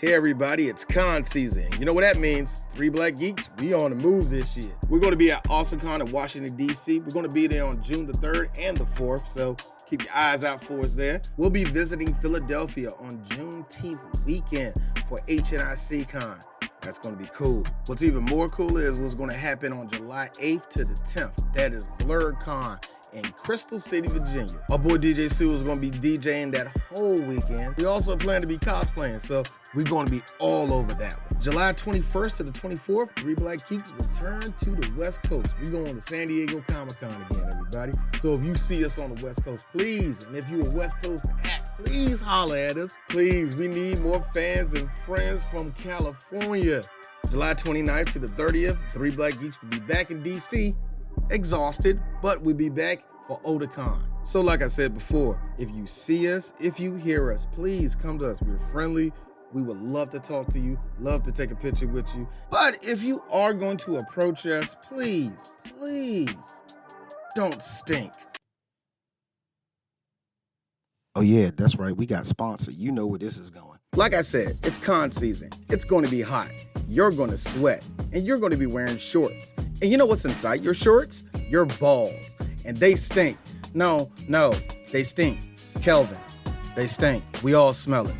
Hey everybody, it's con season. You know what that means? 3 Black Geeks, we on the move this year. We're going to be at AwesomeCon in Washington, D.C. We're going to be there on June the 3rd and the 4th, so keep your eyes out for us there. We'll be visiting Philadelphia on Juneteenth weekend for HNIC Con. That's going to be cool. What's even more cool is what's going to happen on July 8th to the 10th. That is Blurred Con in Crystal City, Virginia. Our boy DJ Sue is going to be DJing that whole weekend. We also plan to be cosplaying, so we're going to be all over that one. July 21st to the 24th, 3 Black Geeks return to the West Coast. We're going to San Diego Comic-Con again, everybody. So if you see us on the West Coast, please, and if you're a West Coast act, please holler at us. Please, we need more fans and friends from California. July 29th to the 30th, 3 Black Geeks will be back in DC, exhausted, but we'll be back for Otakon. So like I said before, if you see us, if you hear us, please come to us. We're friendly. We would love to talk to you, love to take a picture with you. But if you are going to approach us, please, don't stink. Oh yeah, that's right. We got sponsor. You know where this is going. Like I said, it's con season. It's going to be hot. You're going to sweat. And you're going to be wearing shorts. And you know what's inside your shorts? Your balls. And they stink. No, they stink. Kelvin, they stink. We all smell it.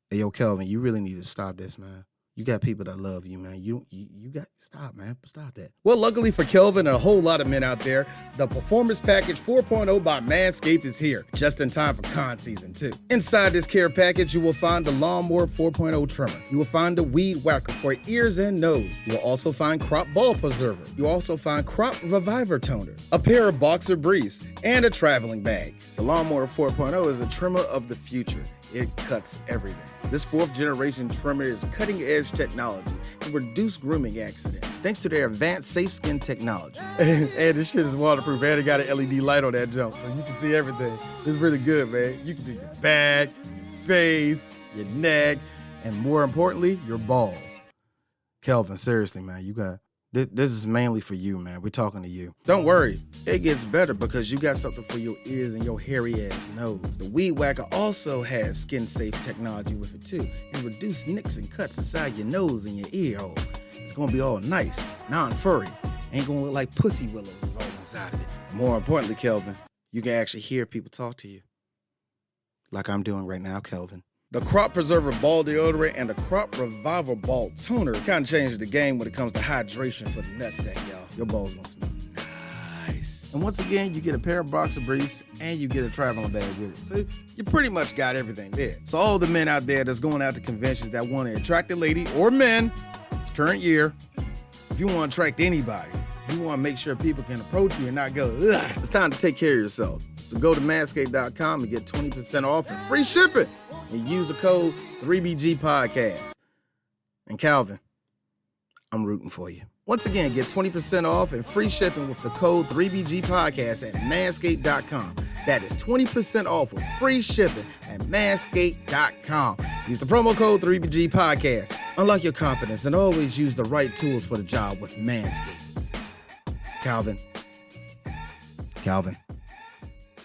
Hey, yo, Kelvin, you really need to stop this, man. You got people that love you, man. You got, stop, man. Stop that. Well, luckily for Kelvin and a whole lot of men out there, the Performance Package 4.0 by Manscaped is here, just in time for con season 2. Inside this care package, you will find the Lawnmower 4.0 trimmer. You will find the Weed Whacker for ears and nose. You will also find Crop Ball Preserver. You will also find Crop Reviver Toner, a pair of boxer briefs, and a traveling bag. The Lawnmower 4.0 is a trimmer of the future. It cuts everything. This 4th generation trimmer is cutting edge technology to reduce grooming accidents thanks to their advanced safe skin technology. And this shit is waterproof and it got an LED light on that jump so you can see everything. It's really good, man. You can do your back, your face, your neck, and more importantly, your balls. Kelvin, seriously, man, you got... This is mainly for you, man. We're talking to you. Don't worry. It gets better because you got something for your ears and your hairy ass nose. The Weed Whacker also has skin-safe technology with it, too, and reduce nicks and cuts inside your nose and your ear hole. It's going to be all nice, non-furry. Ain't going to look like pussy willows is all inside of it. More importantly, Kelvin, you can actually hear people talk to you. Like I'm doing right now, Kelvin. The Crop Preserver Ball Deodorant and the Crop Reviver Ball Toner kind of changes the game when it comes to hydration for the nutsack, y'all. Your balls gonna smell nice. And once again, you get a pair of boxer briefs and you get a traveling bag with it. So you pretty much got everything there. So all the men out there that's going out to conventions that want to attract a lady or men, it's current year. If you want to attract anybody, if you want to make sure people can approach you and not go, ugh, it's time to take care of yourself. So go to manscaped.com and get 20% off and free shipping. And use the code 3BGPodcast. And Calvin, I'm rooting for you. Once again, get 20% off and free shipping with the code 3BGPodcast at manscaped.com. That is 20% off with free shipping at manscaped.com. Use the promo code 3BGPodcast. Unlock your confidence and always use the right tools for the job with Manscaped. Calvin,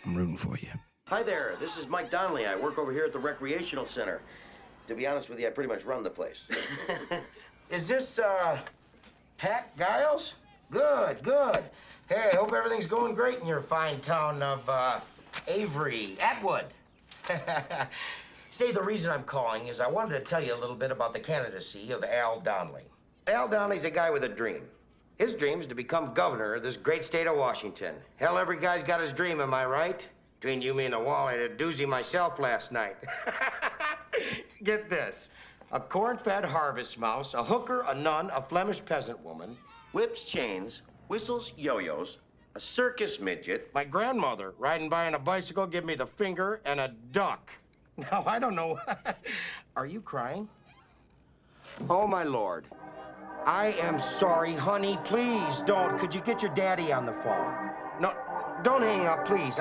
I'm rooting for you. Hi there, this is Mike Donnelly. I work over here at the Recreational Center. To be honest with you, I pretty much run the place. Is this, Pat Giles? Good. Hey, I hope everything's going great in your fine town of, Avery, Atwood. Say, the reason I'm calling is I wanted to tell you a little bit about the candidacy of Al Donnelly. Al Donnelly's a guy with a dream. His dream is to become governor of this great state of Washington. Hell, every guy's got his dream, am I right? Between you, me, and the wall, I had a doozy myself last night. Get this. A corn-fed harvest mouse, a hooker, a nun, a Flemish peasant woman, whips chains, whistles yo-yos, a circus midget, my grandmother riding by on a bicycle, give me the finger, and a duck. Now, I don't know. Are you crying? Oh, my Lord. I am sorry, honey. Please don't. Could you get your daddy on the phone? No, don't hang up, please.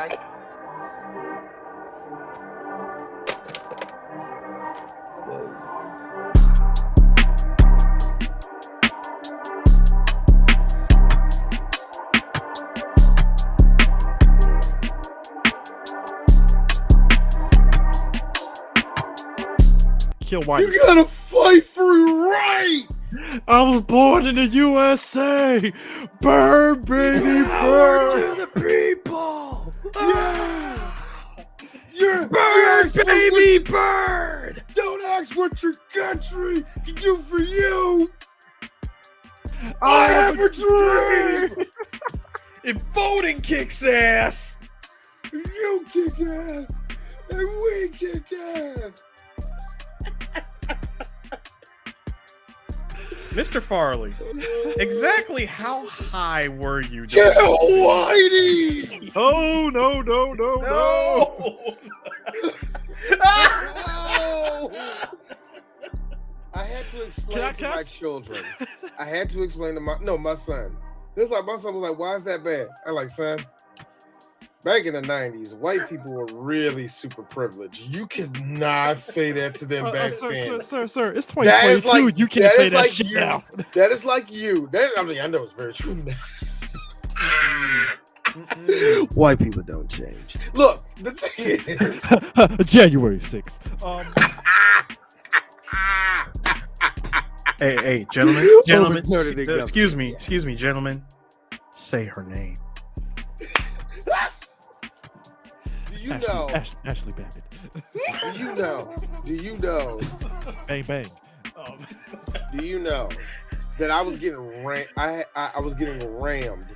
kill white. You gotta fight for your right. I was born in the USA. Burn, baby, Power burn. to the people. Yeah. Burn, baby, burn. Don't ask what your country can do for you. I have a dream. If voting kicks ass. You kick ass, and we kick ass. Mr. Farley, exactly how high were you? Kill Whitey. Oh, no. No. I had to explain to my children. I had to explain to my son. It's like my son was like, "Why is that bad?" I'm like, "Son, back in the 90s, white people were really super privileged. You could not say that to them back then. Sir, it's 2022. You can't say that shit now. That is like you. I know it's very true now. White people don't change. Look, the thing is... January 6th. Hey, gentlemen. Excuse me, gentlemen. Say her name. Do you know? Ashley Babbitt. Do you know? Bang, bang. Do you know that I was getting I was getting rammed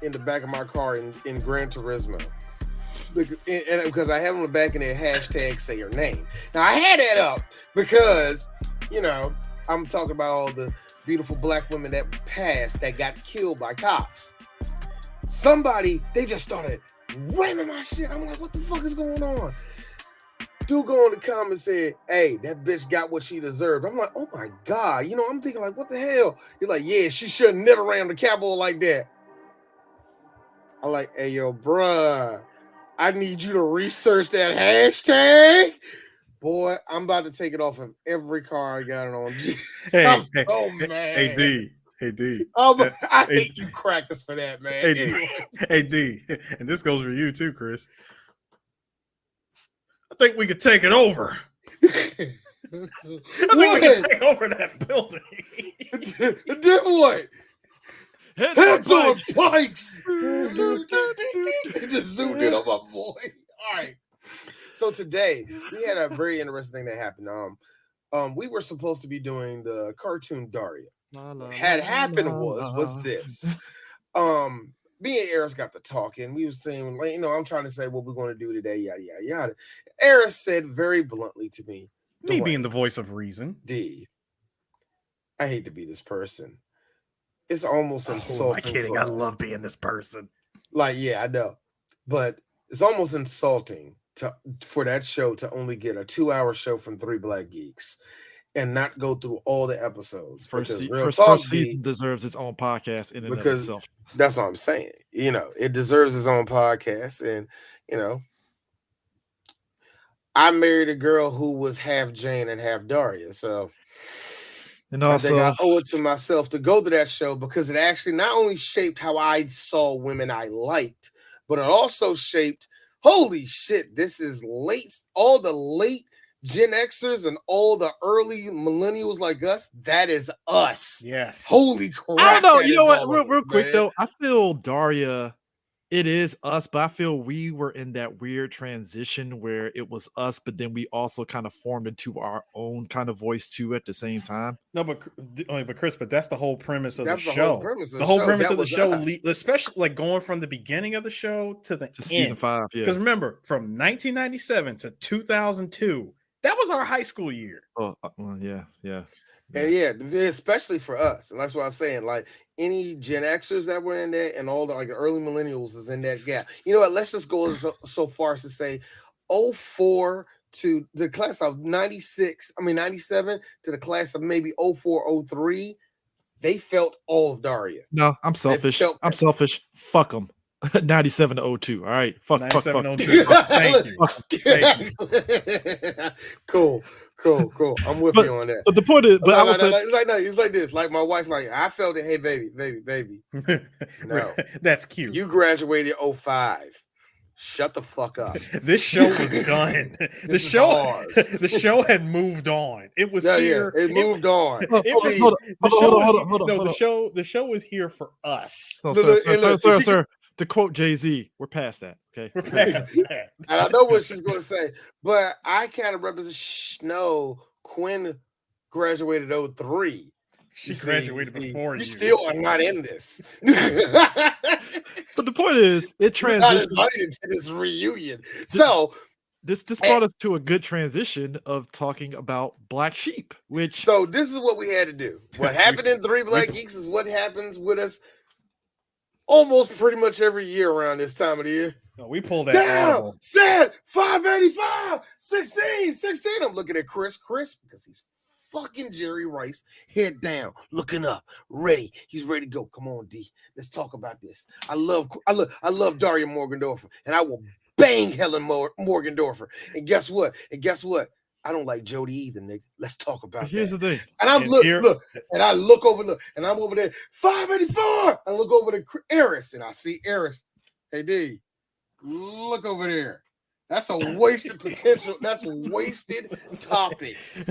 in the back of my car in Gran Turismo, and because I have on the back of there hashtag say your name. Now I had that up because I'm talking about all the beautiful black women that passed that got killed by cops. They just started ramming my shit. I'm like, what the fuck is going on? Dude go in the comments said, "Hey, that bitch got what she deserved." I'm like, oh my God. I'm thinking like, what the hell? You're like, yeah, she should have never rammed the Capitol like that. I'm like, hey, yo, bruh, I need you to research that hashtag. Boy, I'm about to take it off of every car I got it on. I'm so mad. Hey, D. I hate you crackers for that, man. Hey, D. And this goes for you too, Chris. I think we could take it over. I think we can take over that building. Then what? Heads on bikes. Just zoomed in on my boy. All right. So today we had a very interesting thing that happened. We were supposed to be doing the cartoon Daria. What had happened was this. Me and Eris got to talking. We was saying, I'm trying to say what we're going to do today, yada yada yada. Eris said very bluntly to me, being the voice of reason, D, I hate to be this person. It's almost insulting. I'm kidding. I love being this person. Yeah, I know. But it's almost insulting for that show to only get a 2-hour show from 3 Black Geeks and not go through all the episodes. First season deserves its own podcast in and of itself. That's what I'm saying. It deserves its own podcast. And, I married a girl who was half Jane and half Daria. So and also, I think I owe it to myself to go to that show because it actually not only shaped how I saw women I liked, but it also shaped, holy shit, this is all the late Gen Xers and all the early millennials like us, that is us. Yes. Holy crap. I don't know. You know what? Real quick, though, I feel Daria, it is us, but I feel we were in that weird transition where it was us, but then we also kind of formed into our own kind of voice too at the same time. No, but Chris, that's the whole premise of the show. The whole premise of the show, especially going from the beginning of the show to the end. Season 5, yeah. Because remember, from 1997 to 2002, that was our high school year. Oh, yeah. And especially for us. And that's what I was saying. Any Gen Xers that were in there and all the early millennials is in that gap. You know what? Let's just go so far as to say 04 to the class of 97 to the class of maybe 04, 03. They felt all of Daria. No, I'm selfish. Fuck them. 97 to 02. All right. Fuck. 02. Thank you. Cool. I'm with you on that. But the point is, but I was it's like this. Like my wife, I felt it. Hey, baby. No, that's cute. You graduated 05. Shut the fuck up. This show was done. The show had moved on. It was here. Yeah, it moved on. Hold on. The show was here for us. Sir. To quote Jay-Z, we're past that. Okay, we're past that. And I know what she's going to say, but I kind of represent. No, Quinn graduated 03. She graduated before you. You still are not in this. But the point is, it transitioned into this reunion. So this brought us to a good transition of talking about Black Sheep, which. So this is what we had to do. What happened in Three Black Geeks is what happens with us almost pretty much every year around this time of the year. No, we pulled that down, set 585, 16. I'm looking at Chris because he's fucking Jerry Rice, head down, looking up, ready. He's ready to go. Come on, D. Let's talk about this. I love Daria Morgendorffer, and I will bang Helen Morgendorffer. And guess what? I don't like Jodie either, nigga. Let's talk about that. Here's the thing. And I'm look, and I look over, and I'm over there, 584. I look over to Eris, and I see Eris. Hey, D, look over there. That's a wasted potential. That's wasted topics.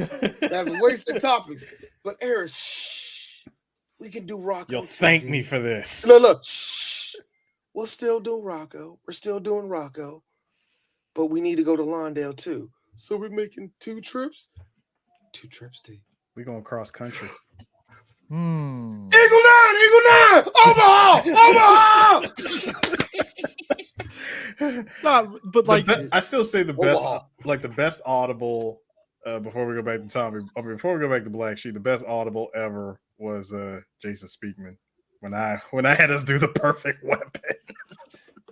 But Eris, shh, we can do Rocco. You'll thank me for this. Look, shh. We'll still do Rocco. We're still doing Rocco. But we need to go to Lawndale too. So we're making 2 trips. 2 trips, D. We're going cross country. Eagle 9! Omaha! Nah, but like I still say the best audible before we go back to Tommy. Before we go back to Black Sheep, the best audible ever was Jason Speakman when I had us do the Perfect Weapon.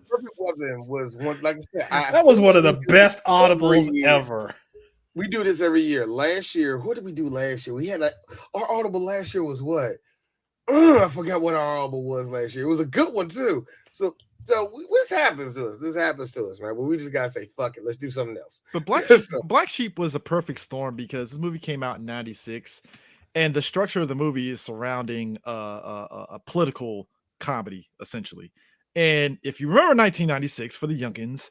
Perfect Weapon was one, like I said, that was one of the best audibles ever. We do this every year. Last year, what did we do last year? We had our audible last year was what? I forgot what our audible was last year. It was a good one too. So this happens to us. This happens to us, man. But we just gotta say, fuck it. Let's do something else. But Black Sheep was a perfect storm because this movie came out in '96, and the structure of the movie is surrounding a political comedy, essentially. And if you remember 1996 for the youngins,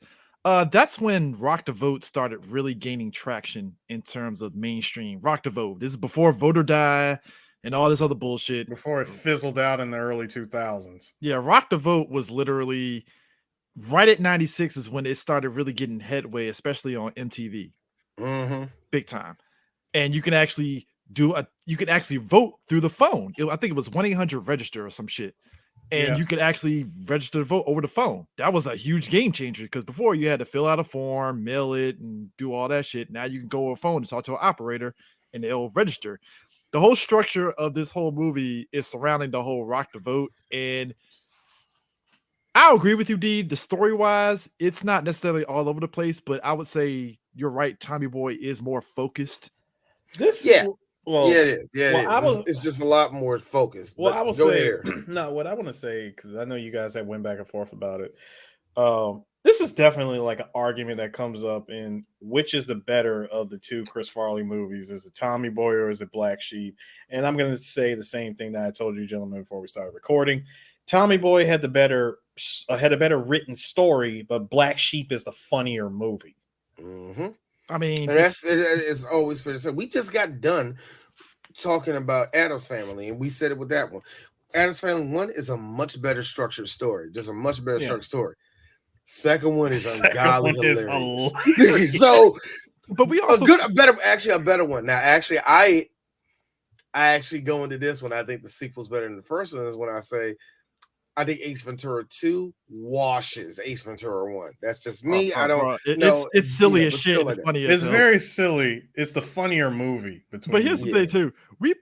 that's when Rock the Vote started really gaining traction in terms of mainstream. Rock the Vote. This is before Vote or Die and all this other bullshit. Before it fizzled out in the early 2000s. Yeah, Rock the Vote was literally right at 96 is when it started really getting headway, especially on MTV. Mm-hmm. Big time. And you can actually vote through the phone. I think it was 1-800-REGISTER or some shit. And you could actually register to vote over the phone. That was a huge game changer because before you had to fill out a form, mail it, and do all that shit. Now you can go over the phone and talk to an operator and they'll register. The whole structure of this whole movie is surrounding the whole Rock the Vote. And I'll agree with you, D. The story-wise, it's not necessarily all over the place, but I would say you're right. Tommy Boy is more focused. It is. It's just a lot more focused. Well, I will say, what I want to say, because I know you guys have went back and forth about it. This is definitely like an argument that comes up in which is the better of the 2 Chris Farley movies. Is it Tommy Boy or is it Black Sheep? And I'm going to say the same thing that I told you gentlemen before we started recording. Tommy Boy had a better written story, but Black Sheep is the funnier movie. Mm-hmm. I mean, and it's always fair to say. We just got done talking about Addams Family, and we said it with that one. Addams Family 1 is a much better structured story. There's a much better structured story. Second one is ungodly hilarious. So, but we also a better one. Now, actually, I go into this one. I think the sequel's better than the first one. Is when I say I think Ace Ventura 2 washes Ace Ventura 1. That's just me. I don't know. It's silly as shit. Funny it's very silly. It's the funnier movie. But here's the thing, too.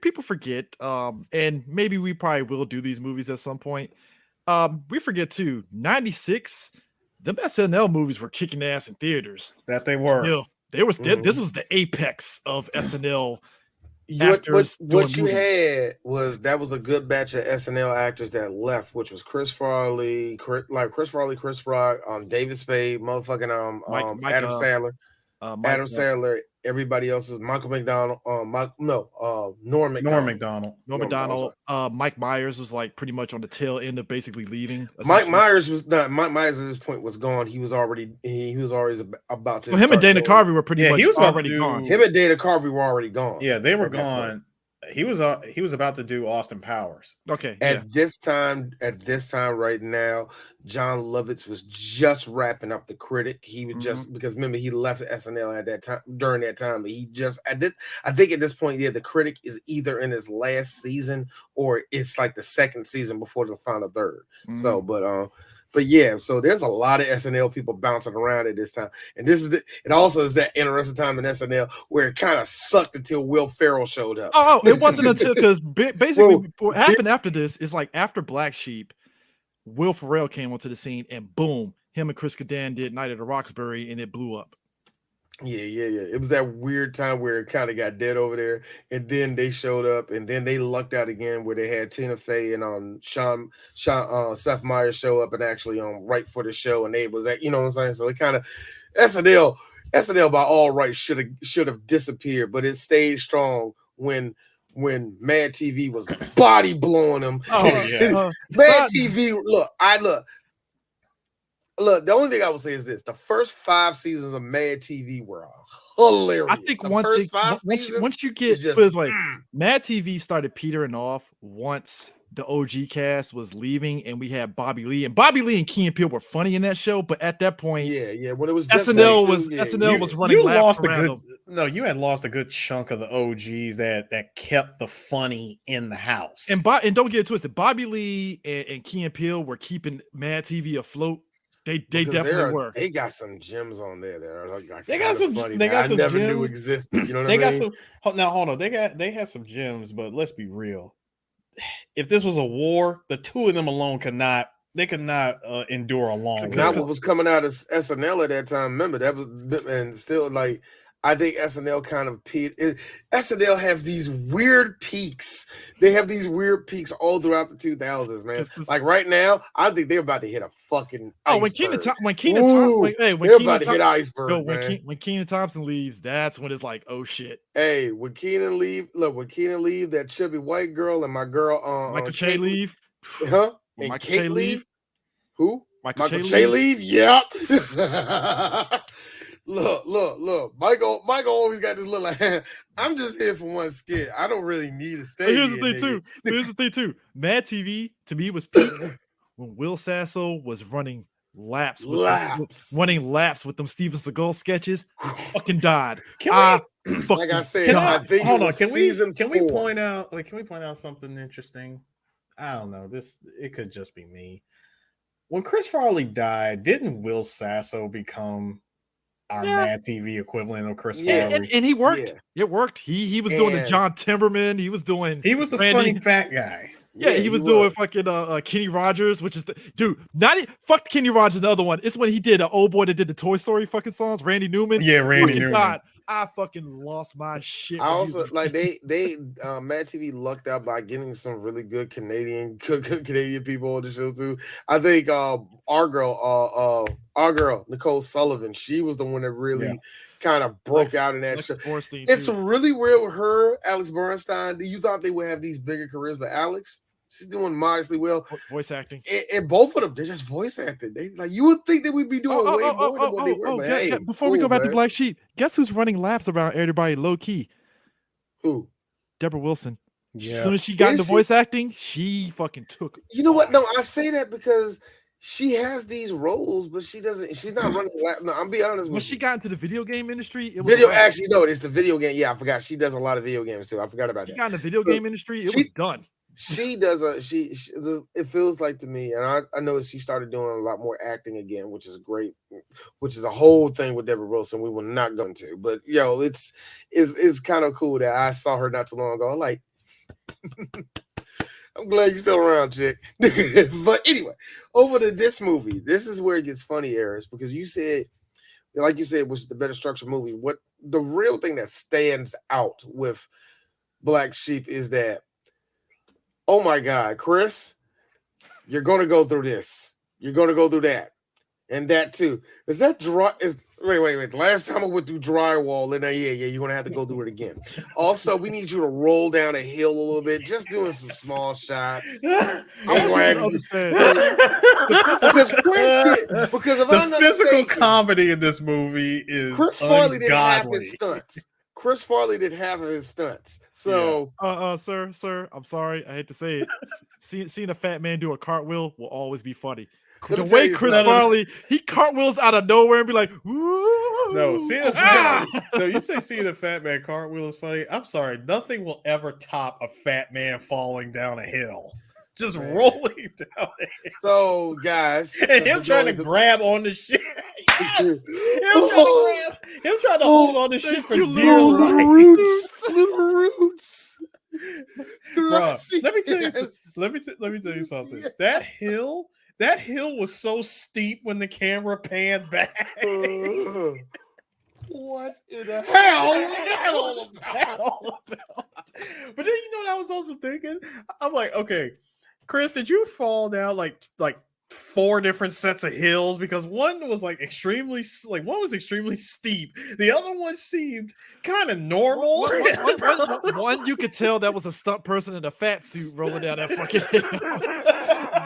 People forget, and maybe we probably will do these movies at some point. We forget, too, 96, them SNL movies were kicking ass in theaters. That they were. Still, this was the apex of SNL. What you had was a good batch of SNL actors that left, which was Chris Farley, Chris Rock, David Spade, motherfucking Adam Sandler, everybody else is Michael McDonald. Norm McDonald. Norm McDonald. Norm McDonald. Mike Myers was like pretty much on the tail end of basically leaving. Mike Myers at this point was gone. He was already about to. So him and Dana Carvey were pretty much he was already gone. Him and Dana Carvey were already gone. Yeah, they were gone. He was about to do Austin Powers. Okay. At this time right now, John Lovitz was just wrapping up The Critic. He was just because remember he left SNL at that time during that time. But I think at this point, The Critic is either in his last season or it's like the second season before the final third. So, but yeah, so there's a lot of SNL people bouncing around at this time, and it also is that interesting time in SNL where it kind of sucked until Will Ferrell showed up. Oh, it wasn't until because basically what happened after this is like after Black Sheep, Will Ferrell came onto the scene, and boom, him and Chris Kattan did Night at the Roxbury, and it blew up. Yeah. It was that weird time where it kind of got dead over there, and then they showed up, and then they lucked out again where they had Tina Fey and Seth Meyers show up and actually right for the show, and they was that, you know what I'm saying? So it kind of SNL by all rights should have disappeared, but it stayed strong when Mad TV was body blowing them. Oh yeah, Mad TV. Look, the only thing I would say is this: the first 5 seasons of Mad TV were hilarious. I think once you get Mad TV started petering off once the OG cast was leaving, and we had Bobby Lee and Key and Peele were funny in that show. But at that point, when it was just SNL was running. You had lost a good chunk of the OGs that kept the funny in the house. And don't get it twisted, Bobby Lee and Key and Peele were keeping Mad TV afloat. They definitely were. They got some gems on there that are like they got some funny. They got some never gems. knew existed. You know what they I got mean? some. Now hold on. They had some gems, but let's be real. If this was a war, the two of them alone could not endure a long. Not what was coming out of SNL at that time. Remember that was, and still like. I think SNL kind of peaked. SNL has these weird peaks. They have these weird peaks all throughout the 2000s, man. Like right now, I think they're about to hit a fucking iceberg. When Kenan Thompson leaves, that's when it's like, oh shit. Hey, when Kenan leave, that chubby white girl and my girl Michael Che leave. Huh? And Michael Kate Che leave. Who? Michael Che leave? Yep. Look. Michael always got this little I'm just here for one skit. I don't really need to stay. Here's the thing too. Mad TV to me was peak when Will Sasso was running laps with them Steven Seagal sketches. I fucking died. I think hold on. Can we point out something interesting? I don't know. It could just be me. When Chris Farley died, didn't Will Sasso become our Mad TV equivalent of Chris Farley? And he worked. Yeah. It worked. He was doing the John Timberman. He was the funny fat guy. Yeah, he was doing fucking Kenny Rogers, which is fuck Kenny Rogers, the other one. It's when he did an old boy that did the Toy Story fucking songs, Randy Newman. Yeah, Randy Newman. God, I fucking lost my shit. I also like they Mad TV lucked out by getting some really good Canadian people on the show too. I think our girl Nicole Sullivan, she was the one that really kind of broke out in that show. It's really weird with her, Alex Bernstein. You thought they would have these bigger careers, but Alex, she's doing modestly well. Voice acting. And both of them, they're just voice acting. They like you would think that we'd be doing way more than what they were. Before we go back to Black Sheep, guess who's running laps around everybody low key? Who? Deborah Wilson. Yeah. As soon as she got into voice acting, she fucking took it. You know what? No, I say that because she has these roles, but she's not running laps. No, I'm be honest with you. When she got into the video game industry, it's the video game. Yeah, I forgot. She does a lot of video games too. I forgot about that. She got in the video game industry, it was done. She does it feels like to me, and I know she started doing a lot more acting again, which is great, which is a whole thing with Deborah Wilson we will not go into. But it's kind of cool that I saw her not too long ago. Like, I'm glad you're still around, chick. But anyway, over to this movie. This is where it gets funny, Eris, because you said, like you said, which is the better structured movie. What the real thing that stands out with Black Sheep is that, oh my God, Chris, you're going to go through this. You're going to go through that. And that too. Is that dry? Wait. Last time I went through drywall, and you're gonna have to go through it again. Also, we need you to roll down a hill a little bit, just doing some small shots. I want you to understand. Because if the I'm not physical mistaken, comedy in this movie is Chris Farley did half ungodly. his stunts. Chris Farley did half of his stunts. So, sir, I'm sorry. I hate to say it. Seeing a fat man do a cartwheel will always be funny. The way Chris Farley, he cartwheels out of nowhere and be like, "Woo!" No, seeing a fat man cartwheel is funny. I'm sorry, nothing will ever top a fat man falling down a hill. Just rolling down a hill. So, guys, and him trying to grab on the shit. Yes! Him trying to hold on to shit for dear life. Little roots. Bro, let me tell you something. That hill was so steep when the camera panned back. What in the hell? But then you know what I was also thinking? I'm like, okay, Chris, did you fall down like 4 different sets of hills? Because one was extremely steep. The other one seemed kind of normal. One you could tell that was a stunt person in a fat suit rolling down that fucking hill.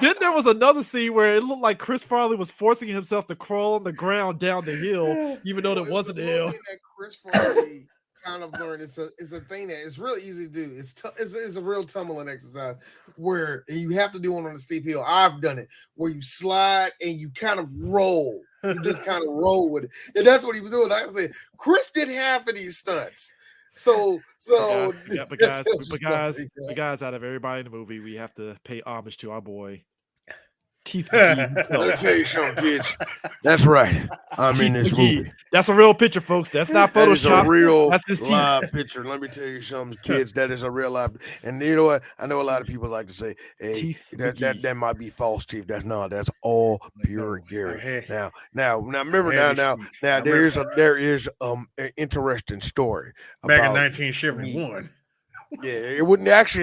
Then there was another scene where it looked like Chris Farley was forcing himself to crawl on the ground down the hill, even though it wasn't a hill. That Chris Farley kind of learned. It's a thing that it's really easy to do. It's a real tumbling exercise where you have to do it on a steep hill. I've done it where you slide and you kind of roll. You just kind of roll with it, and that's what he was doing. Like I said, Chris did half of these stunts. But guys, out of everybody in the movie, we have to pay homage to our boy Teeth Let me tell you something, kids. That's right. I'm in this movie. That's a real picture, folks. That's not Photoshop. That is a real That's his live picture. Let me tell you something, kids. That is a real live. And you know what? I know a lot of people like to say, "Hey, that might be false teeth." That's all pure Gary. Now, remember now. There is an interesting story back in 1971. Yeah, it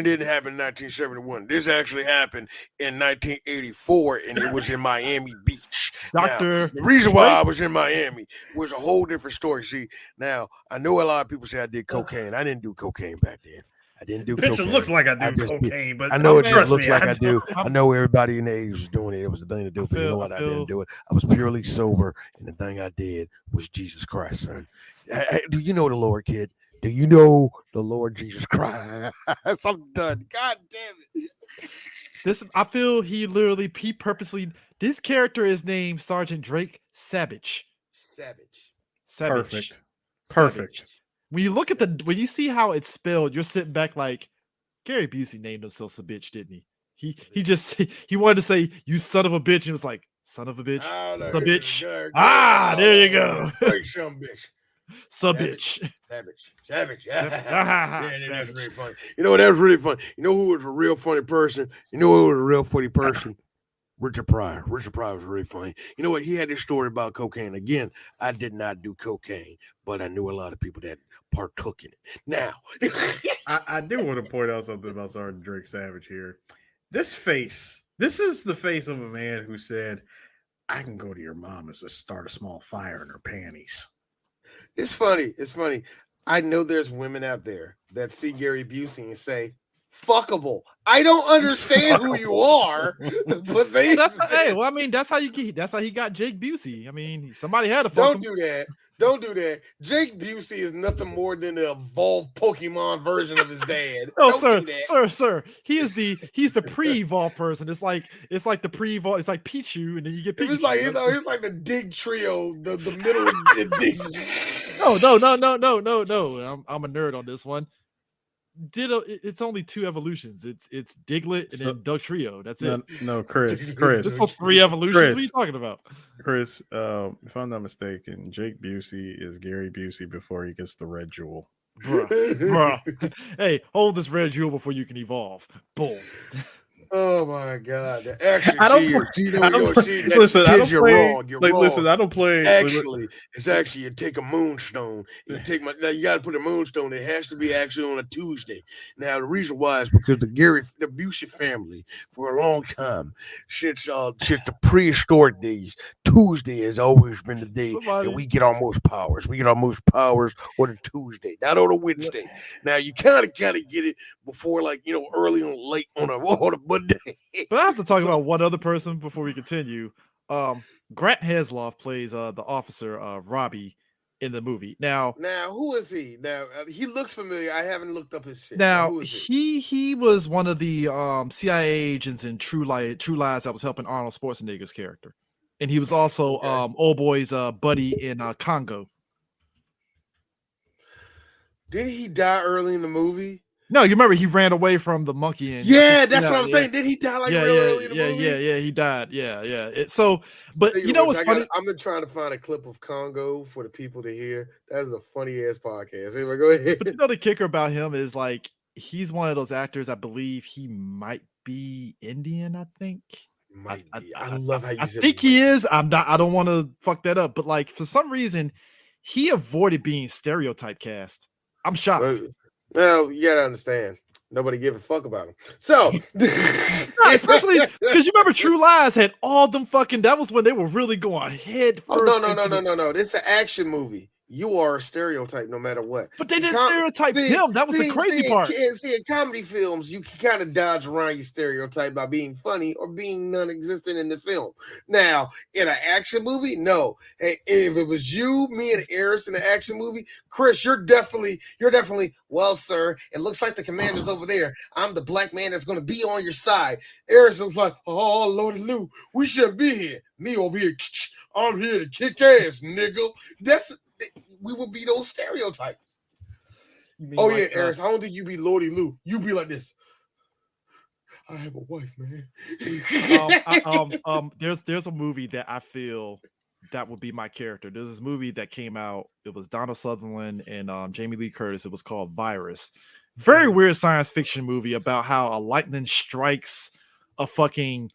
didn't happen in 1971. This actually happened in 1984, and it was in Miami Beach. The reason why I was in Miami was a whole different story. See, now I know a lot of people say I did cocaine. I didn't do cocaine back then. I didn't do cocaine. It looks like I do cocaine, but I know it looks like I do. I know everybody in the 80s was doing it. It was the thing to do, but you know what? I didn't do it. I was purely sober, and the thing I did was Jesus Christ, son. Do you know the Lord, kid? Do you know the Lord Jesus Christ? I'm done. God damn it. I feel he purposely. This character is named Sergeant Drake Savage. Perfect. When you see how it's spelled, you're sitting back like Gary Busey named himself a bitch, didn't he? He wanted to say you son of a bitch, and it was like son of a bitch, the bitch. There you go. Bitch. Savage. Savage. That's really funny. You know what? That was really funny. You know who was a real funny person? Richard Pryor. Richard Pryor was really funny. You know what? He had this story about cocaine. Again, I did not do cocaine, but I knew a lot of people that partook in it. Now, I do want to point out something about Sergeant Drake Savage here. This is the face of a man who said, I can go to your mom and just start a small fire in her panties. It's funny. I know there's women out there that see Gary Busey and say, fuckable. I don't understand who you are, but that's how he got Jake Busey. I mean, somebody had to fuck him. Don't do that. Jake Busey is nothing more than the evolved Pokemon version of his dad. Sir. He's the pre-evolved person. It's like the pre-evolved. It's like Pichu, and then you get Pikachu. It's like the Dig Trio, the middle of Dig. No. I'm a nerd on this one. It's only 2 evolutions. It's Diglett and then Doug Trio. That's it. No, Chris. This was 3 evolutions. What are you talking about? Chris, if I'm not mistaken, Jake Busey is Gary Busey before he gets the red jewel. Bruh. Hey, hold this red jewel before you can evolve. Boom. Oh my God! Actually, I don't. I don't listen. I don't you're play. wrong. You're wrong. Listen, I don't play. It's actually you take a moonstone. You take now you got to put a moonstone. It has to be actually on a Tuesday. Now the reason why is because the Busey family for a long time, since the prehistoric days, Tuesday has always been the day that we get our most powers. We get our most powers on a Tuesday, not on a Wednesday. Now you kind of get it before, like, early on, late on a Monday. But I have to talk about one other person before we continue. Grant Heslov plays the officer Robbie in the movie. Now who is he? Now he looks familiar. I haven't looked up his shit. Now who is he? he was one of the CIA agents in True Lies that was helping Arnold Schwarzenegger's character, and he was also Old Boy's buddy in Congo. Did he die early in the movie? No, you remember he ran away from the monkey. And that's what I'm saying. Did he die early in the movie? Yeah, he died. Yeah. But you know what's funny? I've been trying to find a clip of Congo for the people to hear. That is a funny ass podcast. Anyway, go ahead. But the kicker about him is, like, he's one of those actors. I believe he might be Indian. I think. I love how you said. I think he is. I'm not. I don't want to fuck that up. But, like, for some reason, he avoided being stereotype cast. I'm shocked. Well, you gotta understand, nobody give a fuck about him. So, especially because you remember True Lies had all them fucking. That was when they were really going head first. No. This is an action movie. You are a stereotype no matter what. But they didn't stereotype him. That was the crazy part. See, in comedy films, you can kind of dodge around your stereotype by being funny or being non-existent in the film. Now, in an action movie, no. Hey, if it was you, me, and Eris in an action movie, Chris, you're definitely, well, sir, it looks like the commander's over there. I'm the black man that's going to be on your side. Eris was like, oh, Lordy Lou, we shouldn't be here. Me over here, I'm here to kick ass, nigga. We would be those stereotypes. Eris, I don't think you be Lordy Lou. You be like this. I have a wife, man. There's a movie that I feel that would be my character. There's this movie that came out. It was Donald Sutherland and Jamie Lee Curtis. It was called Virus. Very weird science fiction movie about how a lightning strikes a fucking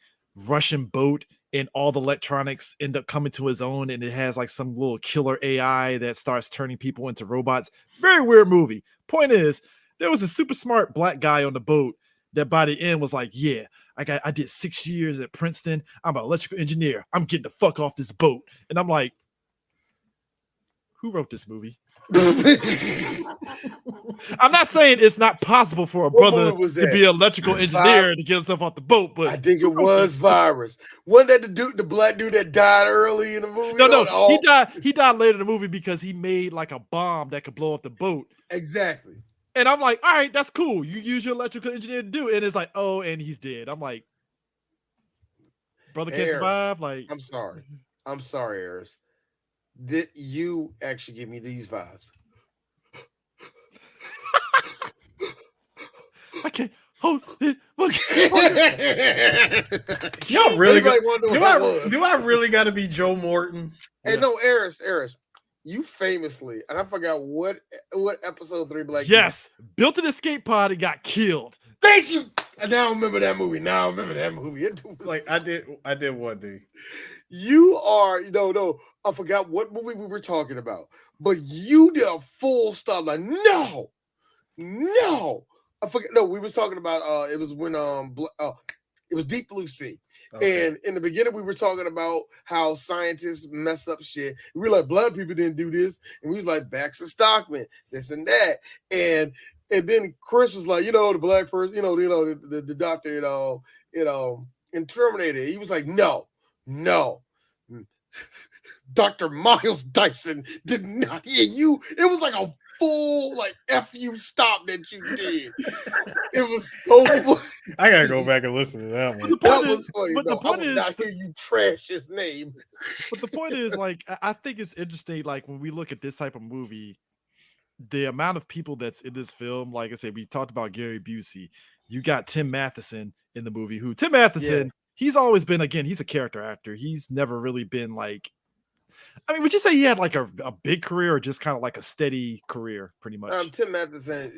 Russian boat and all the electronics end up coming to his own, and it has like some little killer AI that starts turning people into robots. Very weird movie. Point is, there was a super smart black guy on the boat that by the end was like, yeah, I did 6 years at Princeton. I'm an electrical engineer. I'm getting the fuck off this boat. And I'm like, who wrote this movie? I'm not saying it's not possible for a brother to be an electrical engineer to get himself off the boat, but I think it was Virus. Wasn't that the black dude that died early in the movie? No. He died later in the movie because he made like a bomb that could blow up the boat. Exactly. And I'm like, all right, that's cool. You use your electrical engineer to do it. And it's like, oh, and he's dead. I'm like, brother can't survive. Like, I'm sorry, Eris. Did you actually give me these vibes? I can't hold it. Y'all really do I really got to be Joe Morton? And no, Eris, you famously, and I forgot what episode 3 Black. Yes, built an escape pod and got killed. Thanks you. And now I remember that movie. Like I did what, D? You are no. I forgot what movie we were talking about, but you did a full stop. Like no. I forget. No, we was talking about. It was when it was Deep Blue Sea. Okay. And in the beginning, we were talking about how scientists mess up shit. We were like, black people didn't do this, and we was like, Baxter Stockman, this and that, and then Chris was like, the black person, the doctor, in Terminator. He was like, no. Dr. Miles Dyson did not. Yeah, it was like a full FU stop that you did. It was so funny. I gotta go back and listen to that one. The point is, not hear you trash his name. But the point is, I think it's interesting. Like when we look at this type of movie, the amount of people that's in this film. Like I said, we talked about Gary Busey. You got Tim Matheson in the movie. Tim Matheson? Yeah. He's always been, again, he's a character actor. He's never really been I mean, would you say he had like a big career or just kind of like a steady career, pretty much? Tim Matheson.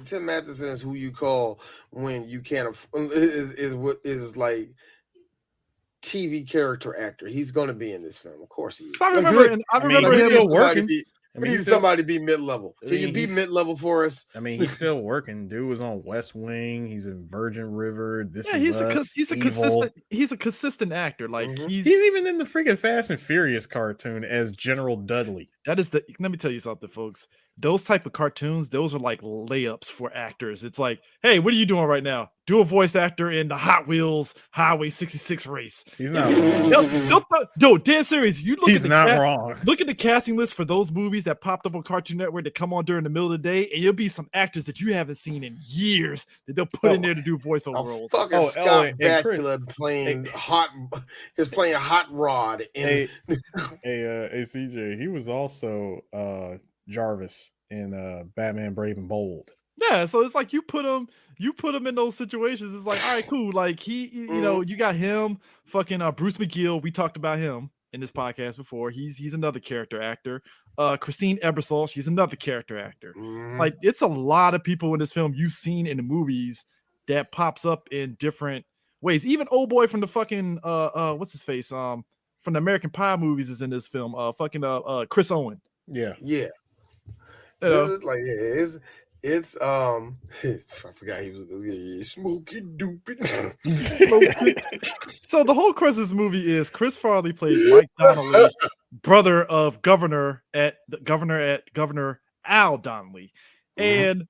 Tim Matheson is who you call when you can't is what is like TV character actor. He's going to be in this film, of course he is. I remember he's still working. We need somebody to be mid-level. Can you be mid-level for us? I mean, he's still working. Dude was on West Wing. He's in Virgin River. He's a consistent actor. Like he's even in the freaking Fast and Furious cartoon as General Dudley. Let me tell you something, folks. Those type of cartoons, those are like layups for actors. It's like, hey, what are you doing right now? Do a voice actor in the Hot Wheels Highway 66 race. He's not wrong. Dude, dead serious. He's not wrong. Look at the casting list for those movies that popped up on Cartoon Network that come on during the middle of the day, and you'll be some actors that you haven't seen in years that they'll put in there to do voiceover roles. Fucking Scott Bakula playing Hot Rod. Hey, CJ, he was also Jarvis in Batman Brave and Bold. Yeah, so it's like you put him in those situations. It's like, all right, cool. Like you know, you got him, fucking Bruce McGill. We talked about him in this podcast before. He's another character actor. Christine Ebersol, she's another character actor. Like it's a lot of people in this film you've seen in the movies that pops up in different ways. Even old boy from the fucking what's his face? From the American Pie movies is in this film. Chris Owen. Yeah. You know? This is like it's I forgot he was smoking doopy. So the whole crux of this movie is Chris Farley plays Mike Donnelly, brother of Governor Al Donnelly, and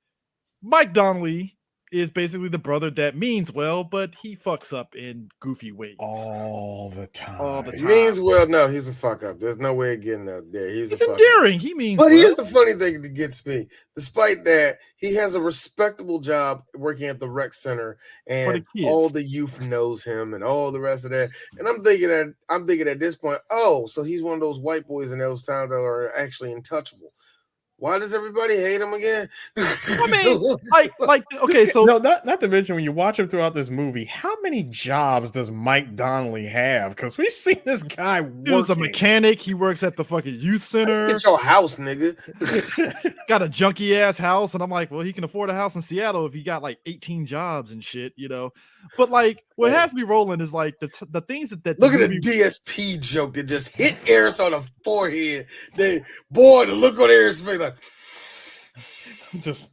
Mike Donnelly is basically the brother that means well, but he fucks up in goofy ways all the time. He means well, no, he's a fuck up. There's no way of getting up there. He's endearing. He means but well. Here's the funny thing that gets me. Despite that, he has a respectable job working at the rec center, and all the youth knows him and all the rest of that. And I'm thinking at this point, oh, so he's one of those white boys in those towns that are actually untouchable. Why does everybody hate him again? I mean, like okay, so not to mention when you watch him throughout this movie, how many jobs does Mike Donnelly have? Because we've seen this guy working. He was a mechanic. He works at the fucking youth center. Get your house, nigga. Got a junky ass house, and I'm like, well, he can afford a house in Seattle if he got like 18 jobs and shit, you know. But like, what has me rolling is like the things that look at the DSP joke that just hit Eris on the forehead. The look on Eris' face like just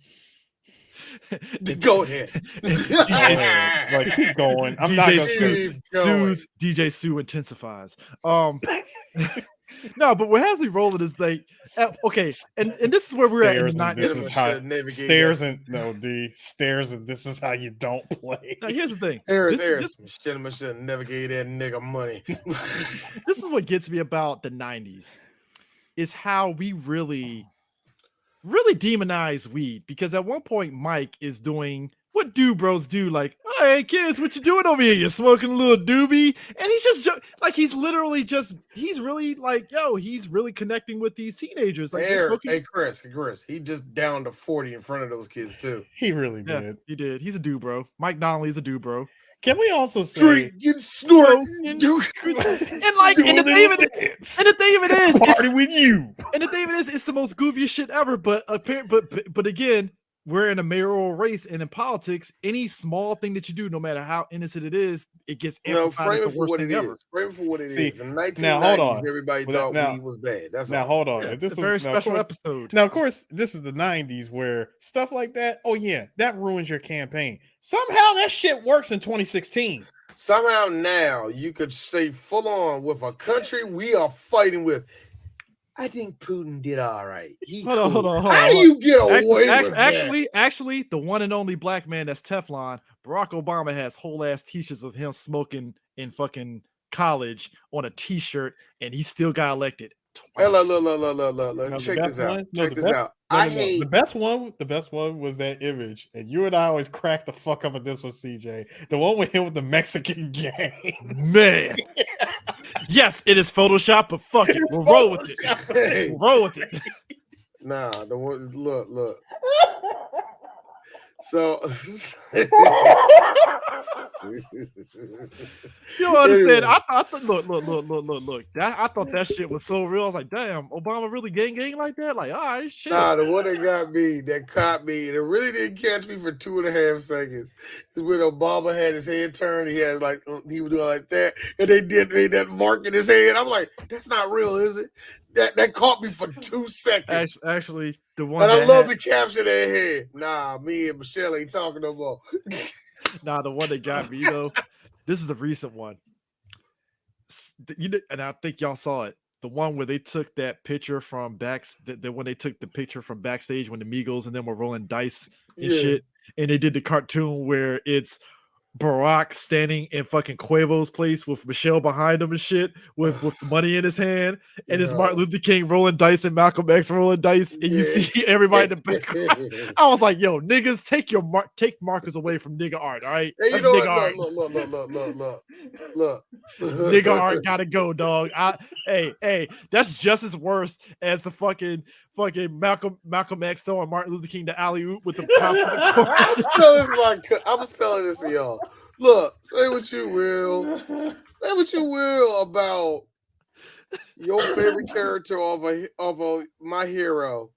go ahead. Like keep going. I'm DJ Sue intensifies. No, but what has me rolling is like okay, and this is where we're at in the 90s. Stairs and this is how you don't play. Now here's the thing. Eris should never gave that nigga money. This is what gets me about the 90s is how we really demonize weed, because at one point Mike is doing what do bros do, like, hey kids, what you doing over here? You smoking a little doobie? And he's just like, he's really like, yo, he's really connecting with these teenagers. Like, hey Chris, he just downed to 40 in front of those kids too. He really did. Yeah, he did. He's a do bro. Mike Donnelly's a do bro. Can we also say you snort and the thing of it is party with you. And the thing of it is, it's the most goofiest shit ever. But again, we're in a mayoral race, and in politics, any small thing that you do, no matter how innocent it is, it gets amplified as the worst thing ever. Frame it for what it is. In 1990s, now, hold on. Everybody thought weed was bad. That's now, hold on. Yeah, this was a very special episode. Now, of course, this is the 90s where stuff like that, oh yeah, that ruins your campaign. Somehow that shit works in 2016. Somehow now you could say full on with a country we are fighting with. I think Putin did all right. Hold on. How do you get away with that? Actually, the one and only black man that's Teflon, Barack Obama has whole ass t-shirts of him smoking in fucking college on a t-shirt, and he still got elected. Hey, look. Check this out. The best one was that image, and you and I always crack the fuck up at this one, CJ. The one with him with the Mexican gang. Man. Yes, it is Photoshop, but fuck it. We'll roll with it. We'll roll with it. Nah, the one look. So You don't understand. Anyway. I thought, look. I thought that shit was so real. I was like, damn, Obama really gang like that? Like, all right, shit. Nah, the one that caught me, and it really didn't catch me for 2.5 seconds, is when Obama had his head turned. He had he was doing like that, and they made that mark in his head. I'm like, that's not real, is it? That caught me for 2 seconds. Actually, the one and that I love the caption they had. Nah, me and Michelle ain't talking no more. Nah, the one that got me, this is a recent one. And I think y'all saw it. The one where they took that picture from when they took the picture from backstage when the Migos and them were rolling dice and shit, and they did the cartoon where it's Barack standing in fucking Quavo's place with Michelle behind him and shit, with the money in his hand, and it's Martin Luther King rolling dice and Malcolm X rolling dice, and you see everybody in the background. I was like, yo, niggas, take markers away from nigga art, all right? Hey, that's nigga art. Look. Nigga art gotta go, dog. Hey, that's just as worse as the fucking Malcolm X throwing Martin Luther King the alley-oop with the top of the I was telling this to y'all. Look, say what you will. Say what you will about your favorite character of My Hero.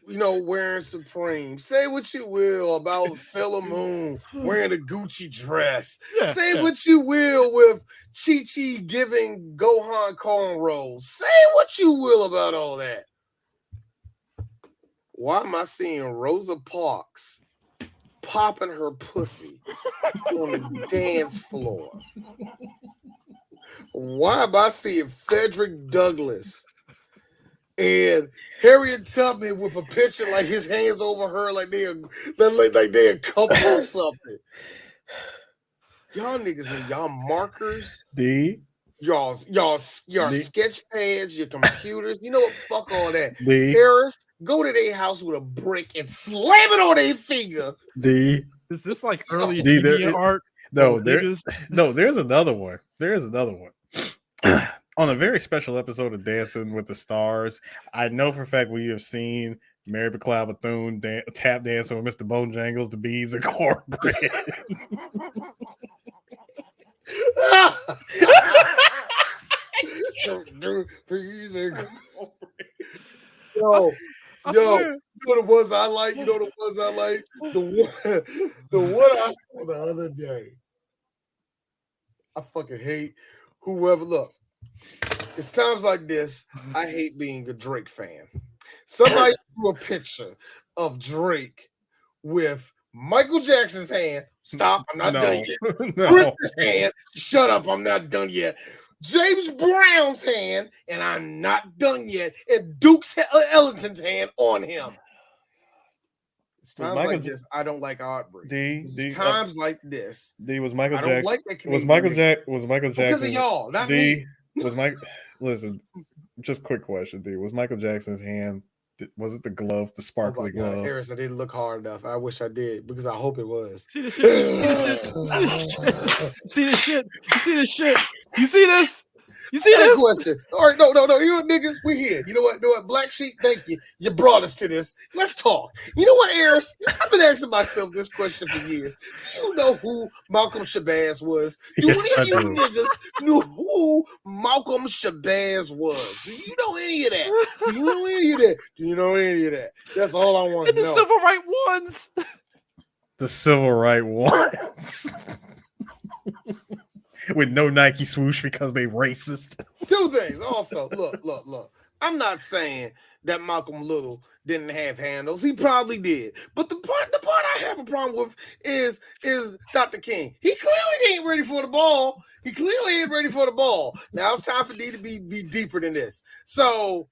Wearing Supreme. Say what you will about Sailor Moon wearing a Gucci dress. Say what you will with Chi-Chi giving Gohan cornrows. Say what you will about all that. Why am I seeing Rosa Parks popping her pussy on the dance floor? Why am I seeing Frederick Douglass and Harriet Tubman with a picture like his hands over her like they a couple or something? Y'all niggas need y'all markers. Y'all sketch pads, your computers. You know what? Fuck all that. Harris, go to their house with a brick and slam it on their finger. Is this like early deviant art? There's another one. On a very special episode of Dancing with the Stars, I know for a fact we have seen Mary McLeod Bethune tap dancing with Mr. Bojangles, the bees and cornbread. Yo, you know the ones I like? You know the ones I like? The one I saw the other day. I fucking hate whoever. Look, it's times like this. I hate being a Drake fan. Somebody drew a picture of Drake with Michael Jackson's hand. Stop, I'm not done yet. Prince's hand. Shut up, I'm not done yet. James Brown's hand, and I'm not done yet. And Duke's Ellington's hand on him. It's times like this. I don't like heartbreak. Times like this. Was Michael Jackson? I don't like that. Was Michael Jackson? Because of y'all, not me. Listen, just quick question, D. Was Michael Jackson's hand? Was it the glove, the sparkly glove? Harris, I didn't look hard enough. I wish I did because I hope it was. See this shit. You see this shit. You see this? You see this? Question. All right, no. You know what, niggas? We're here. You know what? Black Sheep, thank you. You brought us to this. Let's talk. You know what, Harris? I've been asking myself this question for years. Do you know who Malcolm Shabazz was? Do any of you niggas know who Malcolm Shabazz was? Do you know any of that? Do you know any of that? That's all I want to know. The civil right ones. The civil right ones. With no Nike swoosh because they racist. Two things. Also, look. I'm not saying that Malcolm Little didn't have handles. He probably did. But the part I have a problem with is Dr. King. He clearly ain't ready for the ball. Now it's time for D to be deeper than this. So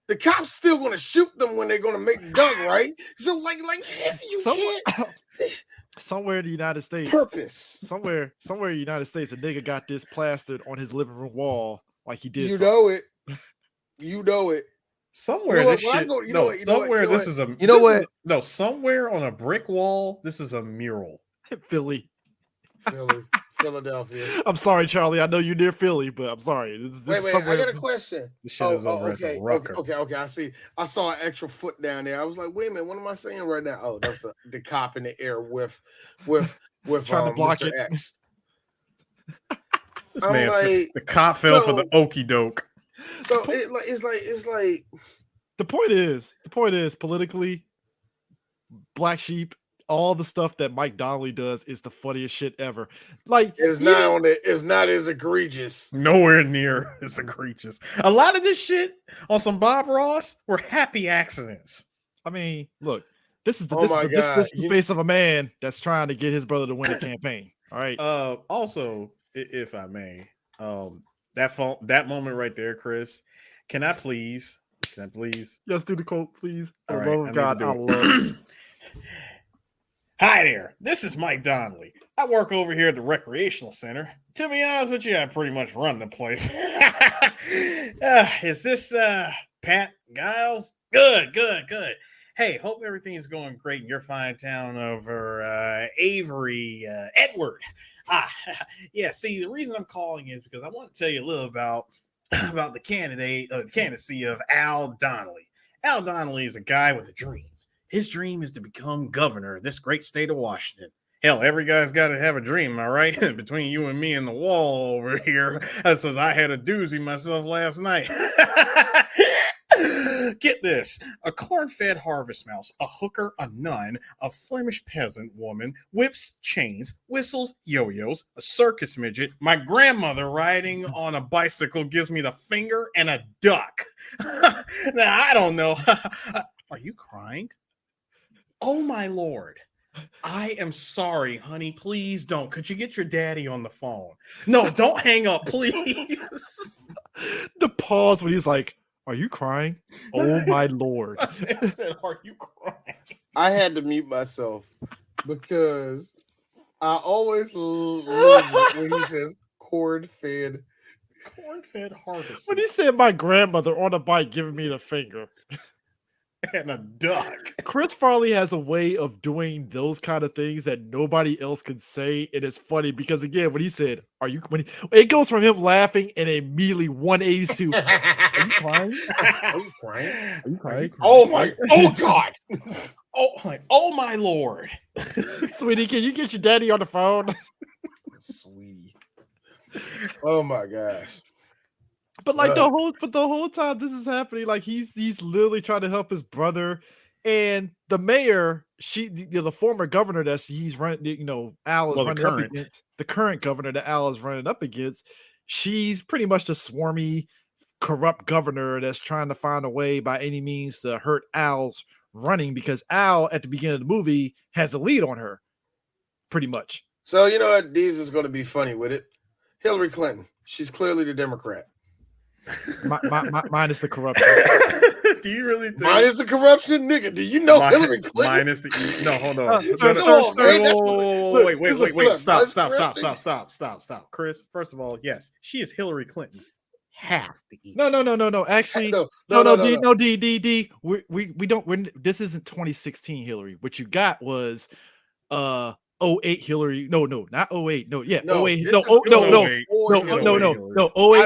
the cops still gonna shoot them when they're gonna make the dunk, right? So like you can't. Somewhere in the United States, somewhere in the United States, a nigga got this plastered on his living room wall like he did. You know it. Somewhere this shit. Somewhere on a brick wall, this is a mural. Philly. Philadelphia. I'm sorry, Charlie. I know you're near Philly, but I'm sorry. This Wait, I got a question. This shit is over at the Okay, Rucker. okay. I see. I saw an extra foot down there. I was like, wait a minute, what am I saying right now? Oh, that's the cop in the air with trying to block Mr. it. X. This man, the cop fell for the okey doke. So it's like the point is politically, Black Sheep, all the stuff that Mike Donnelly does is the funniest shit ever. Like it's not as egregious. Nowhere near as egregious. A lot of this shit on some Bob Ross were happy accidents. I mean, look, this is the face of a man that's trying to get his brother to win a campaign. All right. Also, if I may, that moment right there, Chris, can I please? Just do the quote, please. All For right, the love of God, I love it. Hi there, this is Mike Donnelly. I work over here at the recreational center. To be honest with you, I pretty much run the place. Is this Pat Giles? Good. Hey, hope everything is going great in your fine town over Avery, Edward. Yeah, see, the reason I'm calling is because I want to tell you a little about the candidacy of Al Donnelly. Al Donnelly is a guy with a dream. His dream is to become governor of this great state of Washington. Hell, every guy's got to have a dream, am I right? Between you and me and the wall over here, that says I had a doozy myself last night. Get this: a corn-fed harvest mouse, a hooker, a nun, a Flemish peasant woman, whips, chains, whistles, yo-yos, a circus midget, my grandmother riding on a bicycle gives me the finger, and a duck. Now, I don't know. Are you crying? Oh, my Lord. I am sorry, honey. Please don't. Could you get your daddy on the phone? No, don't hang up, please. The pause when he's like, are you crying? Oh, my Lord. I said, are you crying? I had to mute myself because I always love when he says corn-fed harvest. When he said my grandmother on a bike giving me the finger. And a duck. Chris Farley has a way of doing those kind of things that nobody else can say. And it's funny because, again, when he said, it goes from him laughing and immediately 180 to, are you crying? Are you crying? Are you crying? Oh God. Oh my Lord. Sweetie, can you get your daddy on the phone? Sweetie. Oh my gosh. But like the whole time this is happening, like he's literally trying to help his brother, and the mayor, the former governor that he's running, Al is running up against, the current governor that Al is running up against. She's pretty much the swarmy, corrupt governor that's trying to find a way by any means to hurt Al's running, because Al at the beginning of the movie has a lead on her, pretty much. So you know what? These is going to be funny with it. Hillary Clinton. She's clearly the Democrat. Minus the corruption. Do you really think? Minus the corruption, nigga? Do you know Hillary Clinton? Minus the no, hold on. Wait. Stop. Chris, first of all, yes, she is Hillary Clinton. Half the evil. No. Actually, no. D. We don't. This isn't 2016 Hillary. What you got was 08 Hillary. No, not 08. No, yeah. 08. No. 08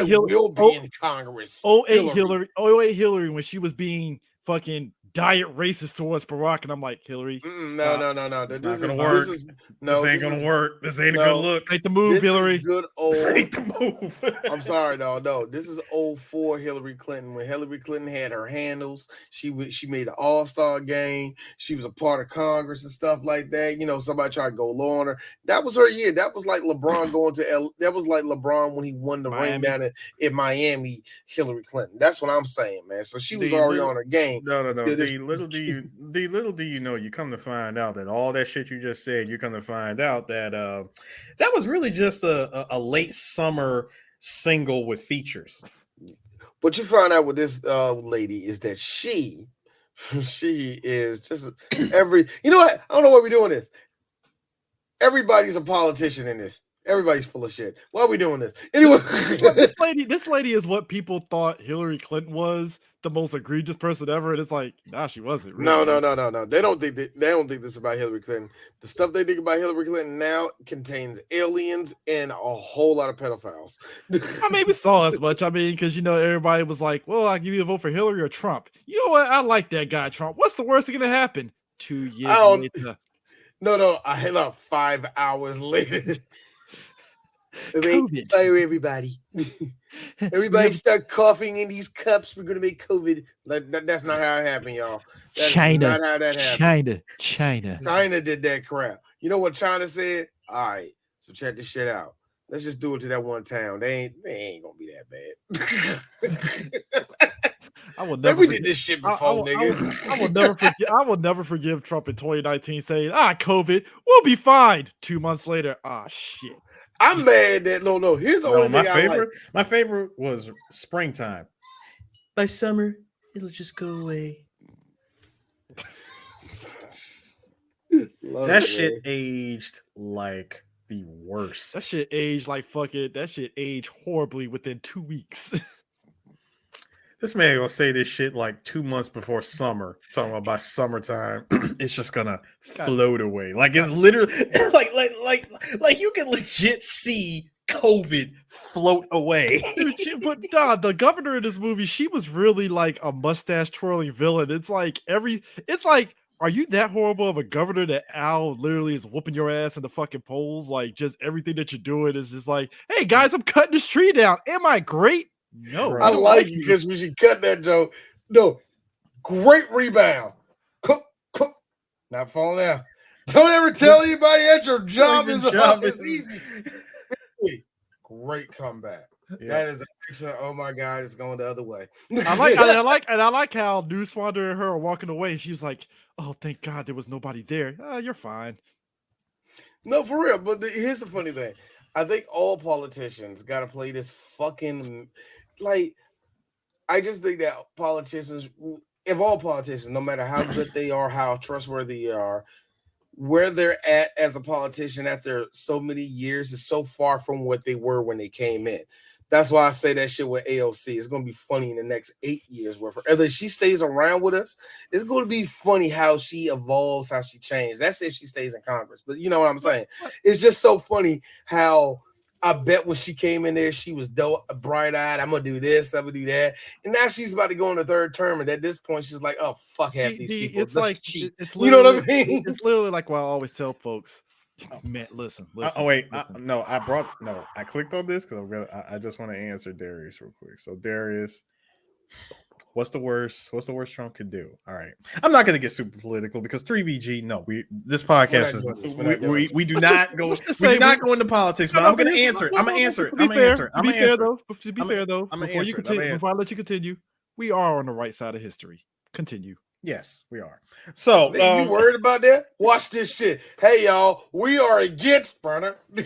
Hillary will be in Congress. 08 Hillary when she was being fucking diet racist towards Barack, and I'm like, Hillary. No. This ain't gonna work. This ain't a good look. Ain't the move, Hillary. Good old. This ain't the move. I'm sorry, no. This is 04 Hillary Clinton, when Hillary Clinton had her handles. She made an all-star game. She was a part of Congress and stuff like that. Somebody tried to go low on her. That was her year. That was like LeBron going to that was like LeBron when he won the ring down in Miami. Hillary Clinton. That's what I'm saying, man. So she was already on her game. No. Little do you know, you come to find out that all that shit you just said, you come to find out that that was really just a late summer single with features. What you find out with this lady is that she is just you know what? I don't know why we're doing this. Everybody's a politician in this. Everybody's full of shit. Why are we doing this? Anyway, this lady is what people thought Hillary Clinton was, the most egregious person ever, and it's like, nah, she wasn't. Really. No. They don't think this about Hillary Clinton. The stuff they think about Hillary Clinton now contains aliens and a whole lot of pedophiles. I maybe saw as much. I mean, because everybody was like, "Well, I'll give you a vote for Hillary or Trump." You know what? I like that guy, Trump. What's the worst that's gonna happen? 2 years later. No. I hit up 5 hours later. COVID. Fire everybody. Everybody start coughing in these cups. We're gonna make COVID. That's not how it happened, y'all. That's China. not how that happened. China. China did that crap. You know what China said? All right, so check this shit out. Let's just do it to that one town. They ain't gonna be that bad. I will never. We did this shit before, nigga. I will never forgive. I will never forgive Trump in 2019 saying, "COVID, we'll be fine." 2 months later, shit. I'm mad that no. Here's the only thing I like. My favorite was springtime. By summer, it'll just go away. That shit aged like the worst. That shit aged like fucking. That shit aged horribly within 2 weeks. This man gonna say this shit like 2 months before summer. Talking about by summertime, it's just gonna float away. Like it's literally like you can legit see COVID float away. Dude, but the governor in this movie, she was really like a mustache twirling villain. It's like are you that horrible of a governor that Al literally is whooping your ass in the fucking polls? Like just everything that you're doing is just like, hey guys, I'm cutting this tree down. Am I great? No, I like you because we should cut that joke. No, great rebound. Not falling out. Don't ever tell anybody that your job is easy. Great comeback. Yeah. That is excellent. Oh my God, it's going the other way. I like how Newswander and her are walking away. She was like, "Oh, thank God there was nobody there. You're fine." No, for real. But here's the funny thing. I think all politicians got to play this fucking I just think that politicians, if all politicians, no matter how good they are, how trustworthy they are, where they're at as a politician after so many years is so far from what they were when they came in. That's why I say that shit with AOC. It's going to be funny in the next 8 years. Whether she stays around with us, it's going to be funny how she evolves, how she changes. That's if she stays in Congress. But you know what I'm saying? It's just so funny how I bet when she came in there, she was bright-eyed. I'm going to do this. I'm going to do that. And now she's about to go in the third term. And at this point, she's like, oh, fuck half these people. It's like cheap. You know what I mean? It's literally like what I always tell folks. Man, listen. I clicked on this because I just want to answer Darius real quick. So Darius, what's the worst Trump could do? All right, I'm not going to get super political because 3BG. No, this podcast we do not go into politics. But I'm going to answer. I'm going to answer. To be fair though, before I let you continue, we are on the right side of history. Continue. Yes, we are. So, you worried about that? Watch this shit. Hey, y'all, we are against Burner. I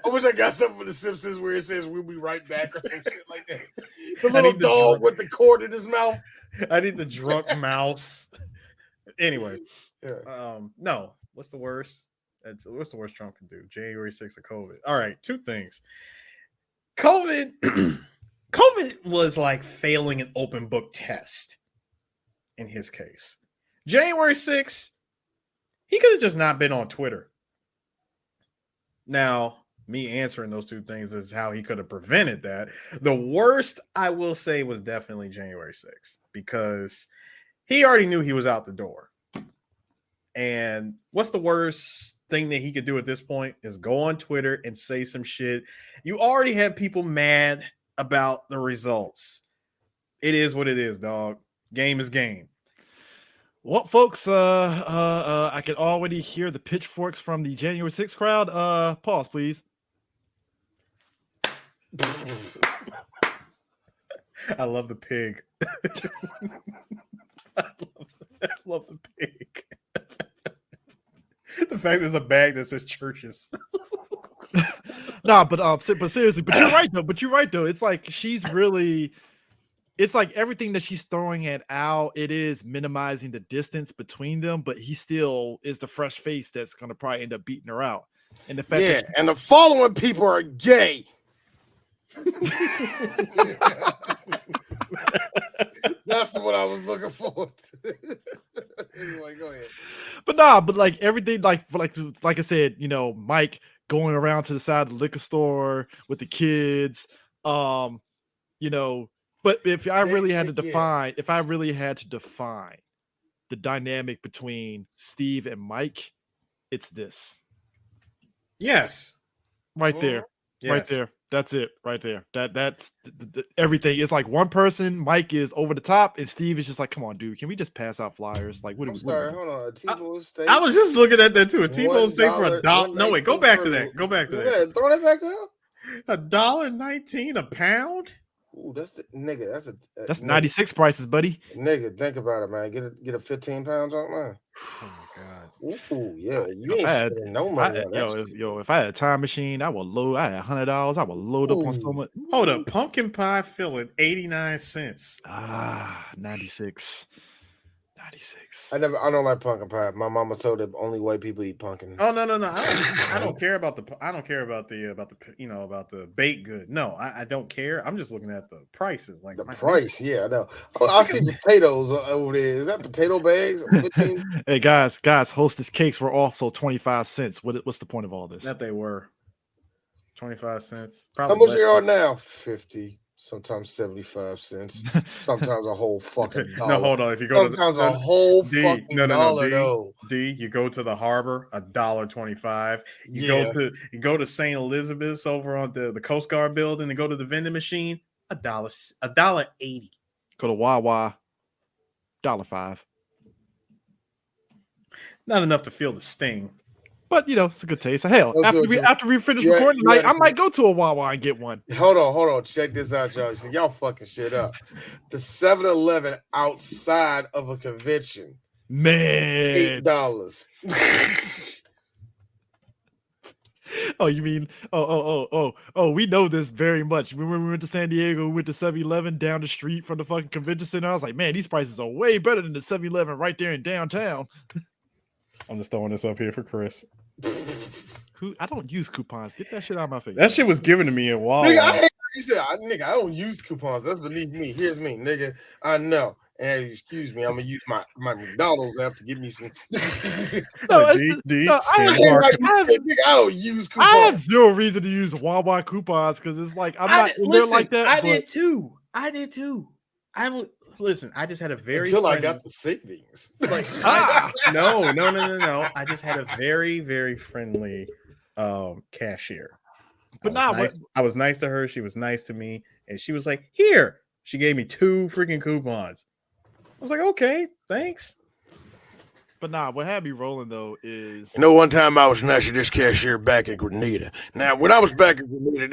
wish I got something from The Simpsons where it says we'll be right back or some shit like that. The little dog with the cord in his mouth. I need the drunk mouse. Anyway, no. What's the worst? What's the worst Trump can do? January 6th or COVID? All right, two things. COVID was like failing an open book test in his case. January 6th, he could have just not been on Twitter. Now, me answering those two things is how he could have prevented that. The worst, I will say, was definitely January 6th because he already knew he was out the door. And what's the worst thing that he could do at this point is go on Twitter and say some shit. You already have people mad about the results. It is what it is, dog. Game is game. Well, folks, I can already hear the pitchforks from the January 6th crowd. Pause, please. I love the pig. I love the pig. The fact there's a bag that says churches. Nah, but seriously, but you're right though. It's like she's really it's like everything that she's throwing at Al, it is minimizing the distance between them, but he still is the fresh face that's going to probably end up beating her out. And the fact that and the following people are gay. That's what I was looking for. Anyway, go ahead. But like everything, like I said, you know, Mike going around to the side of the liquor store with the kids, you know. But if I really had to define, the dynamic between Steve and Mike, it's this. Yes. Right there. Yes. Right there. That's it right there. That's everything. It's like one person, Mike is over the top, and Steve is just like, come on, dude, can we just pass out flyers? Like, what are we sorry, hold on. A T-bone steak. I was just looking at that too. A T-bone steak for $1. No, wait, go back to that. Go back to that. Throw that back up. $1.19 a pound. Ooh, that's the nigga. That's 96 prices, buddy. Nigga, think about it, man. Get a 15 pounds on man. Oh my god. Ooh, yeah. You ain't spending no money on that. If I had a time machine, I would load. I had $100. I would load up on so much. Hold up, pumpkin pie filling 89 cents. 96. I don't like pumpkin pie. My mama told the only white people eat pumpkin. Oh no. I don't care about the baked good. No, I don't care. I'm just looking at the prices. Like the price, yeah, I know. Oh, I see potatoes over there. Is that potato bags? 15? Hey guys, Hostess cakes were also 25 cents. What's the point of all this? That they were 25 cents. How much they are now? 50. Sometimes 75 cents. Sometimes a whole fucking dollar. No, hold on. If you go sometimes a whole fucking dollar. You go to the harbor, $1.25. You go to St. Elizabeth's over on the Coast Guard building and go to the vending machine, $1.80. Go to Wawa, $1.05. Not enough to feel the sting. But you know, it's a good taste. Hell, after we finish recording tonight, I might go to a Wawa and get one. Hold on. Check this out, y'all. So y'all fucking shit up. The 7-Eleven outside of a convention. Man. $8. Oh, you mean we know this very much. When we went to San Diego, we went to 7-Eleven down the street from the fucking convention center. I was like, man, these prices are way better than the 7-Eleven right there in downtown. I'm just throwing this up here for Chris. I don't use coupons. Get that shit out of my face. That shit was given to me at Walmart. Nigga, I don't use coupons. That's beneath me. Here's me, nigga. I know. And excuse me, I'm gonna use my McDonald's app to give me some. I don't use coupons. I have zero reason to use Wawa coupons because it's like I'm not in there like that. I did too. I would listen. I just had a very I got the savings. Like no. I just had a very, very friendly cashier. But I was nice to her. She was nice to me, and she was like, "Here." She gave me 2 freaking coupons. I was like, "Okay, thanks." But what had me rolling though is one time I was nice to this cashier back in Grenada. Now, when I was back in Grenada,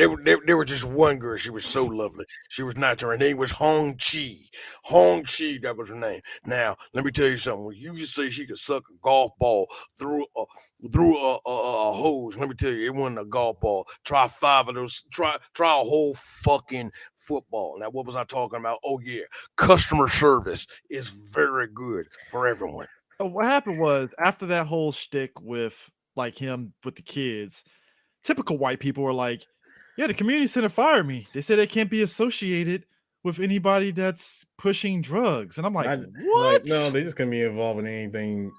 there was just one girl. She was so lovely. She was nice. Her name was Hong Chi. Hong Chi, that was her name. Now, let me tell you something. When you say she could suck a golf ball through a hose, let me tell you, it wasn't a golf ball. Try 5 of those. Try a whole fucking football. Now, what was I talking about? Oh yeah, customer service is very good for everyone. What happened was after that whole shtick with like him with the kids, typical white people were like, yeah, the community center fired me. They said they can't be associated with anybody that's pushing drugs. And I'm like, what? Like, no, they just can't be involved in anything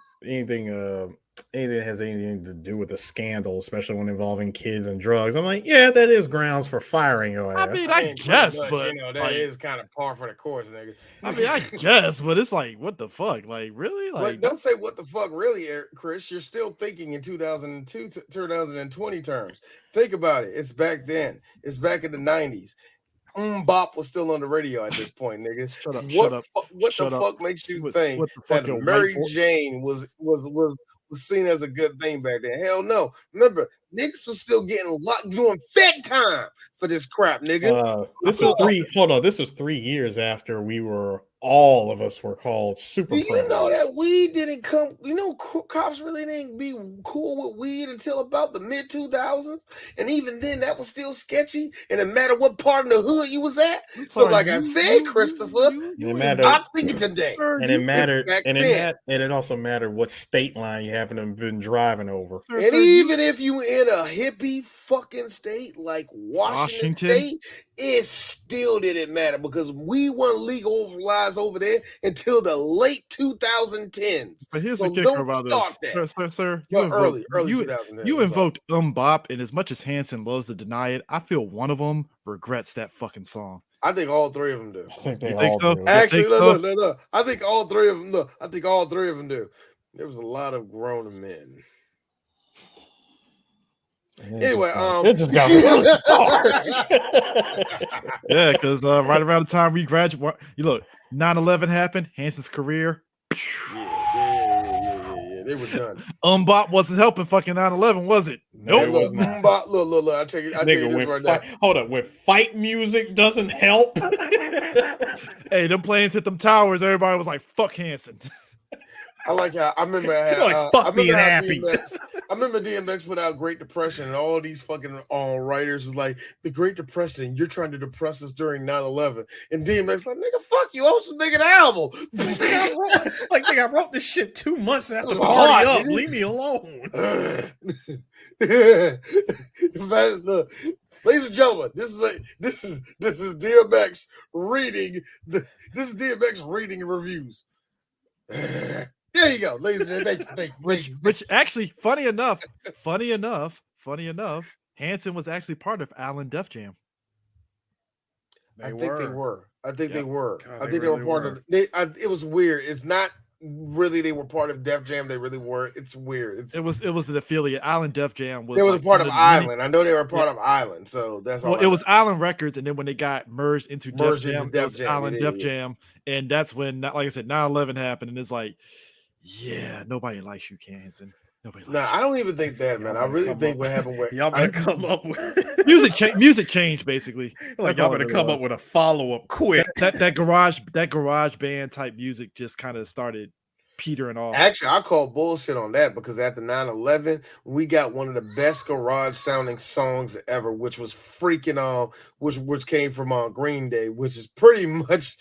that has anything to do with a scandal, especially when involving kids and drugs. I'm like, yeah, that is grounds for firing your ass. I mean, I guess, but that is kind of par for the course, nigga. I mean, I guess, but it's like, what the fuck? Like, really? Like, don't say what the fuck, really, Chris. You're still thinking in 2002, 2020 terms. Think about it. It's back then. It's back in the 90s. Bop was still on the radio at this point, nigga. What the fuck makes you think that Mary Jane was seen as a good thing back then? Hell no. Remember, niggas was still getting locked doing fed time for this crap, nigga. This was 3 years after we were all of us were called super Do you know predators. that weed didn't come? You know, cops really didn't be cool with weed until about the mid 2000s, and even then, that was still sketchy. And it mattered what part of the hood you was at. So, like I said, Christopher, stop thinking today. And it mattered, back and then. it also mattered what state line you happen to have been driving over. And even if you in a hippie fucking state like Washington State, it still didn't matter because we weren't legalized over there until the late 2010s. But here's so the kicker don't about start this, that. sir. Early 2010s. You invoked Bop, and as much as Hanson loves to deny it, I feel one of them regrets that fucking song. I think all three of them do. I think they all all do. do. Actually, no. I think all three of them. No, I think all three of them do. There was a lot of grown men. Anyway, it just got really dark. Yeah, because right around the time we graduate, you look, 9/11 happened. Hanson's career. Yeah. They were done. Bop wasn't helping fucking 9/11, was it? Nope. Look. I tell you this right now. Hold up, when fight music doesn't help. Hey, them planes hit them towers. Everybody was like, "Fuck Hanson." I like how I remember. Fuck being happy. I remember DMX put out Great Depression, and all these fucking writers was like, "The Great Depression, you're trying to depress us during 9/11." And DMX like, "Nigga, fuck you! I was just making an album." Nigga, I wrote this shit 2 months after Party Up. Leave me alone. Look, ladies and gentlemen, this is DMX reading this is DMX reading reviews. There you go, ladies and gentlemen. Which actually, funny enough, Hanson was actually part of Allen Def Jam. I think they were. God, they were part of. It was weird. It's not really they were part of Def Jam. They really were. It's weird. It was an affiliate. Allen Def Jam was. It was a part of Island. I know they were a part of Island. So that's all. Well, it was Island Records, and then when they got merged into Def Jam, it was Island Def Jam, and that's when, like I said, 9/11 happened, and it's like, yeah, nobody likes you, Hanson. I don't even think that, man. I really think what happened with y'all better come up with music change, basically. Like y'all better come up with a follow-up quick. That garage band type music just kind of started petering off. Actually, I call bullshit on that because after 9/11, we got one of the best garage sounding songs ever, which was freaking which came from Green Day, which is pretty much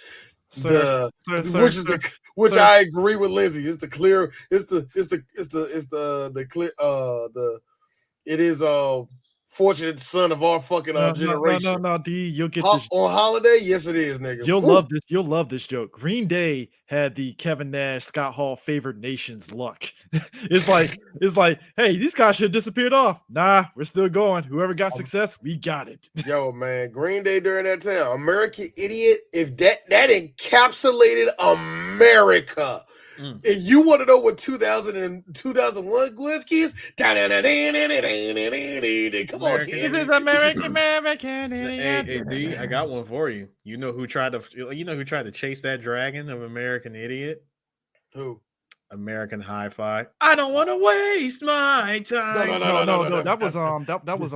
which I agree with Lindsay. It is fortunate son of our fucking generation. No, D, you'll get this on Holiday. Yes, it is, nigga. You'll love this. You'll love this joke. Green Day had the Kevin Nash, Scott Hall favored nations luck. It's like, hey, these guys should have disappeared off. Nah, we're still going. Whoever got success, we got it. Yo, man, Green Day during that time, American Idiot. If that encapsulated America. If you want to know what 2000 and 2001 whiskey is, come on, kids. This is American. Hey, D, I got one for you. You know who tried to chase that dragon of American Idiot? Who? American Hi-Fi. I don't want to waste my time. No. That was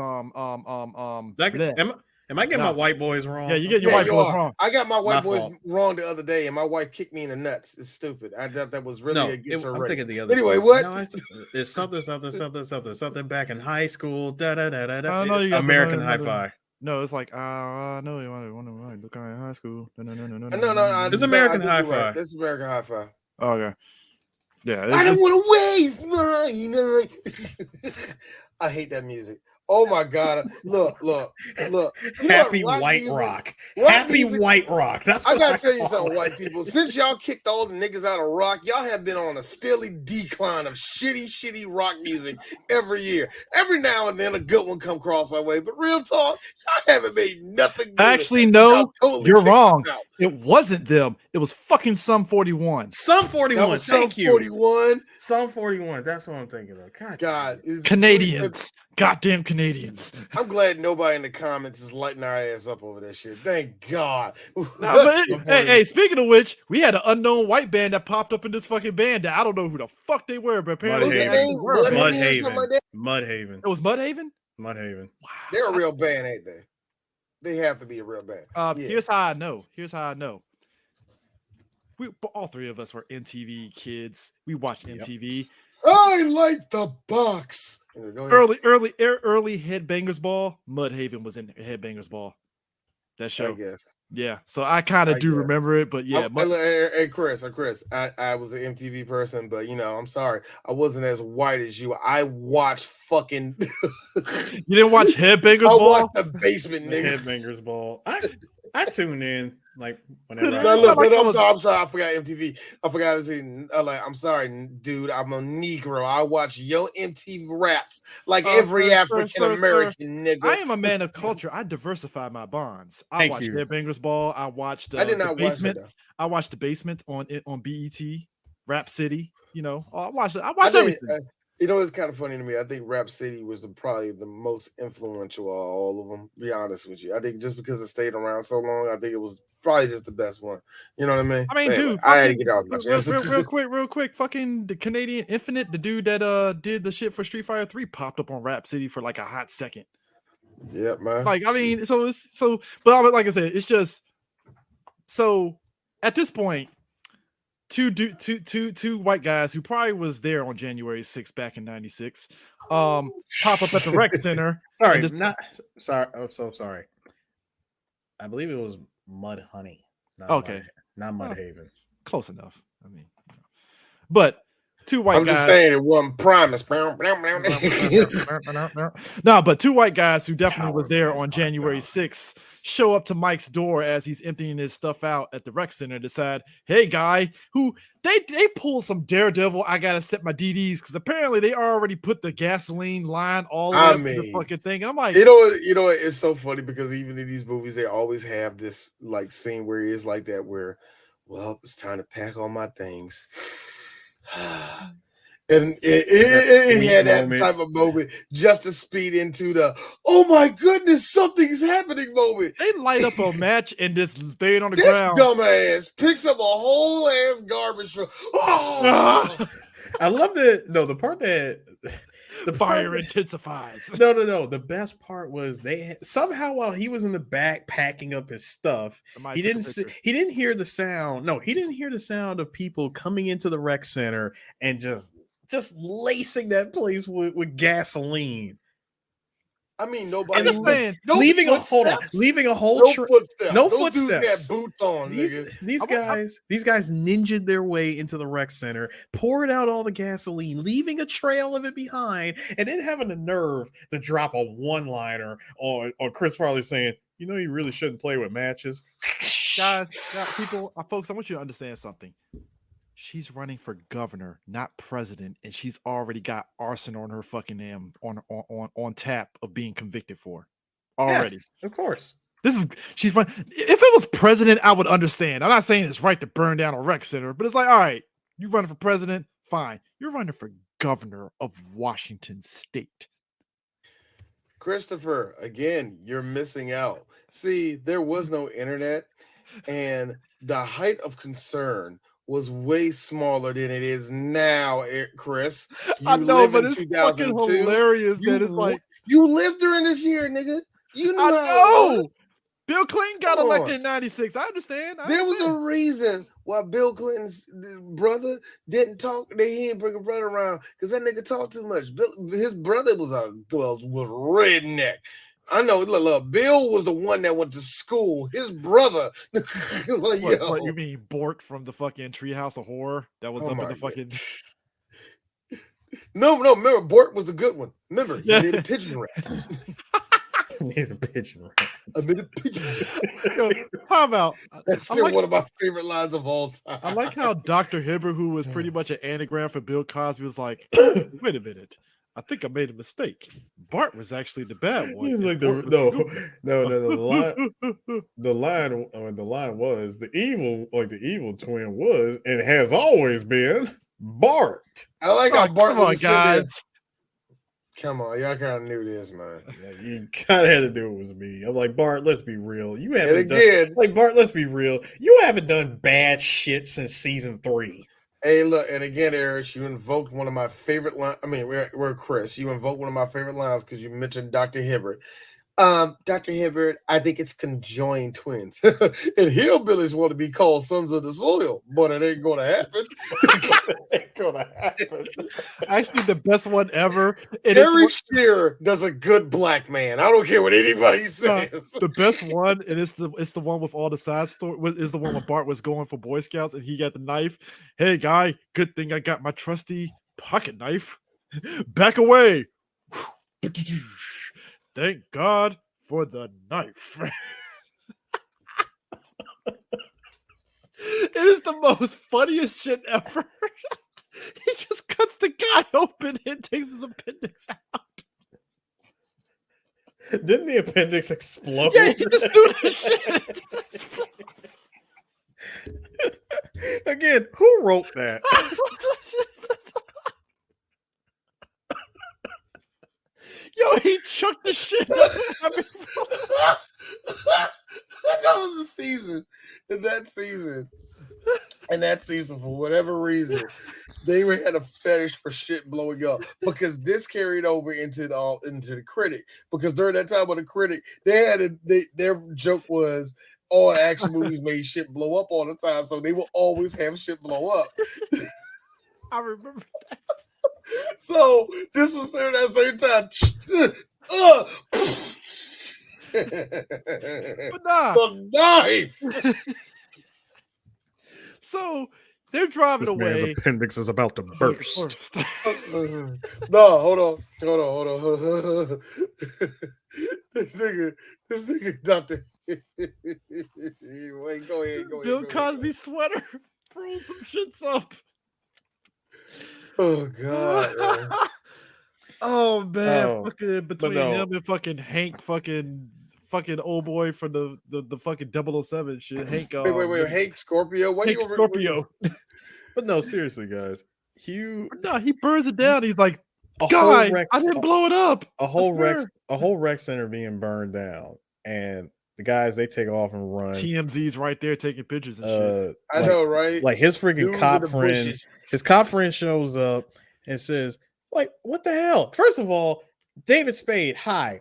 Am I getting my white boys wrong? Yeah, you get your white boys wrong. I got my white boys wrong the other day, and my wife kicked me in the nuts. It's stupid. I thought that was really against her race. I'm thinking the other. Anyway, song. what? No, it's something back in high school. Da. American Hi-Fi. No, it's like no, you want to look at high school. No. It's American Hi-Fi. This is American Hi-Fi. Oh, okay. Yeah, I don't want to waste mine. I hate that music. Oh my God! Look! Happy White Rock. Happy White Rock. That's what I gotta tell you something, white people. Since y'all kicked all the niggas out of rock, y'all have been on a steady decline of shitty rock music every year. Every now and then, a good one come across our way, but real talk, y'all haven't made nothing good. Actually, no, you're wrong. It wasn't them. It was fucking Sum 41. Sum 41. Thank you. 41. Sum 41. That's what I'm thinking of. God. Canadians. Goddamn Canadians. I'm glad nobody in the comments is lighting our ass up over that shit. Thank God. Hey, speaking of which, we had an unknown white band that popped up in this fucking band that I don't know who the fuck they were, but apparently Mudhaven. It was Mudhaven? Mudhaven. Wow. They're a real band, ain't they? They have to be a real band. Here's how I know. all three of us were MTV kids. We watched MTV. I like the box. Early Headbangers Ball. Mudhaven was in Headbangers Ball. That show. I guess. Yeah. So I kind of do remember it, but yeah. Hey, Chris, I was an MTV person, but I'm sorry. I wasn't as white as you. I watched fucking You didn't watch Headbangers Ball? I watched The Basement, nigga. Headbangers Ball. I tune in like whenever. I'm sorry. I forgot MTV. I forgot to say. I'm sorry, dude. I'm a Negro. I watch your MTV raps like every African American nigga. I am a man of culture. I diversify my bonds. I watched Headbangers Ball. I watched. I did not The Basement. watch it, I watched The Basement on BET, Rap City. I watched it. I watched everything. It's kind of funny to me. I think Rap City was probably the most influential of all of them, to be honest with you. I think just because it stayed around so long, I think it was probably just the best one. You know what I mean? I mean, anyway, dude, I had to get out real quick. Fucking the Canadian Infinite, the dude that did the shit for Street Fighter 3 popped up on Rap City for like a hot second. Yeah, man. Like, I mean, but like I said, it's just so at this point. Two white guys who probably was there on January 6th back in '96 pop up at the rec center. Sorry. I'm so sorry. I believe it was Mud Honey. Not Mudhaven. Close enough. I mean, but two white guys. I'm just saying it wasn't promise. No, but two white guys who definitely was there on January 6th show up to Mike's door as he's emptying his stuff out at the rec center. Decide, hey, guy, who they pull some daredevil. I gotta set my DDs because apparently they already put the gasoline line all over the fucking thing. And I'm like, it's so funny because even in these movies, they always have this like scene where it is like that, where, well, it's time to pack all my things. And it had that type of moment just to speed into the oh my goodness, something's happening moment. They light up a match and just staying on the this ground. Dumbass picks up a whole ass garbage truck. Oh! I love the part that the fire intensifies. No. The best part was somehow while he was in the back packing up his stuff, he didn't hear the sound. No, he didn't hear the sound of people coming into the rec center and just lacing that place with gasoline. I mean, nobody. Leaving a whole footsteps. No Those footsteps. Dudes had boots on. These guys ninja'd their way into the rec center, poured out all the gasoline, leaving a trail of it behind, and then having the nerve to drop a one-liner on Chris Farley saying, "You know, you really shouldn't play with matches." Guys, people, folks, I want you to understand something. She's running for governor, not president, and she's already got arson on her fucking name on tap of being convicted for already. Yes, of course. She's running. If it was president, I would understand. I'm not saying it's right to burn down a rec center, but it's like, all right, you running for president, fine. You're running for governor of Washington State. Christopher, again, you're missing out. See, there was no internet, and the height of concern was way smaller than it is now, Chris. I know, but it's fucking hilarious that it's like you lived during this year, nigga. You know. I know. Bill Clinton got elected in '96. I understand. There was a reason why Bill Clinton's brother didn't talk. He didn't bring a brother around because that nigga talked too much. His brother was redneck. I know. Look, Bill was the one that went to school. His brother. What you mean, Bort from the fucking Treehouse of Horror? That was up in the fucking. No. Remember, Bort was the good one. Remember, he made a pigeon rat. Made a pigeon rat. Yo, how about? That's still one of my favorite lines of all time. I like how Dr. Hibbert, who was pretty much an anagram for Bill Cosby, was like, "Wait a minute. I think I made a mistake. Bart was actually the bad one." He's like the line was the evil twin was and has always been Bart. I like how Bart was guys. Come on, y'all kind of knew this, man. Yeah, you kind of had to do it with me. I'm like, Bart, let's be real. Bart, let's be real. You haven't done bad shit since season 3. Hey, look, and again, Eric, you invoked one of my favorite lines. I mean, we're Chris. You invoked one of my favorite lines because you mentioned Dr. Hibbert. Dr. Hibbert, I think it's conjoined twins. And hillbillies want to be called sons of the soil, but it ain't gonna happen. Ain't gonna happen. Actually, the best one ever. Eric Shearer does a good black man. I don't care what anybody says. The best one, and it's the one with all the side story. Is the one when Bart was going for Boy Scouts and he got the knife. Hey, guy, good thing I got my trusty pocket knife. Back away. Thank God for the knife. It is the most funniest shit ever. He just cuts the guy open and takes his appendix out. Didn't the appendix explode? Yeah, he just do the shit. Again, who wrote that? Yo, he chucked the shit. I mean, that was a season. In that season, for whatever reason, they had a fetish for shit blowing up because this carried over into the critic. Because during that time with the critic, their joke was all action movies made shit blow up all the time, so they will always have shit blow up. I remember that. So this was at that same time. But nah. The knife. So they're driving This man's away. appendix is about to burst. No, hold on. This nigga, Doctor. Wait, go ahead. Bill Cosby sweater rolls some shits up. Oh God. Oh man, Oh, fucking between no. him and fucking Hank, fucking old boy from the fucking 007 shit. Hank. Wait, Hank Scorpio. What Hank Scorpio. But no, seriously, guys. Hugh, No, he burns it down. He's like, a guy, whole rec, I didn't blow it up. a whole I rec, swear. a whole rec center being burned down, and the guys they take off and run. TMZ's right there taking pictures and shit. I know, right? Like his freaking Dudes in cop the friend, bushes. his cop friend shows up and says, "Like, what the hell?" First of all, David Spade, hi.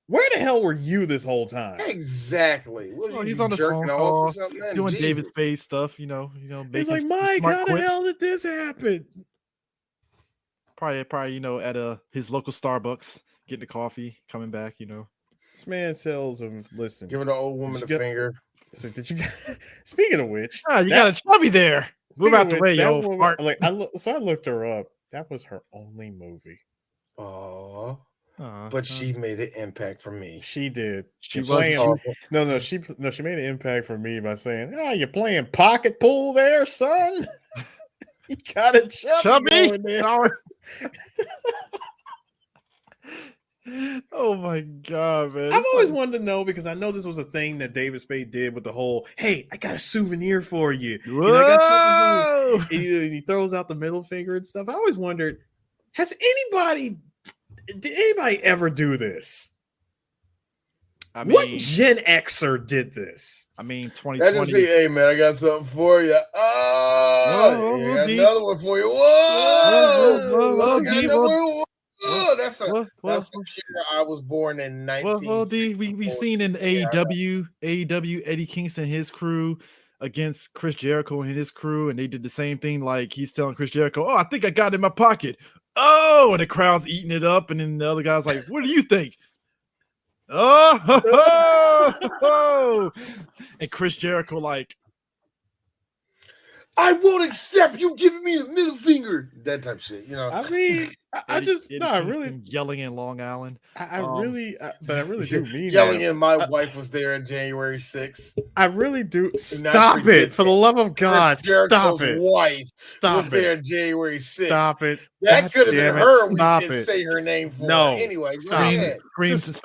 Where the hell were you this whole time? Exactly. What, Oh, you he's be on the jerking phone off call, or something? Man, doing Jesus. David Spade stuff, making He's like, Mike, smart how the quips. hell did this happen? Probably, at his local Starbucks, getting a coffee, coming back, This man tells him, "Listen, Giving the old woman Did the you get- finger. so did you?" Speaking of which, Ah, you got a chubby there. Move speaking out of the which, way, that yo. woman- fart. Like I looked her up. That was her only movie. Oh, Aw, but she made an impact for me. She did. She You're was playing- horrible. She made an impact for me by saying, "Oh, you're playing pocket pool there, son." You got it, chubby. Going there. Oh my god, man! I've It's always like- wanted to know because I know this was a thing that David Spade did with the whole, "Hey, I got a souvenir for you." And I got something for you. And he throws out the middle finger and stuff. I always wondered, did anybody ever do this? I What mean, Gen Xer did this? 2020. I just say, hey man, I got something for you. Whoa, I got D. another one for you. Whoa, I got D, another whoa. one. That's a year I was born in 1960. We seen in AEW Eddie Kingston, his crew against Chris Jericho and his crew, and they did the same thing. Like he's telling Chris Jericho, "Oh, I think I got it in my pocket." Oh, and the crowd's eating it up, and then the other guy's like, "What do you think?" Oh, and Chris Jericho like, I won't accept you giving me the middle finger. That type of shit, I mean, I really yelling in Long Island. I really do mean yelling that. in. My wife was there on January 6th. I really do. Stop it! For the love of God, stop it! Wife Stop was it! there on January 6th. Stop it! That could have been her. Stop We it! said say her name for. No. Anyway, go Stop. ahead. Screams and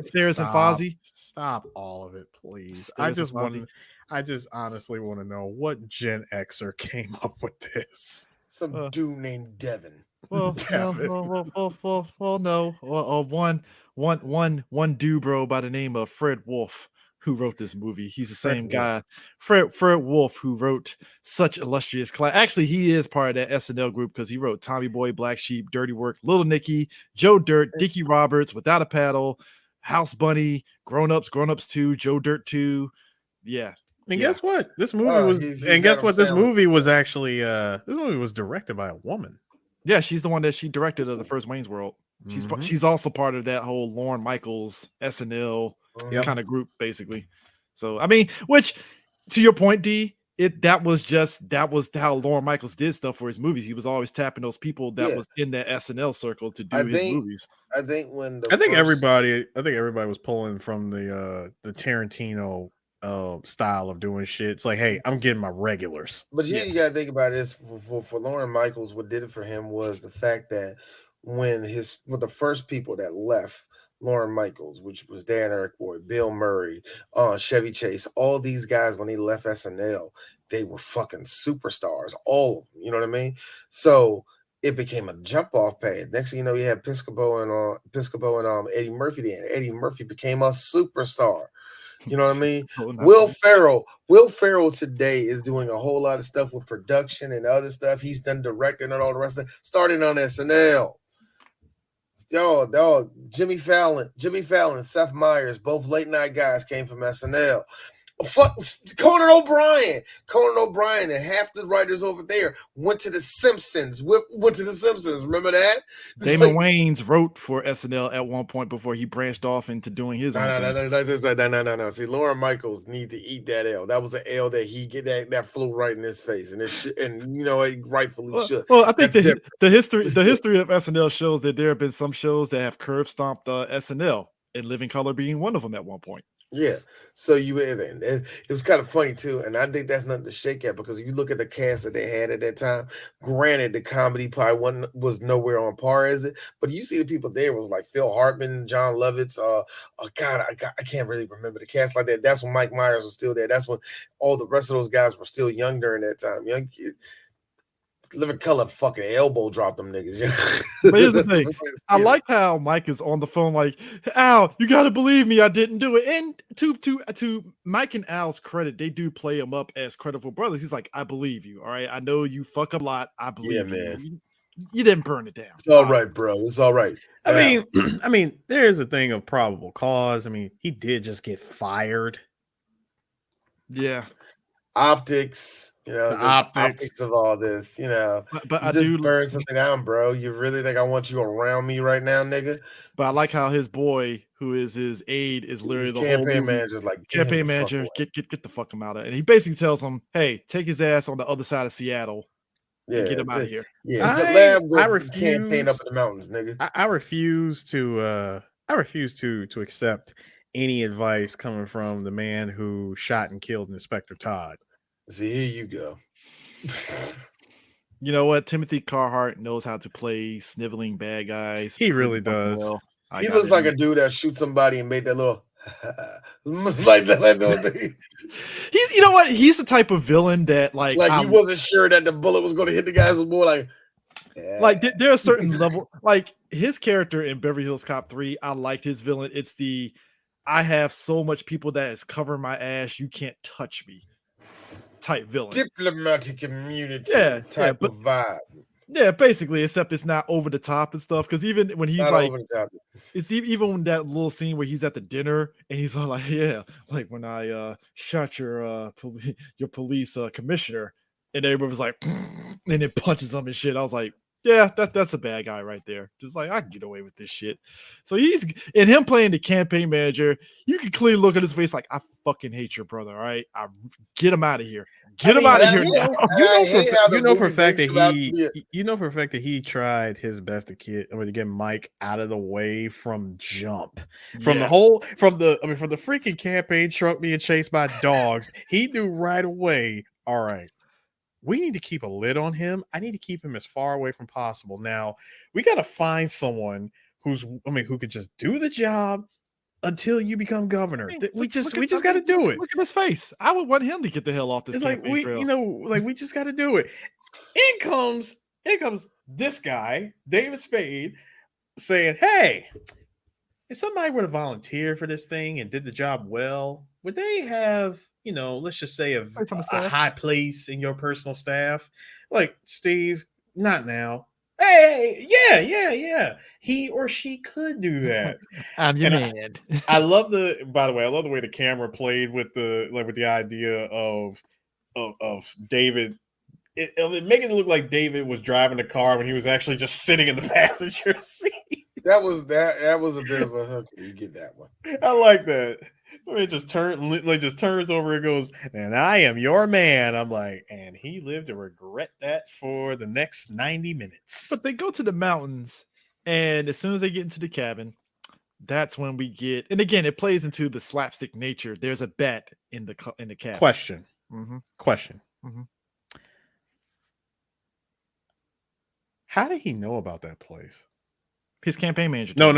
stares and Fozzie. Stop all of it, please. Stairs and Fozzie. I just honestly want to know what Gen Xer came up with this. Some dude named Devin. No. One dude, bro, by the name of Fred Wolf, who wrote this movie. He's the same guy, Fred Wolf, who wrote such illustrious class. Actually, he is part of that SNL group because he wrote Tommy Boy, Black Sheep, Dirty Work, Little Nicky, Joe Dirt, Dickie Roberts, Without a Paddle, House Bunny, Grown Ups 2, Joe Dirt 2. Yeah. And Yeah. guess what? This movie was he's Adam This Sandler. movie was actually this movie was directed by a woman. Yeah, she's the one that she directed of the first Wayne's World. She's also part of that whole Lorne Michaels SNL kind of group, basically. So I mean, which to your point, D, that was how Lorne Michaels did stuff for his movies. He was always tapping those people that was in that SNL circle to do his movies. I think when everybody was pulling from the Tarantino style of doing shit. It's like, hey, I'm getting my regulars. But you gotta think about this for Lorne Michaels. What did it for him was the fact that when the first people that left Lorne Michaels, which was Dan Aykroyd, Bill Murray, Chevy Chase, all these guys, when they left SNL, they were fucking superstars, all of them. You know what I mean? So it became a jump off pad. Next thing you know, you had Piscopo and Eddie Murphy there. Eddie Murphy became a superstar. You know what I mean? Will Ferrell today is doing a whole lot of stuff with production and other stuff. He's done directing and all the rest of it, starting on SNL. Yo, dog, Jimmy Fallon, Seth Meyers, both late night guys came from SNL. Fuck Conan O'Brien, and half the writers over there went to the Simpsons. Remember that? Damon Wayans wrote for SNL at one point before he branched off into doing his own thing. No. See, Lorne Michaels need to eat that L. That was an L that he get that flew right in his face, and he rightfully should. Well, I think the history of SNL shows that there have been some shows that have curb stomped SNL, and Living Color being one of them at one point. Yeah, so it was kind of funny too, and I think that's nothing to shake at because if you look at the cast that they had at that time, granted the comedy probably was nowhere on par as it, but you see the people there was like Phil Hartman, John Lovitz, I can't really remember the cast like that. That's when Mike Myers was still there. That's when all the rest of those guys were still young during that time. Young kid. Living Color fucking elbow dropped them niggas. But here's the thing. I like how Mike is on the phone like, Al, you got to believe me, I didn't do it. And to Mike and Al's credit, they do play him up as credible brothers. He's like, I believe you. All right. I know you fuck a lot. I believe you. Man. You didn't burn it down. It's all right, bro. It's all right. I mean, there's a thing of probable cause. I mean, he did just get fired. Yeah. Optics. The optics of all this, but you just burn something down, bro. You really think I want you around me right now, nigga? But I like how his boy, who is his aide, is literally the campaign manager's like, campaign manager, get the fuck him out of it. And he basically tells him, hey, take his ass on the other side of Seattle. And get him out of here. Yeah, I refuse campaign up in the mountains, nigga. I refuse to accept any advice coming from the man who shot and killed Inspector Todd. See, here you go. You know what? Timothy Carhart knows how to play sniveling bad guys. He really does. Well. He looks like a dude that shoots somebody and made that little like that. You know what? He's the type of villain that like he wasn't sure that the bullet was going to hit the guys. Was more like. Yeah. Like there are certain level, like his character in Beverly Hills Cop 3. I liked his villain. It's I have so much people that is covering my ass. You can't touch me. Type villain, diplomatic immunity, type of vibe. Yeah, basically, except it's not over the top and stuff. Because even when he's not like, it's even that little scene where he's at the dinner and he's all like, "Yeah, like when I shot your police commissioner," and everybody was like, and it punches him and shit. I was like, yeah, that's a bad guy right there. Just like I can get away with this shit. So he's and him playing the campaign manager. You can clearly look at his face like I fucking hate your brother. All right, I get him out of here. Get him out of here. You know for a fact that he tried his best to get Mike out of the way from jump. From the freaking campaign truck being chased by dogs. He knew right away. All right. We need to keep a lid on him. I need to keep him as far away from possible. Now, we got to find someone who could just do the job until you become governor. We just got to do it. Look at his face. I would want him to get the hell off this campaign trail. We just got to do it. In comes this guy, David Spade, saying, "Hey, if somebody were to volunteer for this thing and did the job well, would they have?" Let's just say a high place in your personal staff. Like, Steve, not now. Hey, yeah. He or she could do that. I'm your And man. I love by the way, I love the way the camera played with the idea of David. It making it look like David was driving the car when he was actually just sitting in the passenger seat. That was a bit of a hook. You get that one. I like that. It just turns over and goes, and I am your man. I'm like, and he lived to regret that for the next 90 minutes. But they go to the mountains, and as soon as they get into the cabin, that's when we get, and again, it plays into the slapstick nature. There's a bet in the cabin. Question. Mm-hmm. Question. Mm-hmm. How did he know about that place? His campaign manager. No.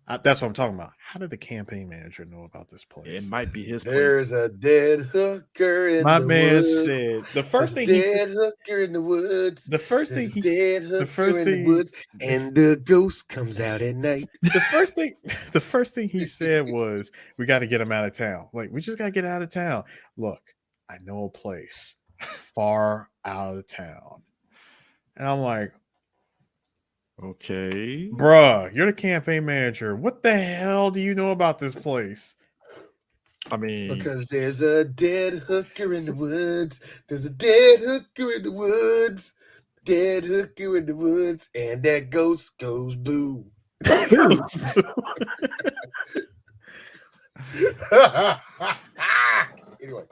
That's what I'm talking about. How did the campaign manager know about this place? It might be his place. There's a dead hooker in My the man woods. said the first thing he said. Dead hooker in the woods. The first thing he dead hooker in the woods, and the ghost comes out at night. The first thing he said was, "We got to get him out of town. Like, we just got to get out of town. Look, I know a place far out of town," and I'm like, okay, bruh, you're the campaign manager. What the hell do you know about this place? I mean, because there's a dead hooker in the woods. There's a dead hooker in the woods. Dead hooker in the woods, and that ghost goes boo. Anyway,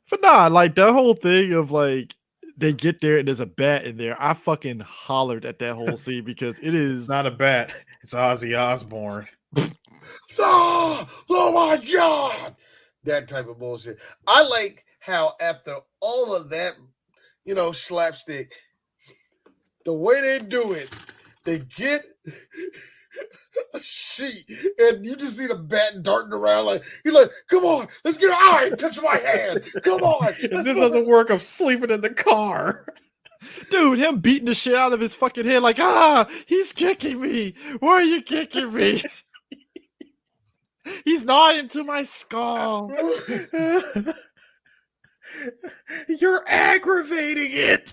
but nah, like that whole thing of like they get there and there's a bat in there. I fucking hollered at that whole scene because it is not a bat. It's Ozzy Osbourne. Oh my God. That type of bullshit. I like how after all of that, slapstick, the way they do it, they get a sheet and you just see the bat darting around like, he's like, come on, let's get eye, touch my hand. Come on. If this doesn't work, I'm sleeping in the car. Dude, him beating the shit out of his fucking head like, he's kicking me. Why are you kicking me? He's gnawing into my skull. You're aggravating it.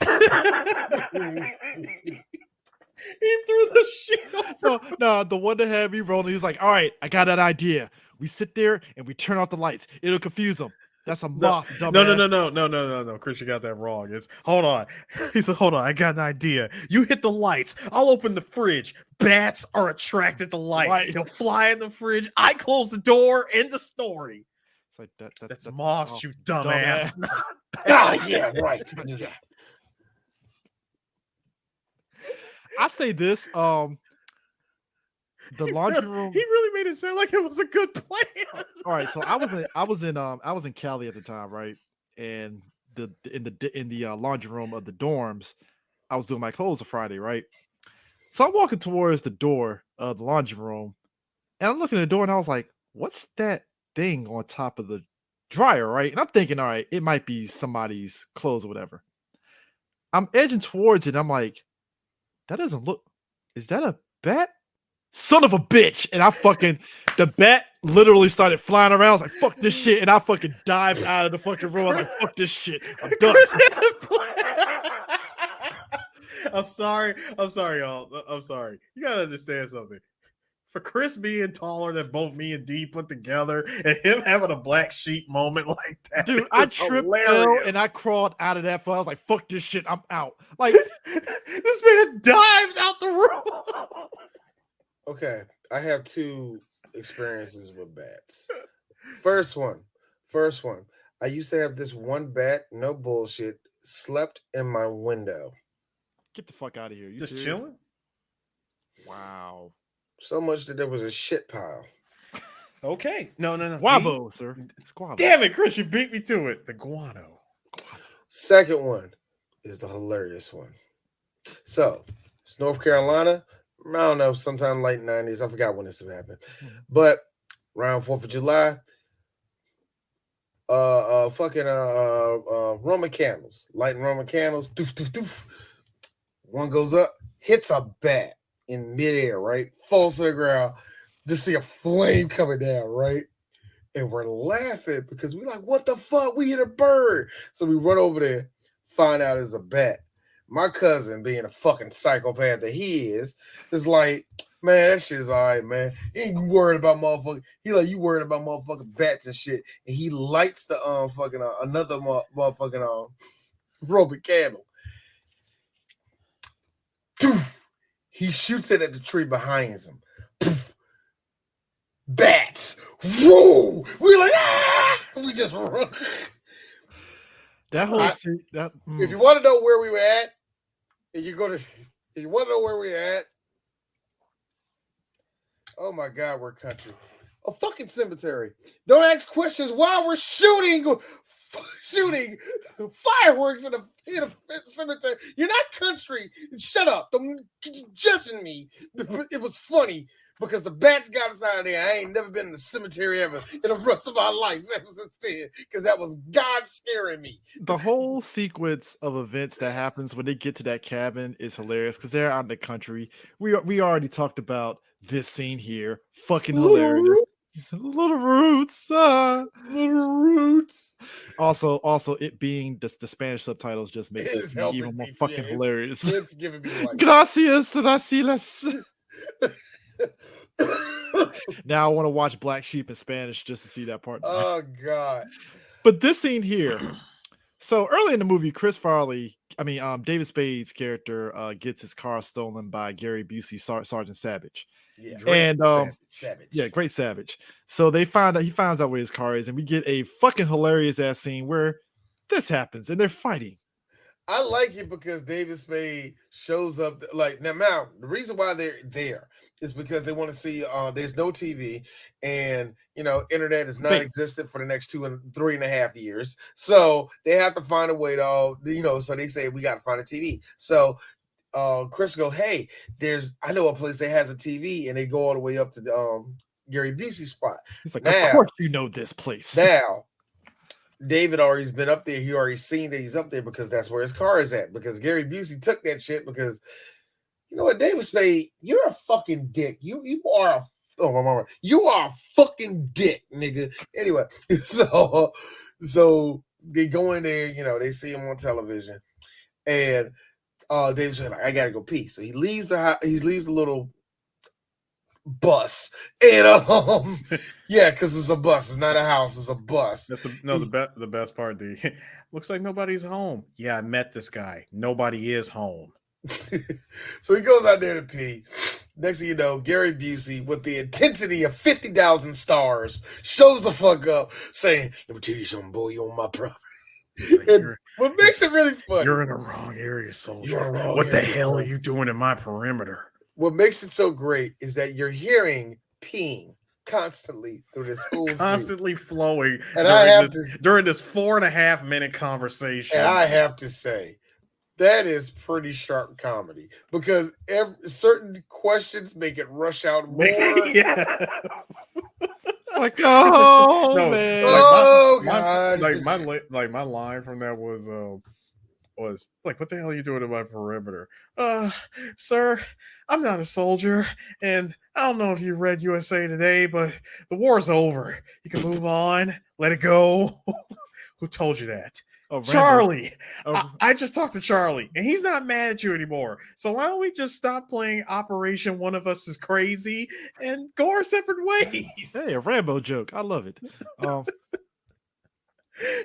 He threw the shit. No, the one that had me rolling, he was like, all right, I got an idea. We sit there and we turn off the lights. It'll confuse them. That's a moth, dumbass. No. Chris, you got that wrong. Hold on. He said, hold on, I got an idea. You hit the lights. I'll open the fridge. Bats are attracted to light. Right. They'll fly in the fridge. I close the door. End the story. It's like that's moths, you dumbass. Yeah, right. I knew that. I say this, the laundry room. He really made it sound like it was a good plan. All right, so I was in Cali at the time, right? And in the laundry room of the dorms, I was doing my clothes on Friday, right? So I'm walking towards the door of the laundry room, and I'm looking at the door, and I was like, "What's that thing on top of the dryer?" Right? And I'm thinking, all right, it might be somebody's clothes or whatever. I'm edging towards it, and I'm like, that doesn't look. Is that a bat? Son of a bitch! And the bat literally started flying around. I was like, "Fuck this shit!" And I fucking dived out of the fucking room. I was like, "Fuck this shit! I'm done." I'm sorry, y'all. I'm sorry. You gotta understand something. For Chris being taller than both me and D put together, and him having a black sheep moment like that, dude, I tripped, fell, and I crawled out of that. I was like, "Fuck this shit! I'm out!" Like this man dived out the room. Okay, I have two experiences with bats. First one. I used to have this one bat, no bullshit, slept in my window. Get the fuck out of here! You just serious? chilling? Wow. So much that there was a shit pile. Okay. No. Guavo, sir. It's guavo. Damn it, Chris, you beat me to it. The guano. Second one is the hilarious one. So, it's North Carolina. I don't know, sometime late 90s. I forgot when this happened. But around 4th of July, Roman candles. Lighting Roman candles. Doof, doof, doof. One goes up, hits a bat in midair, right? Falls to the ground. Just see a flame coming down, right? And we're laughing because we're like, what the fuck? We hit a bird. So we run over there, find out it's a bat. my cousin, being a fucking psychopath that he is like, man, that shit's all right, man. He ain't worried about motherfucking. He like, you worried about motherfucking bats and shit. And he lights the fucking another motherfucking Roman candle. He shoots it at the tree behind him. Bats. Whoa! We're like, ah! We just run. That whole If you want to know where we were at, and you want to know where we're at, oh my God, we're country. A fucking cemetery. Don't ask questions while we're shooting fireworks in a cemetery. You're not country. Shut up. Don't judging me. It was funny because the bats got us out of there. I ain't never been in a cemetery ever in the rest of my life ever since then, because that was God scaring me. The whole sequence of events that happens when they get to that cabin is hilarious because they're out in the country. We already talked about this scene here. Fucking hilarious. Little roots. Little roots. Also, it being the Spanish subtitles just makes this even more fucking hilarious. It's giving me like gracias. Now I want to watch Black Sheep in Spanish just to see that part. Oh God. But this scene here. So early in the movie, David Spade's character gets his car stolen by Gary Busey, Sergeant Savage. Yeah, Great Savage. So he finds out where his car is, and we get a fucking hilarious ass scene where this happens and they're fighting. I like it because David Spade shows up. Like now, the reason why they're there is because they want to see. There's no TV, and internet is non-existent for the next 2 and 3.5 years. So they have to find a way to, So they say we got to find a TV. So Chris go, hey, I know a place that has a TV, and they go all the way up to the Gary Busey spot. He's like, of course you know this place. Now, David already been up there. He already seen that he's up there because that's where his car is at. Because Gary Busey took that shit because, you know what, David Spade, you're a fucking dick. You are a fucking dick, nigga. Anyway, so they go in there. They see him on television, and David's like, I gotta go pee. So he leaves the little bus, and because it's a bus. It's not a house. It's a bus. That's the best part. Looks like nobody's home. Yeah, I met this guy. Nobody is home. So he goes out there to pee. Next thing you know, Gary Busey, with the intensity of 50,000 stars, shows the fuck up, saying, "Let me tell you something, boy. You on my property." What makes it really funny? You're in the wrong area, soldier. What the hell are you doing in my perimeter? What makes it so great is that you're hearing peeing constantly through this whole constantly flowing, and during this 4.5 minute conversation. And I have to say, that is pretty sharp comedy because certain questions make it rush out more. Yeah. Like, oh no, man, God! My line from that was like, what the hell are you doing in my perimeter? Sir, I'm not a soldier, and I don't know if you read USA Today, but the war's over. You can move on, let it go. Who told you that? Charlie. I just talked to Charlie, and he's not mad at you anymore. So why don't we just stop playing Operation One of Us is Crazy and go our separate ways? Hey, a Rambo joke. I love it.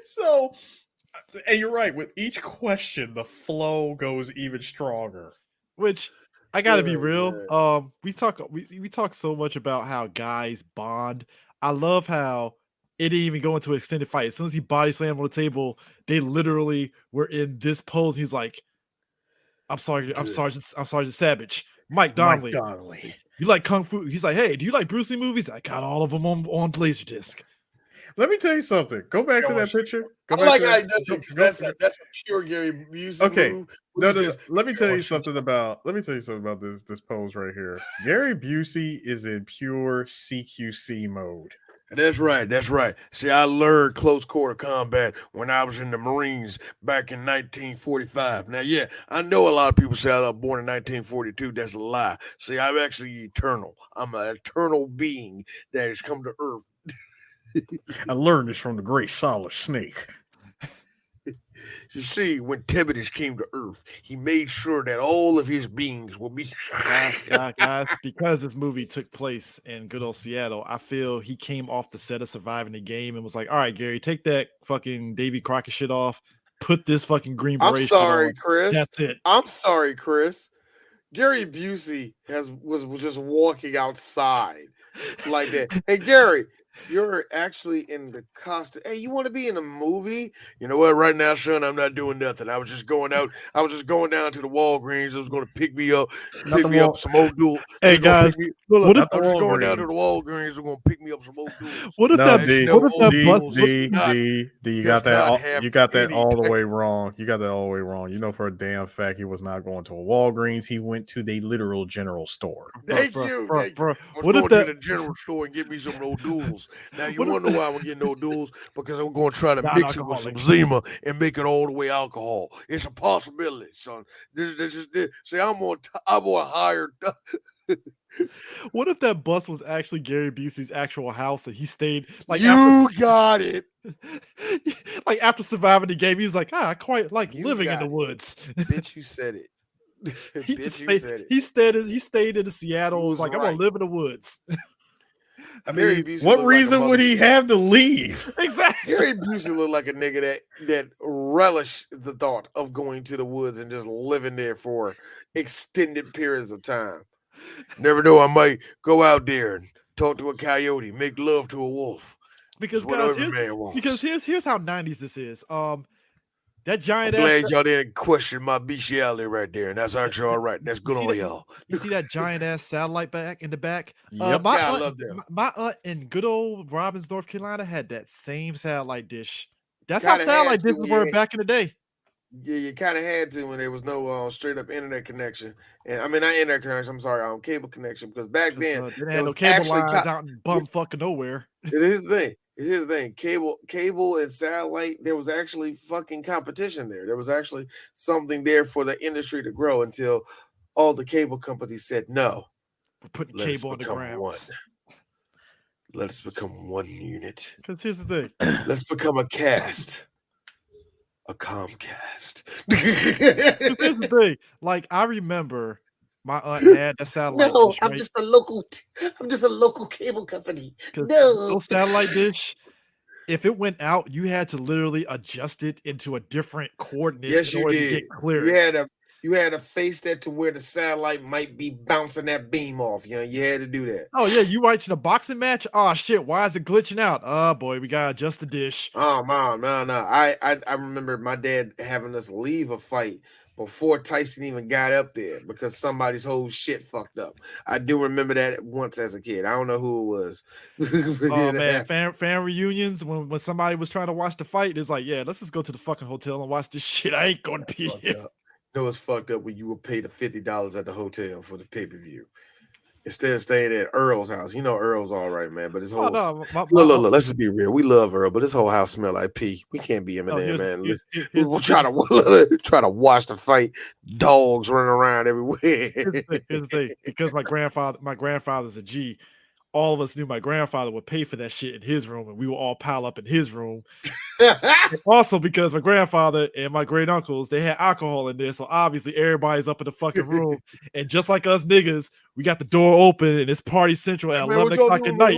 So, and you're right. With each question, the flow goes even stronger. Which I gotta be real. We talk so much about how guys bond. I love how it didn't even go into an extended fight. As soon as he body slammed on the table, they literally were in this pose. He's like, I'm Sergeant Savage. Mike Donnelly. You like Kung Fu? He's like, hey, do you like Bruce Lee movies? I got all of them on Laserdisc. Let me tell you something. Go back to that picture. That's a pure Gary Busey. Okay. Move. No. Let me tell you something about this pose right here. Gary Busey is in pure CQC mode. That's right. See, I learned close quarter combat when I was in the Marines back in 1945. Now, yeah, I know a lot of people say I was born in 1942. That's a lie. See, I'm actually eternal. I'm an eternal being that has come to Earth. I learned this from the great Solid Snake. You see, when Tiberius came to Earth, he made sure that all of his beings will be. Guys, because this movie took place in good old Seattle, I feel he came off the set of Surviving the Game and was like, all right, Gary, take that fucking Davy Crockett shit off. Put this fucking Green I'm Beret shit sorry, on. Chris. That's it. I'm sorry, Chris. Gary Busey was just walking outside like that. Hey, Gary, you're actually in the costume. Hey, you want to be in a movie? You know what? Right now, son, I'm not doing nothing. I was just going out. I was just going down to the Walgreens. I was going to pick me up some old duel. Hey guys, what if I'm just going down to the Walgreens. We're going to pick me up some old duels. what if No, that D, what if that D, bus you got that not all, have you got that any all the type- way wrong. You got that all the way wrong. You know for a damn fact he was not going to a Walgreens. He went to the literal general store. Thank you. bro, I was what if going to that the general store and get me some old duels. Now, you What if want to know why I'm getting old duels? Because I'm going to try to mix it with some non-alcoholic? Zima and make it all the way alcohol. It's a possibility, son. This is this. See, I'm on higher. What if that bus was actually Gary Busey's actual house and he stayed like You got it. like after Surviving the Game, he was like, I quite like You living in got the it. woods. Bitch, you said it. He Bitch, just you stayed, said it. he stayed in Seattle. You Was was like, I'm right. gonna live in the woods. I Gary mean, Busey what looked like a reason would he have to leave? Exactly. Gary Busey looked like a nigga that relished the thought of going to the woods and just living there for extended periods of time. Never know, I might go out there and talk to a coyote, make love to a wolf. Because That's what guys, every man wants. here's how 90s this is. That I'm giant glad ass y'all didn't question my bestiality right there, and that's actually all right. That's good on y'all. you see that giant ass satellite back in the back? Yep. My Yeah, I aunt, love them. my aunt in good old Robbins, North Carolina had that same satellite dish. That's how Kinda had satellite to, dishes were back in the day. Yeah, you kind of had to when there was no straight up internet connection, and I mean not internet connection. I'm sorry, cable connection, because back then They didn't there have no was cable actually lines out in bum fucking nowhere. It is the thing. It is the thing. Cable and satellite. There was actually fucking competition there. There was actually something there for the industry to grow until all the cable companies said no. We're putting Let us cable on the become ground. one. Let us become one unit. Because here's the thing. Let's become a cast. A Comcast. Here's the thing. Like I remember my aunt had that satellite No, dish, I'm right? just a local cable company. Because No. those satellite dish, if it went out, you had to literally adjust it into a different coordinates Yes, in you order to did. get clearance. You had to face that to where the satellite might be bouncing that beam off. You know, you had to do that. Oh yeah, you watching a boxing match? Oh shit, why is it glitching out? Oh boy, we gotta adjust the dish. Oh man, no. I remember my dad having us leave a fight before Tyson even got up there because somebody's whole shit fucked up. I do remember that once as a kid. I don't know who it was. Oh man, fan reunions when somebody was trying to watch the fight, it's like, yeah, let's just go to the fucking hotel and watch this shit. I ain't gonna be here. You know, it's fucked up when you would pay the $50 at the hotel for the pay-per-view instead of staying at Earl's house. You know Earl's all right, man, but his whole look, let's just be real. We love Earl, but his whole house smell like pee. We can't be him in there, man. We'll try to watch the fight. Dogs running around everywhere. Here's the thing. Because my grandfather's a G. All of us knew my grandfather would pay for that shit in his room, and we would all pile up in his room. Also, because my grandfather and my great uncles, they had alcohol in there, so obviously everybody's up in the fucking room. And just like us niggas, we got the door open, and it's party central at 11 o'clock at night.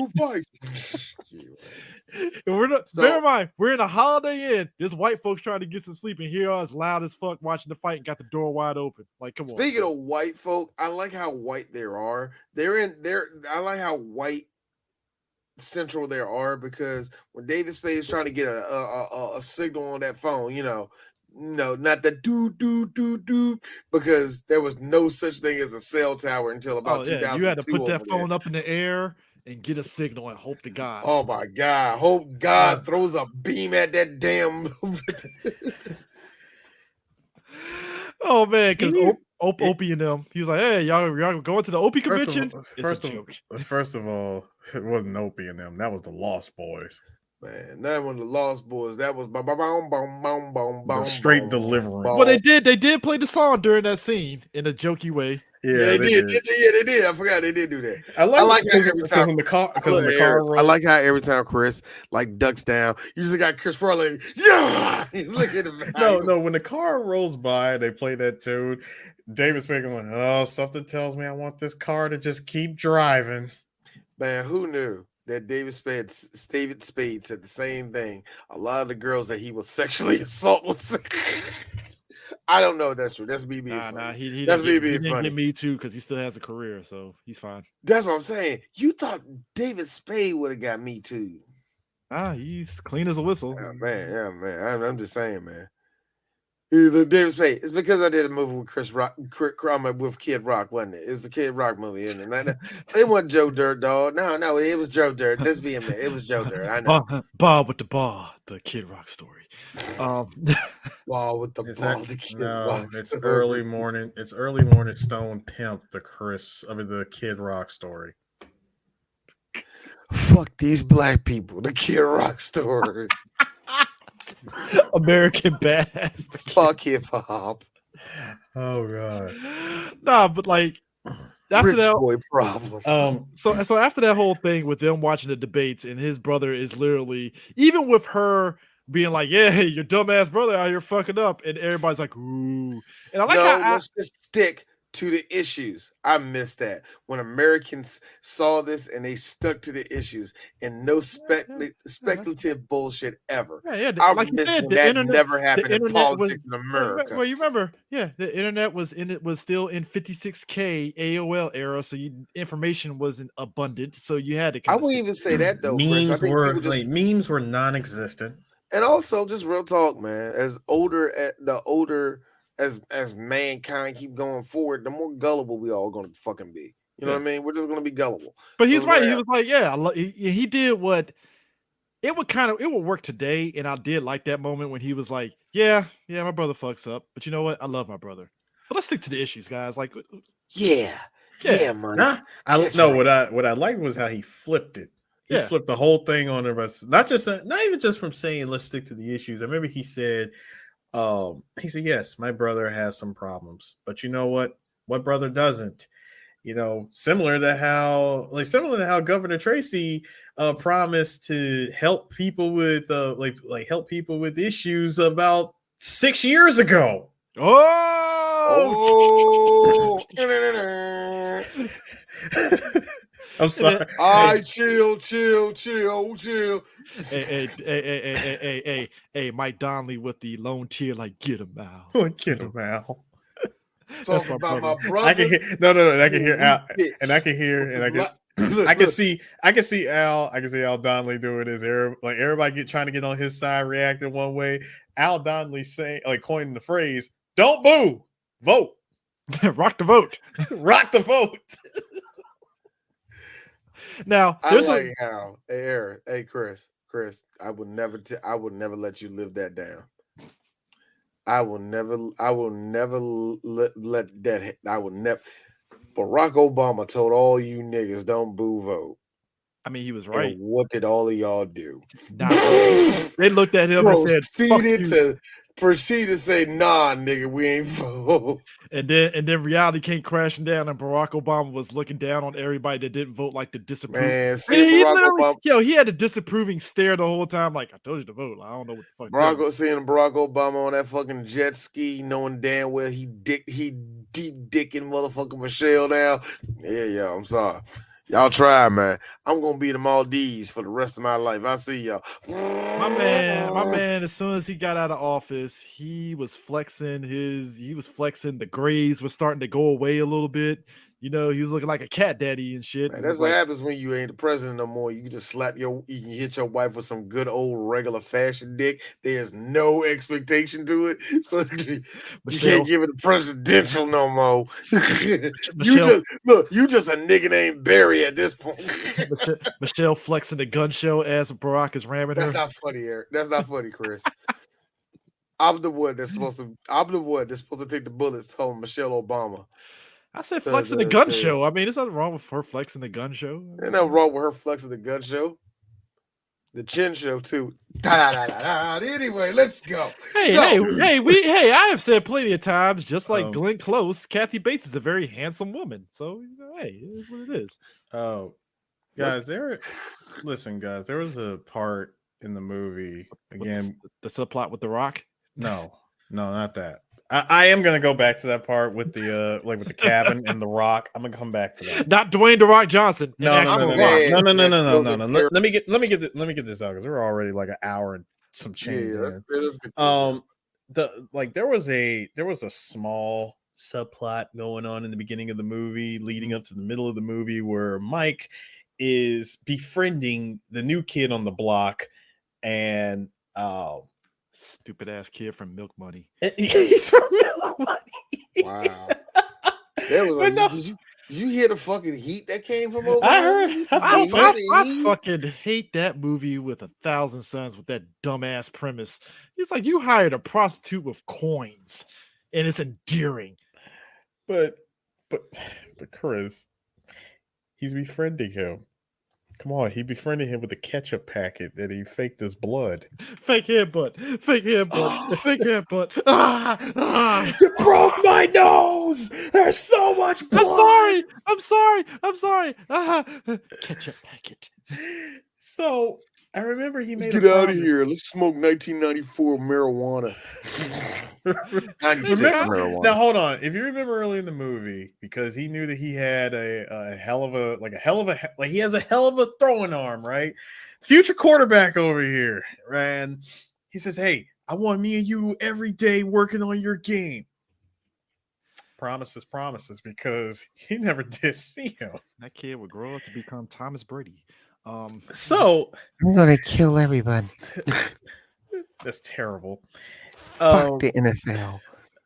And we're not. Bear in mind, we're in a Holiday Inn. There's white folks trying to get some sleep, and here us loud as fuck watching the fight and got the door wide open. Like, come on. Speaking of white folk, I like how white there are. I like how white central there are because when David Spade is trying to get a signal on that phone, not the do because there was no such thing as a cell tower until about 2002. You had to put that phone up in the air and get a signal and hope to God. Oh my God! Hope God throws a beam at that damn. Oh man, because Opie and them, he was like, "Hey, y'all going to the Opie convention?" First of all, it wasn't Opie and them. That was the Lost Boys. Man, that one the Lost Boys. That was straight deliverance. Well, they did play the song during that scene in a jokey way. Yeah, Yeah, they they did. did. Yeah, they did. I forgot they did do that. I I like like how because every time when the car I rolled. like how every time Chris like ducks down, you just got Chris Farley. Yeah, look at him. No, when the car rolls by, they play that tune. David Spade going, "Oh, something tells me I want this car to just keep driving." Man, who knew that David Spade said the same thing? A lot of the girls that he was sexually assaulted was. I don't know if that's true. That's me being funny. Nah, he That's didn't me get being funny. me too because he still has a career, so he's fine. That's what I'm saying. You thought David Spade would have got me too. He's clean as a whistle. Yeah, man. I'm just saying, man. David Spade. It's because I did a movie with Chris Rock, with Kid Rock, wasn't it? It was a Kid Rock movie, isn't it? It wasn't Joe Dirt, dog. No, it was Joe Dirt. Let's be a man. It was Joe Dirt. I know. Bob with the ball, the Kid Rock story. Ball with the ball, the Kid Rock. It's story. early morning. It's early morning. Stone Pimp, the Kid Rock story. Fuck these black people, the Kid Rock story. American Badass. Fuck hip hop. Oh god. Nah, but like after Rich that boy problems. so after that whole thing with them watching the debates, and his brother is literally, even with her being like, yeah, hey, your dumbass brother out here fucking up, and everybody's like, ooh. And I like how let's just stick to the issues. I missed that when Americans saw this and they stuck to the issues and no speculative bullshit ever. Yeah, I like you miss said, when the that internet, never the happened in internet politics in was. America. Well, you remember, yeah, the internet was still in 56K AOL era, so information wasn't abundant, so you had to. I wouldn't even say that though, Chris. I think people just memes were non-existent. And also, just real talk, man. As mankind keep going forward, the more gullible we all gonna fucking be. You know what I mean? We're just gonna be gullible. But he's right. He was like, yeah, he did what it would work today, and I did like that moment when he was like, yeah, my brother fucks up, but you know what? I love my brother. But let's stick to the issues, guys. Like, yeah, man. What I liked was how he flipped it. He flipped the whole thing on the rest. Not even just from saying let's stick to the issues. I remember he said, yes, my brother has some problems, but you know what brother doesn't? You know, similar to how Governor Tracy promised to help people with help people with issues about 6 years ago. Oh. I'm sorry. Chill. Hey, Mike Donnelly with the lone tear, like, get him out. Get him out. Talking about my brother. I can hear I can hear Al, and I can hear, and I can see Al. I can see Al Donnelly doing this. Everybody trying to get on his side, reacting one way. Al Donnelly saying, coining the phrase, "Don't boo, vote, rock the vote, rock the vote." Now, I like how, hey Chris, I would never let you live that down. I will never let that. I will never. Barack Obama told all you niggas don't boo vote. I mean, he was right. And what did all of y'all do? They looked at him and said, proceeded to say, nah, nigga, we ain't vote. And then reality came crashing down, and Barack Obama was looking down on everybody that didn't vote, like the disapproving. Man, he had a disapproving stare the whole time, like, I told you to vote. I don't know what the fuck. Seeing Barack Obama on that fucking jet ski, knowing damn well he deep dicking motherfucking Michelle now. Yeah, I'm sorry. Y'all try, man. I'm gonna be the Maldives for the rest of my life. I see y'all. My man, as soon as he got out of office, he was flexing the grays was starting to go away a little bit. You know, he was looking like a cat daddy and shit. Man, that's what happens when you ain't the president no more. You can just you can hit your wife with some good old regular fashion dick. There's no expectation to it. So you can't give it a presidential no more. You just a nigga named Barry at this point. Michelle flexing the gun show as Barack is ramming her. That's not funny, Eric. That's not funny, Chris. I'm the one that's supposed to take the bullets, telling Michelle Obama. I said flexing the gun show. I mean, there's nothing wrong with her flexing the gun show. There's nothing wrong with her flexing the gun show. The Chin Show too. Anyway, let's go. Hey, I have said plenty of times, just like Glenn Close, Kathy Bates is a very handsome woman. So, hey, it is what it is. Oh, guys, listen, guys, there was a part in the movie again. The subplot with The Rock? No, not that. I am gonna go back to that part with the with the cabin and the Rock. I'm gonna come back to that. Not Dwayne The Rock Johnson. No. Let me get this out because we're already like an hour and some change. Yeah, there was a small subplot going on in the beginning of the movie, leading up to the middle of the movie, where Mike is befriending the new kid on the block, and stupid ass kid from Milk Money. He's from Milk Money. Wow. That was did you hear the fucking heat that came from over I there? heard. I fucking hate that movie with 1,000 Suns with that dumbass premise. It's like you hired a prostitute with coins, and it's endearing. But Chris, he's befriending him. Come on, he befriended him with a ketchup packet that he faked his blood. Fake headbutt. You broke my nose. There's so much blood. I'm sorry. Ketchup packet. So I remember he made. Let's get out of here. Let's smoke 1994 marijuana. 96 marijuana. Now hold on. If you remember early in the movie, because he knew that he had a hell of a throwing arm, right? Future quarterback over here, and he says, "Hey, I want me and you every day working on your game." Promises, because he never did see him. That kid would grow up to become Thomas Brady. So I'm gonna kill everybody. That's terrible. Fuck the NFL.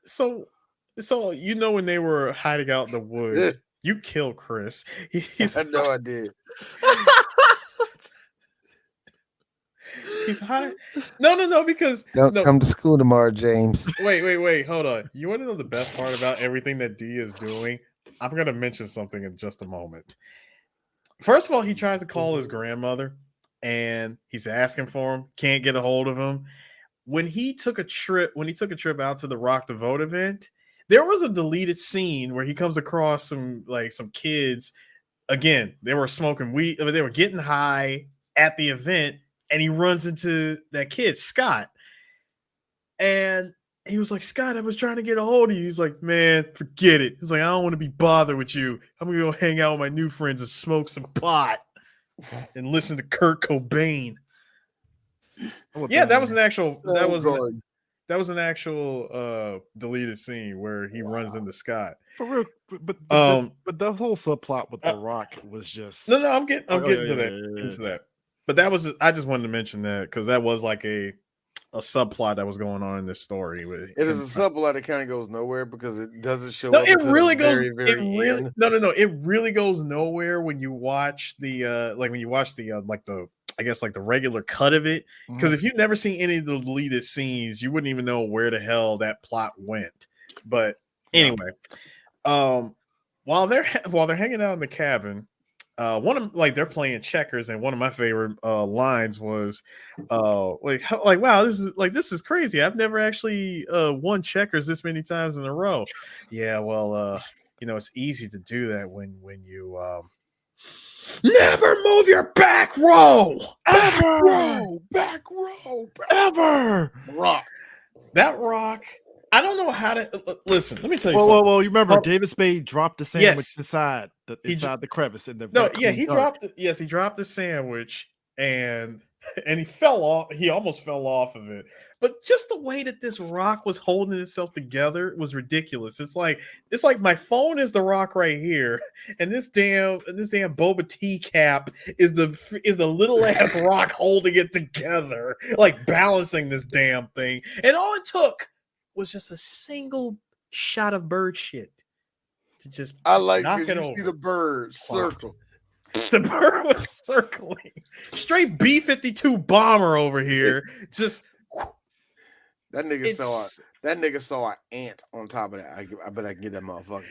So when they were hiding out in the woods, you killed Chris. I know I did. He's high. No, because Don't come to school tomorrow, James. Wait, hold on. You want to know the best part about everything that D is doing? I'm gonna mention something in just a moment. First of all, he tries to call his grandmother, and he's asking for him. Can't get a hold of him. When he took a trip out to the Rock the Vote event, there was a deleted scene where he comes across some kids. Again, they were smoking weed. They were getting high at the event, and he runs into that kid, Scott. And he was like, "Scott, I was trying to get a hold of you." He's like, "Man, forget it." He's like, "I don't want to be bothered with you. I'm going to go hang out with my new friends and smoke some pot and listen to Kurt Cobain." Yeah, that was an actual deleted scene where he runs into Scott. For real, but the whole subplot with The Rock was just no. I'm getting to that. But that was I just wanted to mention that because that was like a subplot that was going on in this story. It is a subplot that kind of goes nowhere because it doesn't show no, up. It really goes. Very, very end. It really goes nowhere when you watch the the regular cut of it. Because if you've never seen any of the deleted scenes, you wouldn't even know where the hell that plot went. But anyway, while they're hanging out in the cabin, they're playing checkers, and one of my favorite lines was wow, this is crazy. I've never actually won checkers this many times in a row. Yeah, well, it's easy to do that when you never move your back row ever. Rock. That Rock. I don't know how to listen. Let me tell you something. Well, you remember David Spade dropped the sandwich inside the crevice in the he dropped the sandwich and he fell off. He almost fell off of it. But just the way that this Rock was holding itself together was ridiculous. It's like my phone is the Rock right here, and this damn boba tea cap is the little ass Rock holding it together, like balancing this damn thing. And all it took was just a single shot of bird shit to just knock it over. See the bird circle. The bird was circling. Straight B-52 bomber over here. Just that nigga saw an ant on top of that. I bet I can get that motherfucker.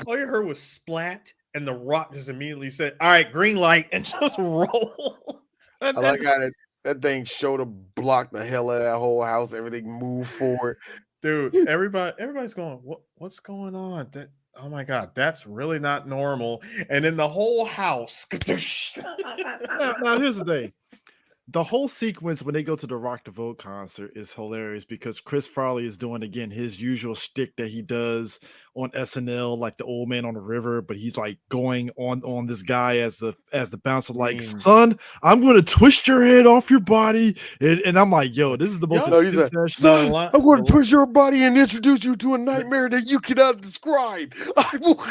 All you heard was splat, and the Rock just immediately said, "All right, green light," and just rolled. I like how That thing showed to block the hell out of that whole house. Everything moved forward. Dude, everybody's going, what's going on? That, oh my god, that's really not normal. And then the whole house. Now here's the thing. The whole sequence when they go to the Rock the Vote concert is hilarious because Chris Farley is doing again his usual shtick that he does on SNL, like the old man on the river, but he's like going on this guy as the bouncer, like, son, I'm going to twist your head off your body, and I'm like, yo, this is the most. No, he's like, son, I'm going to twist your body and introduce you to a nightmare that you cannot describe. I will.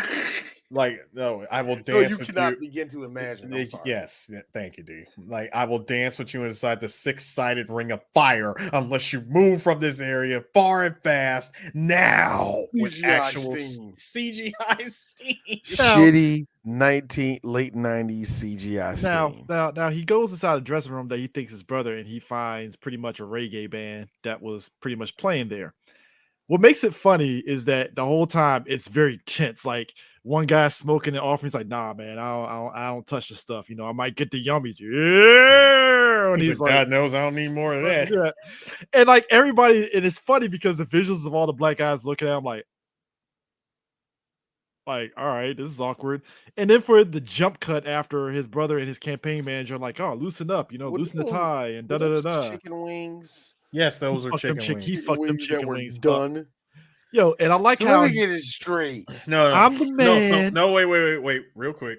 Like, no, I will dance with you. Cannot begin to imagine. Yes, thank you, D. Like, I will dance with you inside the 6-sided ring of fire unless you move from this area far and fast now with actual CGI steam. Shitty late 90s CGI steam. Now he goes inside a dressing room that he thinks his brother, and he finds pretty much a reggae band that was pretty much playing there. What makes it funny is that the whole time it's very tense. Like, one guy's smoking and offering, he's like, nah, man, I don't touch the stuff. You know, I might get the yummies. Yeah. And he's like, God knows I don't need more of that. Yeah. And like everybody, and it's funny because the visuals of all the black guys looking at him like, all right, this is awkward. And then for the jump cut after his brother and his campaign manager, like, oh, loosen up, you know, loosen the tie and da. Chicken wings. Yes, those are chicken wings. He fucked them chicken wings done. Up. Yo, and I like so how. Let me get it straight. No, I'm the man. No, wait, real quick.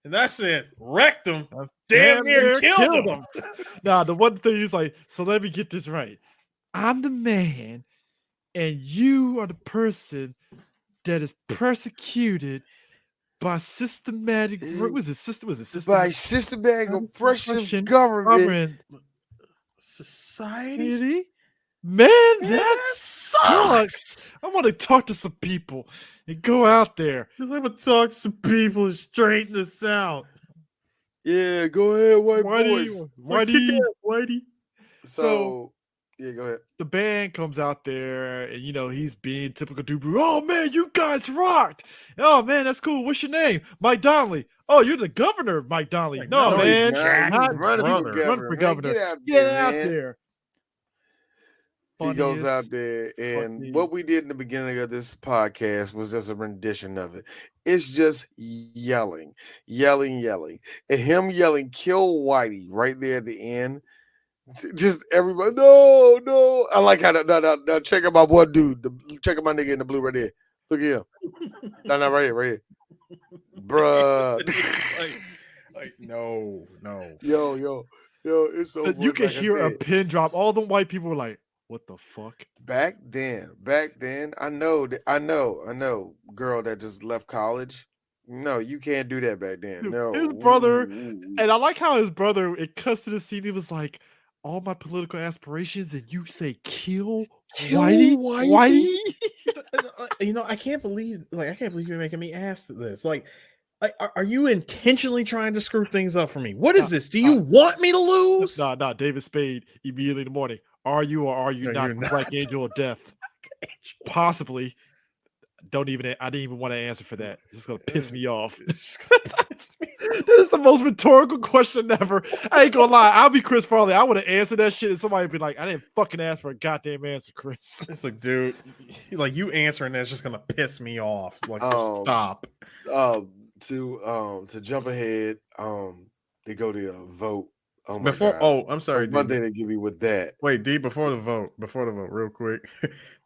And that's it. Wrecked him. Damn near killed him. Nah, the one thing he's like, so let me get this right. I'm the man, and you are the person that is persecuted by systematic. Was it systematic oppression government society? Man, that sucks. I want to talk to some people and go out there. I'm going to talk to some people and straighten this out. Yeah, go ahead, Whitey. So, yeah, go ahead. The band comes out there, and you know he's being typical dude. Oh man, you guys rocked! Oh man, that's cool. What's your name? Mike Donnelly. Oh, you're the governor of Mike Donnelly. No, man, not run for governor. Get out there. He goes out there, and what we did in the beginning of this podcast was just a rendition of it. It's just yelling, and him yelling, "Kill Whitey!" right there at the end. Just everybody, no. I like how no. Check out my one dude. Check out my nigga in the blue right there. Look at him. No, right here, bruh. like, no. Yo, it's so. You can hear a pin drop. All the white people were like, what the fuck? Back then, I know, girl that just left college. No, you can't do that back then. Dude, no. His brother, and I like how his brother, it cuts to the scene, he was like, all my political aspirations, and you say kill Whitey? You know, I can't believe you're making me ask this. Like, are you intentionally trying to screw things up for me? What is this? Do you want me to lose? No, David Spade, immediately in the morning. Are you or are you not Black Angel of Death? Possibly. I didn't even want to answer for that. It's just gonna piss me off. This is the most rhetorical question ever. I ain't gonna lie. I'll be Chris Farley. I would have answered that shit, and somebody would be like, I didn't fucking ask for a goddamn answer, Chris. It's like, dude, like you answering that's just gonna piss me off. Like, so stop. To jump ahead, they go to a vote. Oh my God. I'm sorry. One thing they give me with that. Wait, D, before the vote, real quick.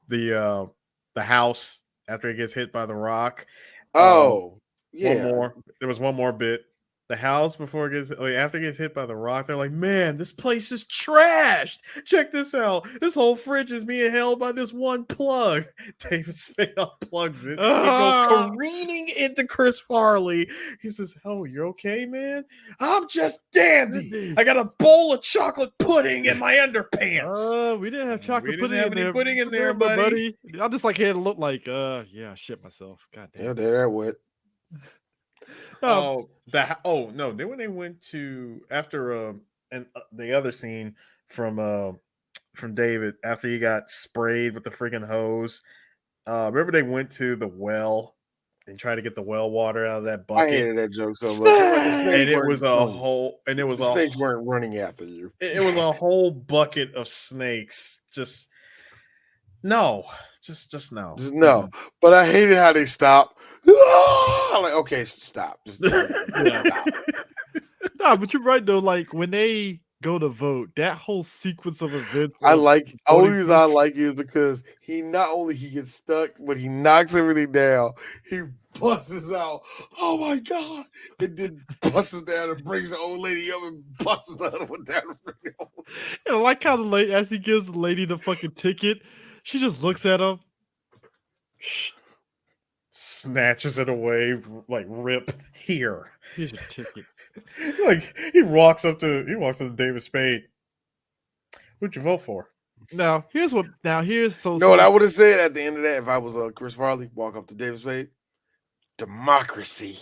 The house after it gets hit by the rock. Yeah. One more. There was one more bit. The house after it gets hit by the rock, they're like, man, this place is trashed. Check this out. This whole fridge is being held by this one plug. David Spade unplugs it. It goes careening into Chris Farley. He says, oh, you're okay, man? I'm just dandy. I got a bowl of chocolate pudding in my underpants. We didn't have chocolate pudding in there. Pudding in there, buddy. I just like had to look like, I shit myself. God damn. Yeah, they're wet. No. Then when they went to after the other scene from David after he got sprayed with the freaking hose, remember they went to the well and try to get the well water out of that I bucket. hated that joke so much. Like, And it was a whole, and it was the snakes weren't running after you. It was a whole bucket of snakes. Just no. Just no. Just no. But I hated how they stopped. Like, okay, stop. Just stop. Nah, but you're right though. Like when they go to vote, that whole sequence of events. Only reason I like it is because he not only he gets stuck, but he knocks everything down. He busts out. Oh my god! And then busts down and brings the old lady up and busts the other one down. And I like how the lady, as he gives the lady the fucking ticket, she just looks at him, snatches it away, like rip here. Here's your ticket. Like he walks up to David Spade. Who'd you vote for? Now here's what what I would have said at the end of that if I was Chris Farley, walk up to David Spade. Democracy.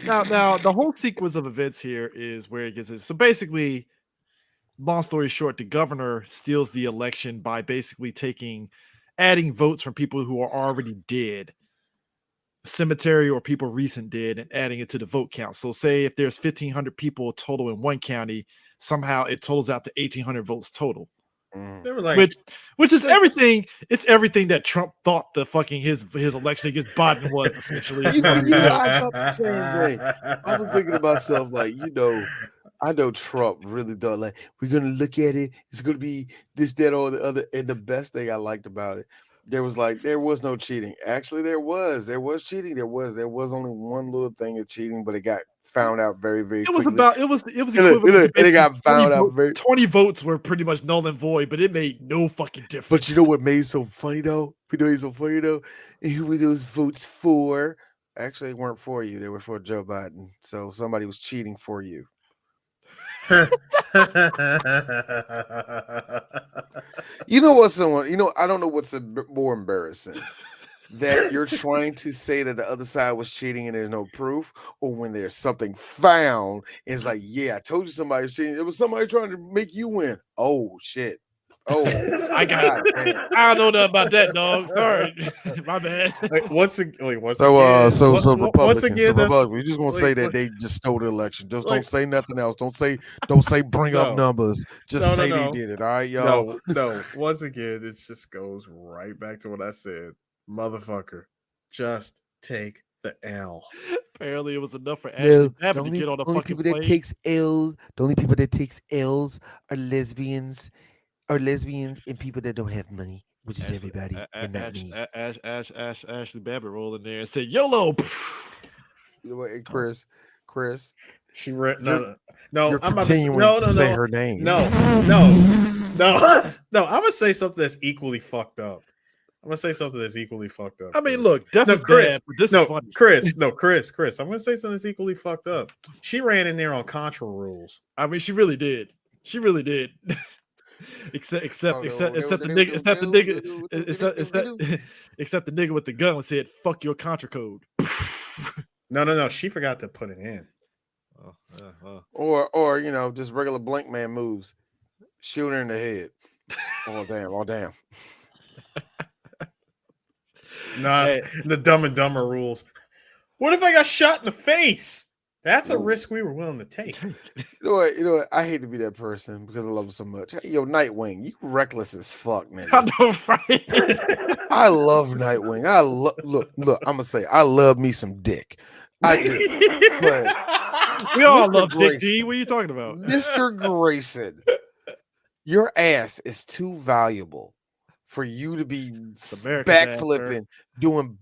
Now the whole sequence of events here is where it gets it. So basically, long story short, the governor steals the election by basically adding votes from people who are already dead, cemetery or people recent dead, and adding it to the vote count. So say if there's 1,500 people total in one county, somehow it totals out to 1,800 votes total. They were like, which is everything. It's everything that Trump thought the fucking his election against Biden was essentially. I thought the same thing. I was thinking to myself, like, I know Trump really thought like we're gonna look at it. It's gonna be this, that, or the other. And the best thing I liked about it, there was no cheating. Actually, there was cheating. There was only one little thing of cheating, but it got found out very, very quickly. It was equivalent. It got found out 20 votes were pretty much null and void, but it made no fucking difference. But you know what made it so funny though? And who were those votes for? Actually, they weren't for you. They were for Joe Biden. So somebody was cheating for you. You know what? I don't know what's more embarrassing. That you're trying to say that the other side was cheating and there's no proof, or when there's something found, it's like, yeah, I told you somebody was cheating. It was somebody trying to make you win. Oh shit. Oh, I got it. I don't know nothing about that, dog. Sorry, my bad. Once again, Republicans. We're just gonna say that they just stole the election. Just don't say nothing else. Don't say bring up numbers. Just say they did it. All right, y'all. No. Once again, it just goes right back to what I said. Motherfucker, just take the L. Apparently, it was enough for Ashley Babbitt to get on a fucking plane. The only people that takes L's are lesbians and people that don't have money, which is everybody and not me. Ashley Babbitt rolled in there and said, "YOLO." You know what, Chris? She read no. You're continuing to say her name. No. I'm gonna say something that's equally fucked up. I mean, look, that's Chris. This is funny. Chris. I'm gonna say something that's equally fucked up. She ran in there on Contra rules. I mean, she really did. Except the nigga with the gun said, "Fuck your Contra code." No. She forgot to put it in. Or just regular blank man moves. Shoot her in the head. Oh damn. Nah, the Dumb and Dumber rules. What if I got shot in the face? That's a risk we were willing to take. You know what? I hate to be that person because I love him so much. Hey, yo, Nightwing, you reckless as fuck, man. I know, right? I love Nightwing. Look. I'm gonna say I love me some dick. I do. But we all love Dick D. What are you talking about, Mr. Grayson? Your ass is too valuable for you to be backflipping, doing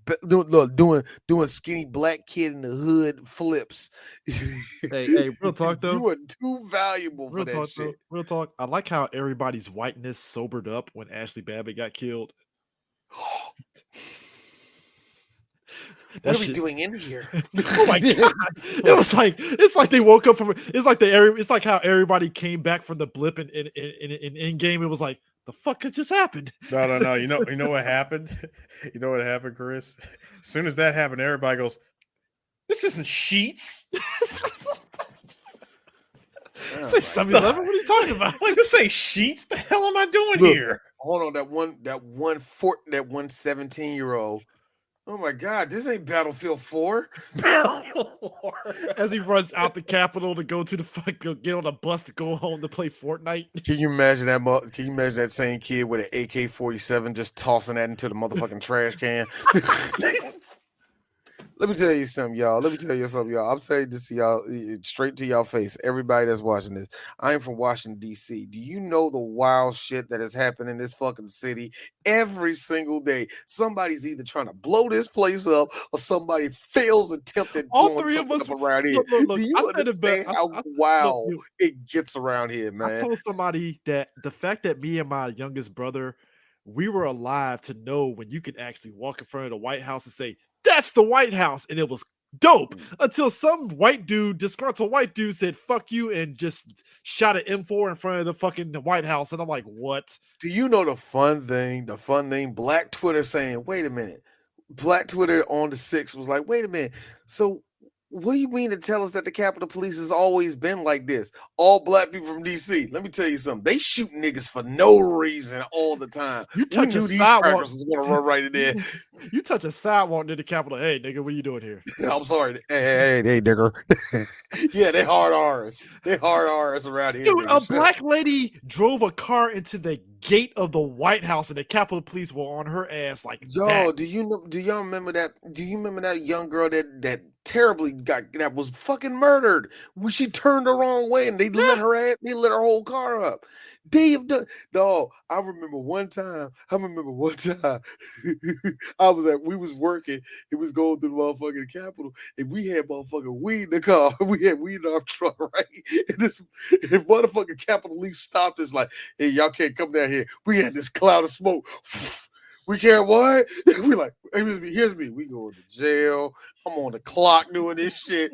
skinny black kid in the hood flips. Hey, real talk though. You are too valuable for that shit. Real talk. I like how everybody's whiteness sobered up when Ashley Babbitt got killed. What are we doing in here? Oh my god! It's like they woke up from. It's like how everybody came back from the blip in Endgame. It was like, the fuck could just happened? No. You know what happened? You know what happened, Chris? As soon as that happened, everybody goes, "This isn't Sheets." Say 7-Eleven. What are you talking about? Like, this ain't Sheets. The hell am I doing here? Hold on, that one 17-year-old. Oh my God, this ain't Battlefield 4. As he runs out the Capitol to go to the get on a bus to go home to play Fortnite. Can you imagine that? Can you imagine that same kid with an AK-47 just tossing that into the motherfucking trash can? Let me tell you something, y'all. I'm saying this to y'all straight to y'all face. Everybody that's watching this. I am from Washington, D.C. Do you know the wild shit that has happened in this fucking city every single day? Somebody's either trying to blow this place up or somebody fails attempted All blowing three of something us. up around here. Look, Do you I said it, but understand how wild it gets around here, man? I told somebody that the fact that me and my youngest brother, we were alive to know when you could actually walk in front of the White House and say, "That's the White House," and it was dope until some white dude, disgruntled white dude, said "fuck you" and just shot an M4 in front of the fucking White House, and I'm like, what? Do you know the fun thing? Black Twitter saying, "Wait a minute." Black Twitter on the 6th was like, "Wait a minute. So what do you mean to tell us that the Capitol Police has always been like this? All black people from DC. Let me tell you something. They shoot niggas for no reason all the time. You We touch a knew these sidewalk, crackers was gonna run right in there. you touch a sidewalk near the Capitol. Hey, nigga, what are you doing here? I'm sorry. Hey, nigger. Yeah, they hard R's. They hard R's around here. Dude, a nigga. black lady drove a car into the gate of the White House, and the Capitol Police were on her ass like Yo, that. do y'all remember that? Do you remember that young girl that terribly that was fucking murdered when she turned the wrong way and they lit her whole car up? They have done. No, I remember one time. We was working. It was going through the motherfucking Capitol, and we had motherfucking weed in the car. We had weed in our truck, right? And motherfucking Capitol Police stopped us like, "Hey, y'all can't come down here." We had this cloud of smoke. We can't what? We like, here's me. We going to jail. I'm on the clock doing this shit.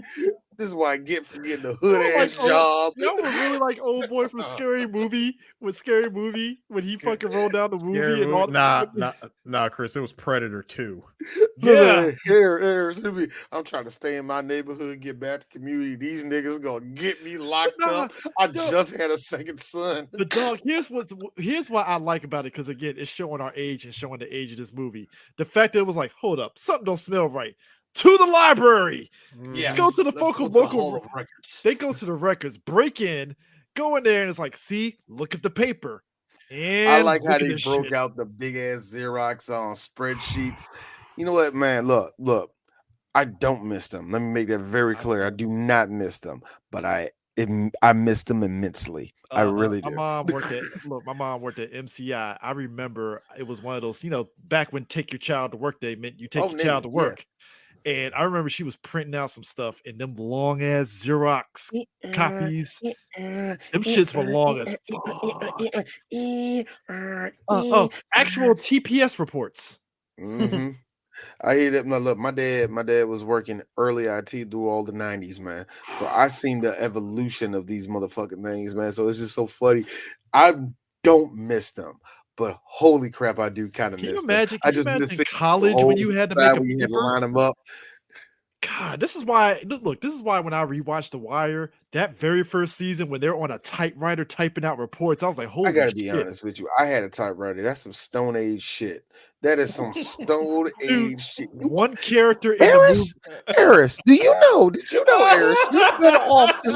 This is what I get for getting a hood ass job. Y'all were really like old boy from Scary Movie when he fucking rolled down the movie and all. Nah, Chris, it was Predator 2. Yeah. I'm trying to stay in my neighborhood, get back to community. These niggas gonna get me locked up. I just had a second son. The dog. Here's what I like about it, because again, it's showing our age and showing the age of this movie. The fact that it was like, hold up, something don't smell right. To the library. Yes. Go to the local records. They go to the records, break in, go in there, and it's like, see, look at the paper. And I like how they broke out the big ass Xerox on spreadsheets. You know what, man? Look. I don't miss them. Let me make that very clear. I do not miss them, but I miss them immensely. I really do. My mom worked at MCI. I remember it was one of those, back when Take Your Child to Work Day meant you take your child to work. And I remember she was printing out some stuff in them long ass Xerox copies. Them shits were long as fuck. Actual TPS reports. Mm-hmm. I hear that. No, look, my dad was working early IT through all the 90s, man. So I seen the evolution of these motherfucking things, man. So it's just so funny. I don't miss them, but holy crap, I do kind of miss them. I just miss college when you had to make you had to line them up. God, this is why when I rewatched The Wire, that very first season when they're on a typewriter typing out reports, I was like, holy shit. I gotta be honest with you. I had a typewriter. That's some Stone Age shit. That is some Stone Age shit. One character in Eris, do you know? Did you know, Eris? You've been off this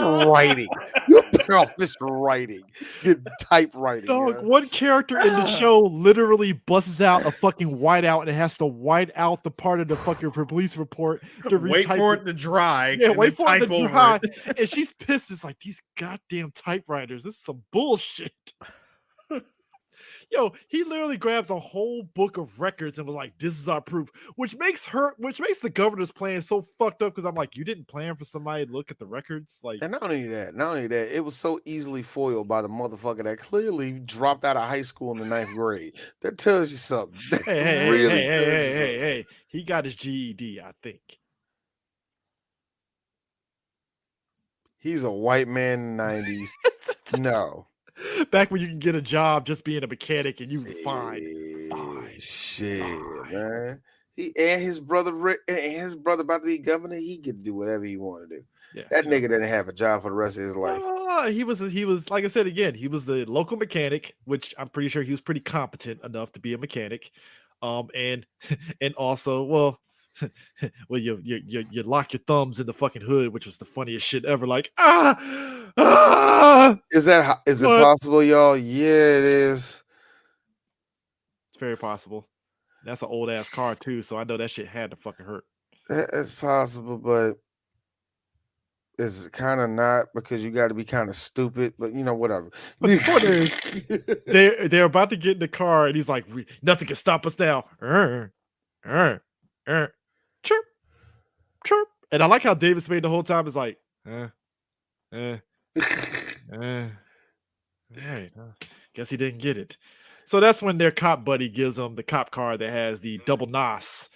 writing. Good typewriting. Dog, one character in the show literally busts out a fucking whiteout and has to white out the part of the fucking police report to wait for it to dry. Yeah, wait for it to dry. And she's pissed. It's like, these goddamn typewriters. This is some bullshit. Yo, he literally grabs a whole book of records and was like, this is our proof, which makes the governor's plan so fucked up, because I'm like, you didn't plan for somebody to look at the records? Like, and not only that, it was so easily foiled by the motherfucker that clearly dropped out of high school in the 9th grade. That tells you something. Hey, he got his GED, I think. He's a white man in the 90s. No. Back when you can get a job just being a mechanic and you fine. Man. His brother about to be governor, he could do whatever he want to do. Yeah, that nigga didn't have a job for the rest of his life. He was like I said again, he was the local mechanic, which I'm pretty sure he was pretty competent enough to be a mechanic. And also, well, well, you lock your thumbs in the fucking hood, which was the funniest shit ever. Like, ah. Is it But possible, y'all? Yeah, it is. it's very possible. That's an old ass car too, so I know that shit had to fucking hurt. It's possible, but it's kind of not because you got to be kind of stupid. But whatever. But the point is, they're about to get in the car, and he's like, "Nothing can stop us now." Chirp, chirp. And I like how David Spade the whole time is like, Right. Guess he didn't get it. So that's when their cop buddy gives them the cop car that has the double NOS.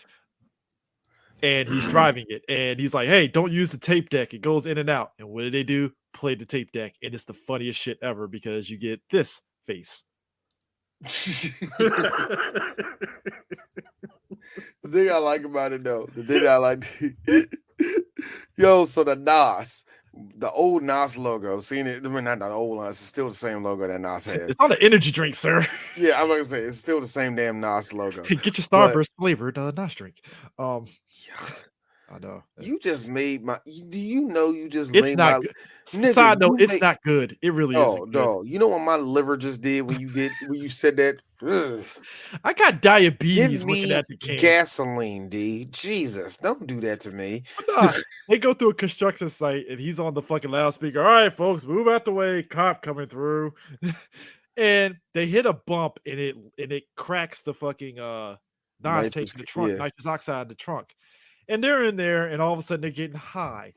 And he's driving it. And he's like, hey, don't use the tape deck. It goes in and out. And what do? Play the tape deck. And it's the funniest shit ever because you get this face. The thing I like about it, though, so the NOS, the old NOS logo, seen it? I mean, not the old one, it's still the same logo that NOS has. It's not an energy drink, sir. Yeah, I'm gonna say it's still the same damn NOS logo. Get your Starburst flavored NOS drink. I know. You just made my. Do you know you just? It's not good. Side note, it's not good. It really isn't. No, you know what my liver just did when you said that. Ugh. I got diabetes Give me looking at the can. Gasoline, D. Jesus, don't do that to me. No, they go through a construction site and he's on the fucking loudspeaker. All right, folks, move out the way. Cop coming through, and they hit a bump and it cracks the fucking NOS tape in the trunk, nitrous oxide in the trunk. And they're in there, and all of a sudden they're getting high.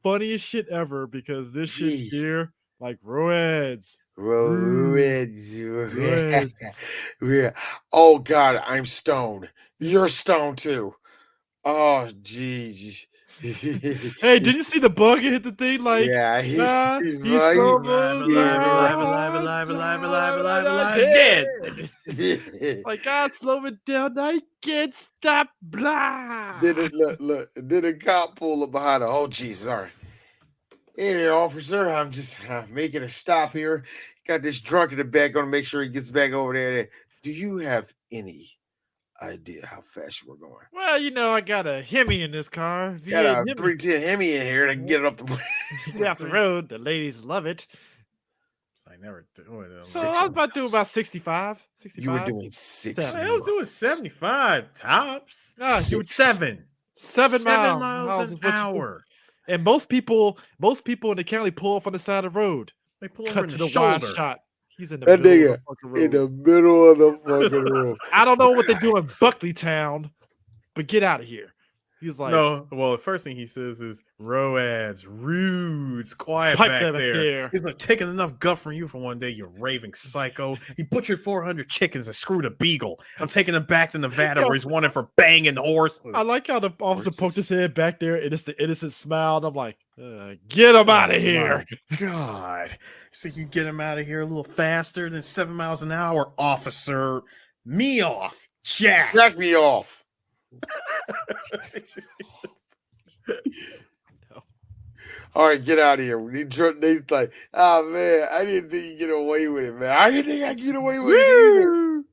Funniest shit ever because this shit here, like Roeds. Oh God, I'm stoned. You're stoned too. Oh geez. Hey, did you see the bug hit the thing? Like, he's alive, dead. It's like, God, slow it down. I can't stop. Blah. Did a cop pull up behind her? Oh Jesus, all right. Hey there, officer. I'm just making a stop here. Got this drunk in the back. Gonna make sure he gets back over there. Do you have any idea how fast we're going? Well, I got a Hemi in this car. Got a 310 Hemi in here to get it up the road. The ladies love it. I never doing it. So I was about to do about 65. You were doing 60. I was doing 75 tops. No, you 7 miles an hour. And most people in the county pull off on the side of the road. They pull cut over to the shoulder. wide shot. He's in the that middle of nigga the fucking road. in the middle of the fucking road. I don't know what they do in Buckley Town, but get out of here. He's like, no. Well, the first thing he says is Roads, rudes, quiet back there. He's like taking enough guff from you for one day, you raving psycho. He butchered 400 chickens and screwed a beagle. I'm taking him back to Nevada where he's wanted for banging horses. I like how the officer poked his head back there and it's the innocent smile. And I'm like, get him out of here. God. So you get him out of here a little faster than 7 miles an hour, officer. Me off. Jack me off. All right, get out of here. They like, oh man, I didn't think you get away with it, man. I didn't think I could get away with it either.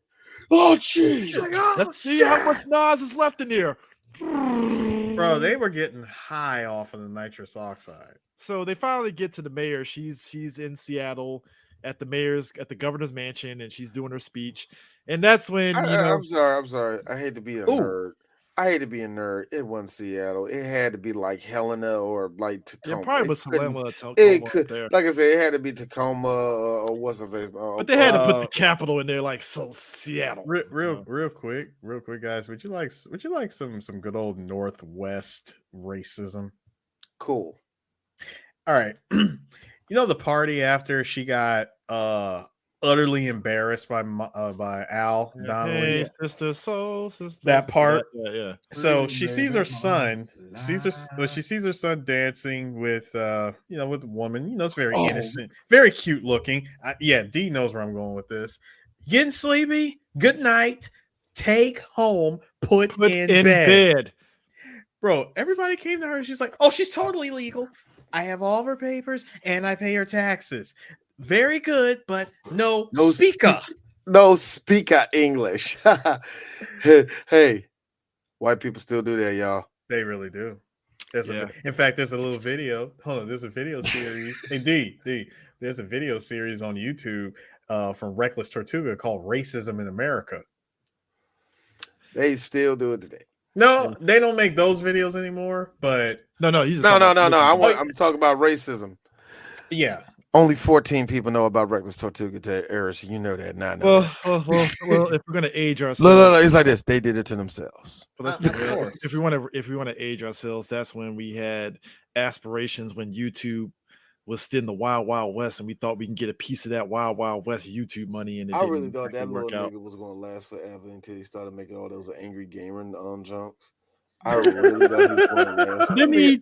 Oh jeez. Let's see how much NOS is left in here. Bro, they were getting high off of the nitrous oxide. So they finally get to the mayor. She's in Seattle at the governor's mansion, and she's doing her speech. And that's when I'm sorry. I hate to be a nerd. It wasn't Seattle. It had to be like Helena or like Tacoma. It probably was Helena. It could, like I said, it had to be Tacoma or what's the face. But they had to put the capital in there, like Seattle. Real quick, guys. Would you like some good old Northwest racism? Cool. All right. The party after she got utterly embarrassed by Al Donnelly. Hey, sister. That part. Yeah. So she sees her son. She sees her son dancing with with a woman. It's very innocent, very cute looking. D knows where I'm going with this. Getting sleepy. Good night. Take home. Put in bed. Bro, everybody came to her and she's like, "Oh, she's totally legal. I have all of her papers and I pay her taxes. Very good, but no speaker. No speaker English." Hey, White people still do that, y'all. They really do. Yeah. In fact, there's a little video. Hold on, there's a video series. Indeed, there's a video series on YouTube from Reckless Tortuga called "Racism in America." They still do it today. No, they don't make those videos anymore. But No. No. I'm talking about racism. Yeah. Only 14 people know about Reckless Tortuga to Eris. You know that. Not Well, if we're gonna age ourselves, look, it's like this. They did it to themselves. Well, let's be real. If we want to age ourselves, that's when we had aspirations when YouTube was still in the Wild Wild West, and we thought we can get a piece of that Wild Wild West YouTube money. And I really thought that little nigga was going to last forever until he started making all those angry gamer junks. I really thought he was going to last. Didn't he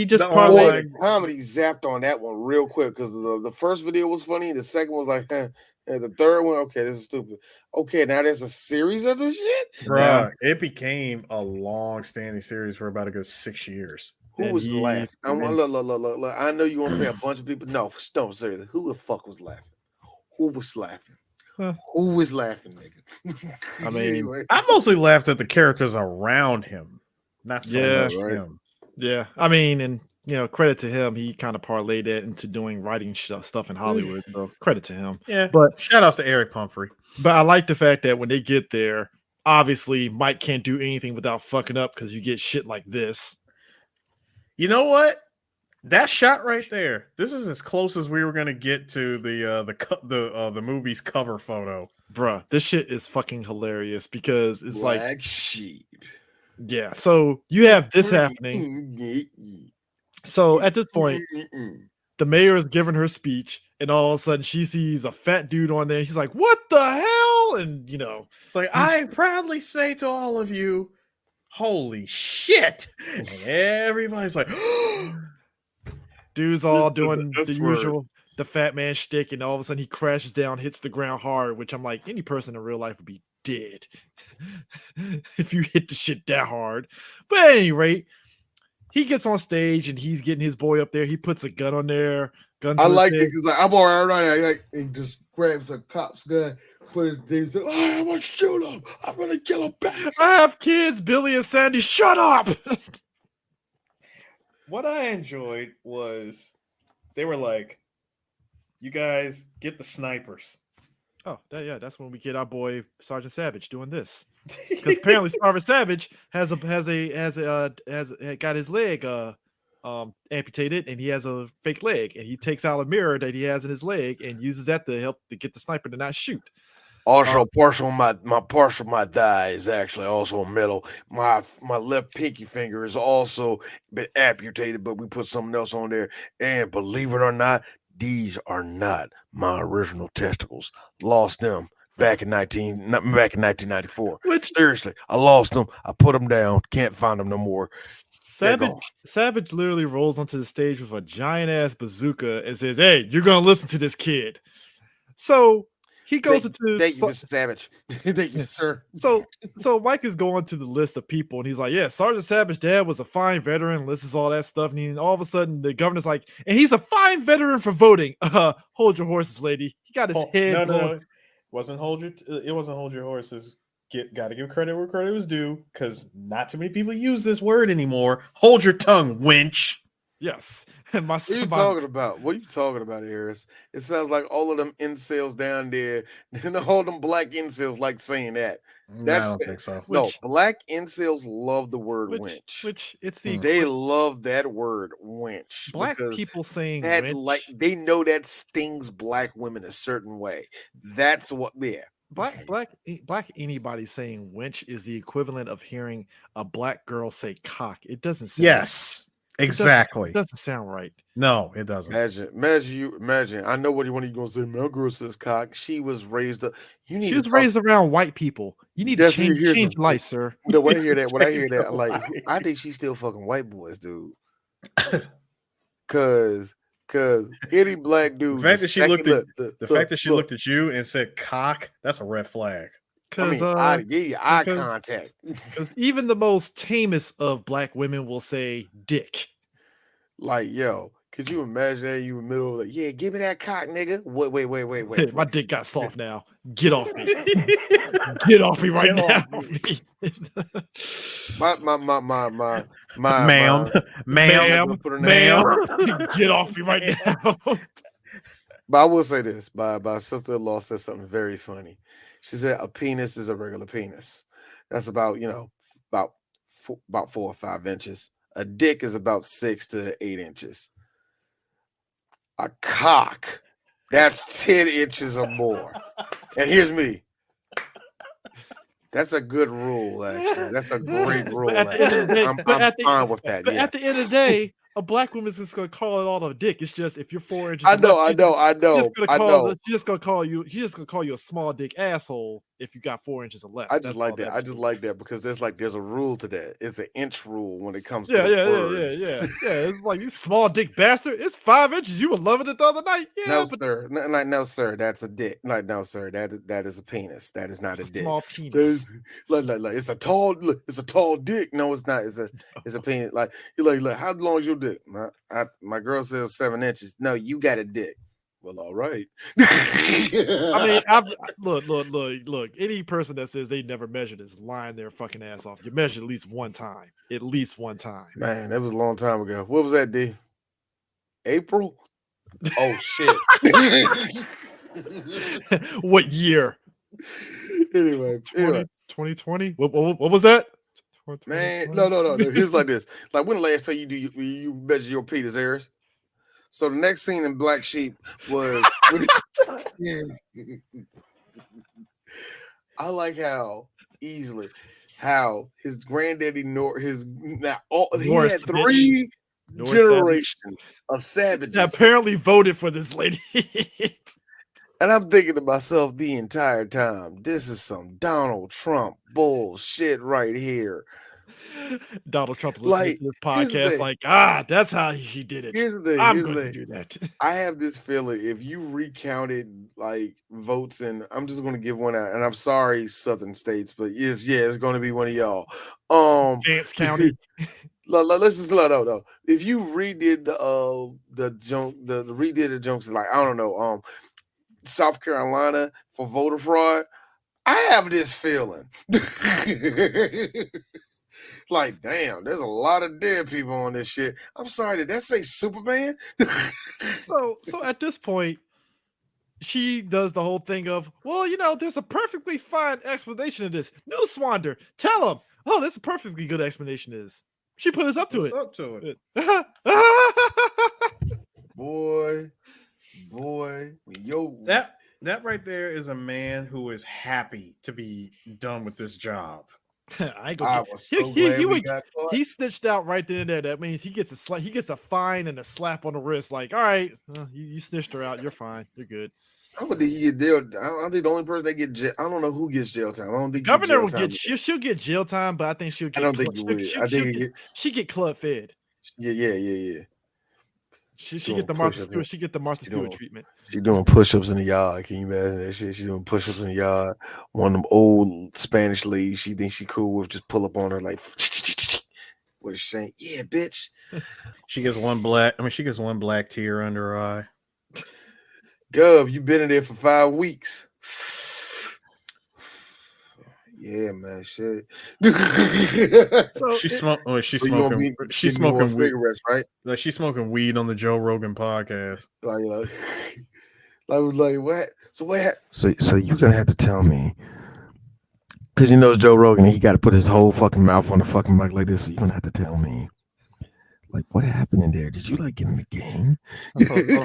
just parlayed comedy zapped on that one real quick because the first video was funny, the second was like, and the third one, okay, this is stupid. Okay, now there's a series of this shit, bro. It became a long-standing series for about a good 6 years. Who was laughing? Look. I know you want to say a bunch of people. No, seriously. Who the fuck was laughing? Who was laughing? Who was laughing, nigga? I mean, I mostly laughed at the characters around him, not so much him. Yeah, I mean, and credit to him. He kind of parlayed it into doing writing stuff in Hollywood. So credit to him. Yeah, but shout outs to Eric Pumphrey. But I like the fact that when they get there, obviously Mike can't do anything without fucking up because you get shit like this. You know what? That shot right there. This is as close as we were gonna get to the movie's cover photo, bruh. This shit is fucking hilarious because it's Black sheep. Yeah. So you have this happening. So at this point, the mayor is giving her speech, and all of a sudden she sees a fat dude on there. And she's like, "What the hell?" And it's like, I proudly say to all of you, holy shit. And everybody's like, dude's all doing the usual, the fat man shtick, and all of a sudden he crashes down, hits the ground hard, which I'm like, any person in real life would be dead if you hit the shit that hard. But at any rate, he gets on stage and he's getting his boy up there. He puts a gun on there. I like it because I'm all right. Like, he just grabs a cop's gun. I'm gonna shoot him. I'm gonna kill him back. I have kids, Billy and Sandy. Shut up. What I enjoyed was they were like, "You guys get the snipers." Oh, that's when we get our boy Sergeant Savage doing this. Because apparently Sergeant Savage has got his leg amputated, and he has a fake leg, and he takes out a mirror that he has in his leg and uses that to help to get the sniper to not shoot. Also, partial of my thigh is actually also metal. My left pinky finger is also been amputated, but we put something else on there. And believe it or not, these are not my original testicles. Lost them back in 1994. Seriously, I lost them. I put them down. Can't find them no more. Savage literally rolls onto the stage with a giant ass bazooka and says, "Hey, you're gonna listen to this kid." So he goes into thank you, Mr. Savage. Thank you, sir. So Mike is going to the list of people, and he's like, "Yeah, Sergeant Savage's dad was a fine veteran." Lists all that stuff, and all of a sudden the governor's like, "And he's a fine veteran for voting." Hold your horses, lady. He got his head. No. It wasn't hold your horses. Got to give credit where credit was due, because not too many people use this word anymore. Hold your tongue, wench. Yes. What are you talking about? What are you talking about, Harris? It sounds like all of them incels down there, and all them black incels like saying that. I don't think so. No, black incels love the word wench. They love that word wench. Black people saying that, wench, like, they know that stings black women a certain way. That's what Black anybody saying wench is the equivalent of hearing a black girl say cock. It doesn't sound yes. Exactly. It doesn't sound right. No, it doesn't. Imagine. I know what you're gonna say. My girl says cock. She was raised up. She was raised around white people. You need to change life, sir. When I hear that, I'm like, I think she's still fucking white boys, dude. Cause any black dude. The fact that she looked at you and said cock, that's a red flag. I gave you eye contact. Because even the most tamest of black women will say dick. Like, yo, Could you imagine that you in the middle of like, yeah, give me that cock, nigga. Wait. My dick got soft now. Get off me. Get off me right now. Ma'am. Get off me right now. But I will say this: my sister-in-law said something very funny. She said a penis is a regular penis. That's about about 4 or 5 inches. A dick is about 6 to 8 inches. A cock, that's 10 inches or more. And here's me. That's a good rule, actually. That's a great rule. I'm fine with that. But at the end of the day, a black woman's just gonna call it all a dick. It's just if you're 4 inches. I know. She's just gonna call you a small dick asshole if you got 4 inches or less. I just like that. I just like that because there's a rule to that. It's an inch rule when it comes to words. Yeah. It's like, you small dick bastard. It's 5 inches. You were loving it the other night. Yeah, sir. No, sir. That's a dick. Like, no, sir. That is a penis. That is not a dick. Small penis. Like it's a tall dick. No, it's not. It's a penis. Like, you're like, how long is your dick? My girl says 7 inches. No, you got a dick. Well, all right. I mean, look. Any person that says they never measured is lying their fucking ass off. You measured at least one time. Man, that was a long time ago. What was that, D? April? Oh, shit. What year? Anyway. 2020? What was that? Man, no. Here's like this. Like, when the last time you measure your penis hairs? So the next scene in Black Sheep was I like how his granddaddy he had 3 generations of savages that apparently voted for this lady. And I'm thinking to myself the entire time, this is some Donald Trump bullshit right here. Donald Trump listening to this podcast, that's how he did it. Here's the thing. I'm going to do that. I have this feeling if you recounted like votes, and I'm just going to give one out, and I'm sorry, Southern states, but it's going to be one of y'all. Vance County. Let's just no. If you redid the junks, like I don't know, South Carolina for voter fraud, I have this feeling. Like, damn, there's a lot of dead people on this shit. I'm sorry, did that say Superman? So at this point, she does the whole thing of, well, there's a perfectly fine explanation of this. New Swander, tell him. Oh, that's a perfectly good explanation is. She put us up to it. Boy, that right there is a man who is happy to be done with this job. He snitched out right then and there. That means he gets a fine and a slap on the wrist. Like, all right, you snitched her out. You're fine. You're good. I don't think he get jail. I think the only person that get jail. I don't know who gets jail time. I don't think governor will get. She'll get jail time, but I think she'll get. I don't think you would. She get club fed. Yeah. She get the Martha Stewart. She get the Martha Stewart treatment. She doing push-ups in the yard. Can you imagine that shit? She doing push-ups in the yard. One of them old Spanish ladies she thinks she cool with just pull up on her like with a shank. Yeah, bitch. She gets one black tear under her eye. Gov, you been in there for 5 weeks. Yeah, man, shit. So she's smoking cigarettes, right? Like she's smoking weed on the Joe Rogan podcast. Like what? So what? So you're gonna have to tell me, because it's Joe Rogan, and he got to put his whole fucking mouth on the fucking mic like this. So you're gonna have to tell me, like, what happened in there? Did you like get in the game?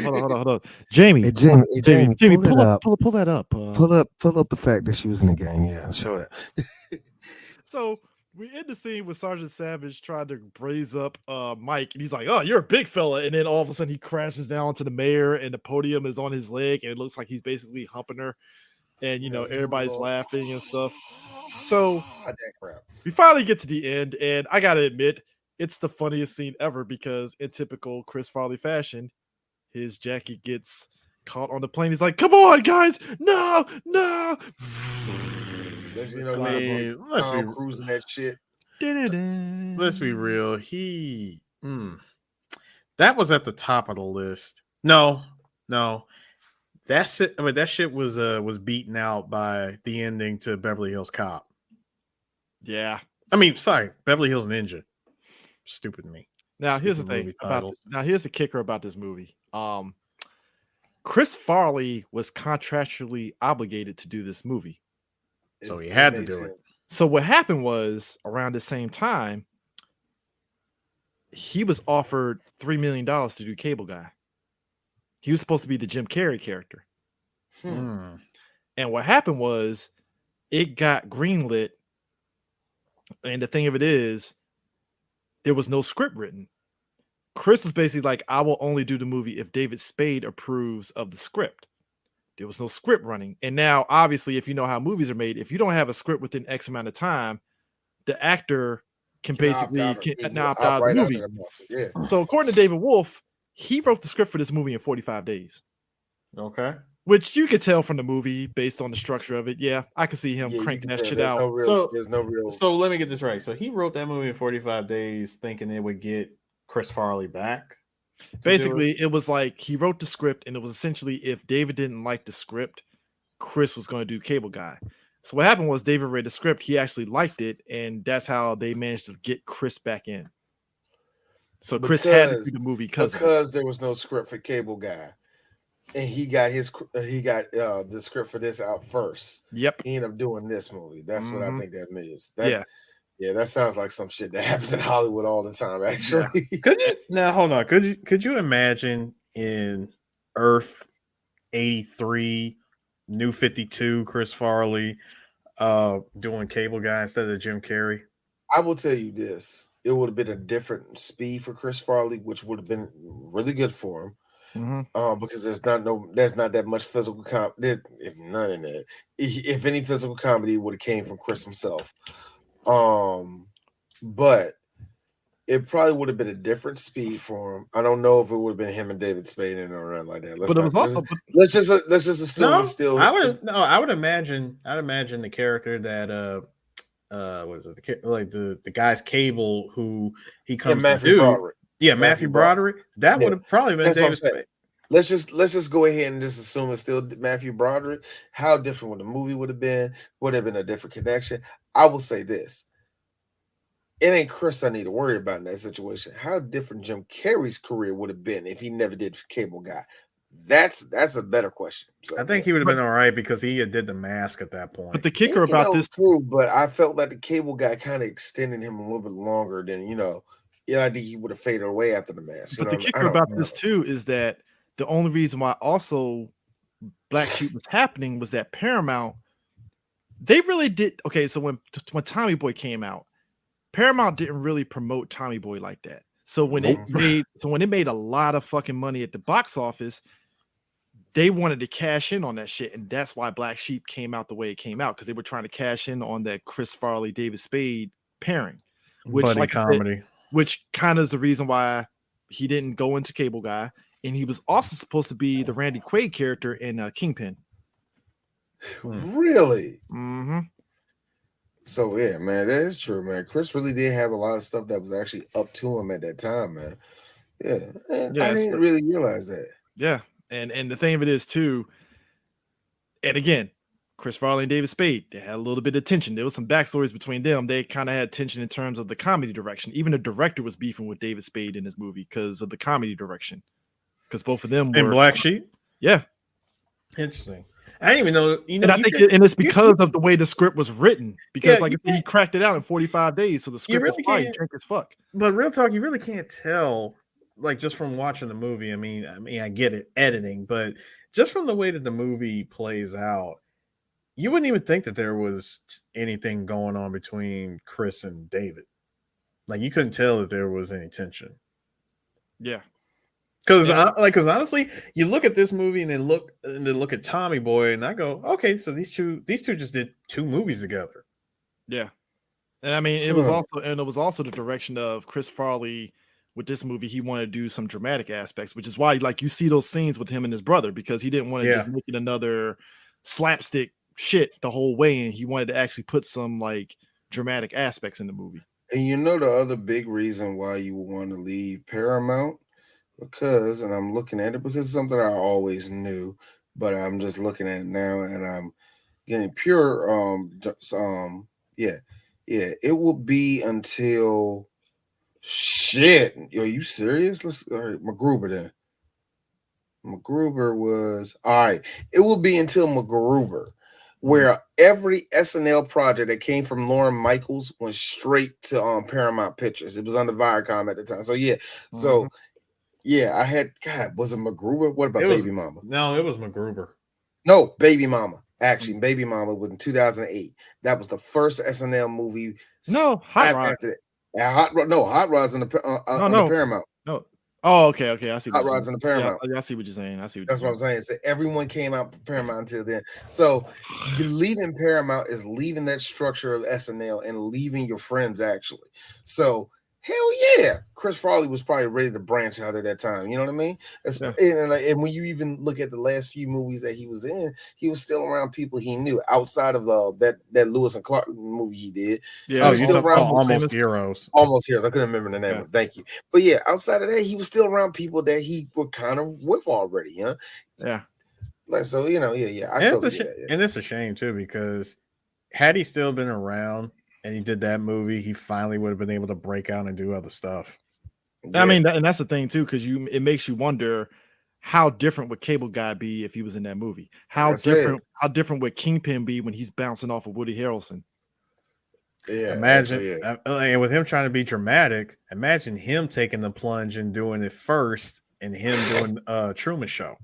Hold on. Jamie, Jamie, pull that up. Pull up the fact that she was in the gang. Yeah, show that. So we end the scene with Sergeant Savage trying to raise up Mike, and he's like, "Oh, you're a big fella," and then all of a sudden he crashes down to the mayor, and the podium is on his leg, and it looks like he's basically humping her, and everybody's laughing and stuff. So we finally get to the end, and I gotta admit, it's the funniest scene ever because in typical Chris Farley fashion, his jacket gets caught on the plane. He's like, "Come on, guys! No!" Let's be cruising that shit. Let's be real. That was at the top of the list. No. That's it. I mean, that shit was beaten out by the ending to Beverly Hills Cop. Yeah. I mean, sorry, Beverly Hills Ninja. Stupid me. Now here's the thing about this. Now here's the kicker about this movie. Chris Farley was contractually obligated to do this movie, so he had to do it. So what happened was around the same time, he was offered $3 million to do Cable Guy. He was supposed to be the Jim Carrey character. And what happened was it got greenlit. And the thing of it is, there was no script written. Chris was basically like, I will only do the movie if David Spade approves of the script. There was no script running. And now, obviously, if you know how movies are made, if you don't have a script within X amount of time, the actor can basically opt out of the movie. Yeah. So according to David Wolf, he wrote the script for this movie in 45 days. Okay. Which you could tell from the movie based on the structure of it. Yeah, I can see him cranking that shit out. There's no real. So let me get this right. So he wrote that movie in 45 days thinking it would get Chris Farley back. Basically, it was like he wrote the script, and it was essentially if David didn't like the script, Chris was going to do Cable Guy. So what happened was David read the script, he actually liked it, and that's how they managed to get Chris back in. So Chris had to do the movie because there was no script for Cable Guy, and he got the script for this out first. Yep, he ended up doing this movie. That's what I think that means. Yeah, that sounds like some shit that happens in Hollywood all the time. Actually, could you now hold on? Could you imagine in Earth 83, New 52, Chris Farley doing Cable Guy instead of Jim Carrey? I will tell you this. It would have been a different speed for Chris Farley, which would have been really good for him. Because there's not that much physical comedy. If none in that, if any physical comedy would have came from Chris himself. But it probably would have been a different speed for him. I don't know if it would have been him and David Spade in or around like that. Let's just assume it's still. I would imagine the character that what is it? The guy's Cable who he comes to do. Broderick. Yeah, Matthew Broderick. That would have probably been David Spade. Let's just go ahead and just assume it's still Matthew Broderick. How different would the movie would have been? Would have been a different connection. I will say this. It ain't Chris I need to worry about in that situation. How different Jim Carrey's career would have been if he never did Cable Guy. That's a better question. So, I think he would have been all right because he did The Mask at that point. But the kicker about this, true. But I felt like the Cable Guy kind of extended him a little bit longer than I think he would have faded away after The Mask. But the kicker about this too is that the only reason why also Black Sheep was happening was that Paramount, they really did. Okay, so when Tommy Boy came out, Paramount didn't really promote Tommy Boy like that. So when it made a lot of fucking money at the box office, they wanted to cash in on that shit, and that's why Black Sheep came out the way it came out, because they were trying to cash in on that Chris Farley, David Spade pairing, which buddy comedy, which kind of is the reason why he didn't go into Cable Guy, and he was also supposed to be the Randy Quaid character in Kingpin. Really? Mm-hmm. So yeah, man, that is true, man. Chris really did have a lot of stuff that was actually up to him at that time, man. Yeah, I didn't really realize that. Yeah, and the thing of it is too, and again, Chris Farley and David Spade, they had a little bit of tension. There was some backstories between them. They kind of had tension in terms of the comedy direction. Even the director was beefing with David Spade in this movie because of the comedy direction. Because both of them were in Black Sheep. Yeah, interesting. I didn't even know. And I think it's because of the way the script was written. Because he cracked it out in 45 days, so the script was probably drink as fuck. But real talk, you really can't tell, like just from watching the movie. I mean, I get it, editing, but just from the way that the movie plays out, you wouldn't even think that there was anything going on between Chris and David. Like you couldn't tell that there was any tension. Yeah. Because honestly, you look at this movie and then look at Tommy Boy, and I go, okay, so these two just did 2 movies together. Yeah, and I mean it was also the direction of Chris Farley with this movie. He wanted to do some dramatic aspects, which is why like you see those scenes with him and his brother, because he didn't want to just make it another slapstick shit the whole way, and he wanted to actually put some like dramatic aspects in the movie. And the other big reason why you would want to leave Paramount because, and I'm looking at it because it's something I always knew, but I'm just looking at it now and I'm getting pure. Yeah, yeah. It will be until shit. Yo, you serious? Let's all right, MacGruber then. MacGruber was all right. It will be until MacGruber, where every SNL project that came from Lauren Michaels went straight to Paramount Pictures. It was under Viacom at the time. So yeah, so yeah, I had God. Was it MacGruber? What about It was Baby Mama? no, it was MacGruber. No, Baby Mama. Actually, Baby Mama was in 2008. That was the first SNL movie. No, Hot Rod. After that. Hot Rod's in the on the Paramount. No. Oh, okay. I see what Hot you're Rod's saying. in the Paramount. Yeah, I see what you're saying. That's what I'm saying. So everyone came out from Paramount until then. So leaving Paramount is leaving that structure of SNL and leaving your friends actually. So hell yeah, Chris Farley was probably ready to branch out at that time. You know what I mean? And when you even look at the last few movies that he was in, he was still around people he knew outside of that Lewis and Clark movie he did. Yeah, he was still around Almost Heroes. Almost Heroes. I couldn't remember the name of it. Thank you. But yeah, outside of that, he was still around people that he were kind of with already. Yeah. Like so, yeah. And it's a shame too because had he still been around and he did that movie, he finally would have been able to break out and do other stuff. Yeah. I mean, and that's the thing too, because it makes you wonder how different would Cable Guy be if he was in that movie? How different would Kingpin be when he's bouncing off of Woody Harrelson? Yeah, imagine and with him trying to be dramatic, imagine him taking the plunge and doing it first, and him doing Truman Show.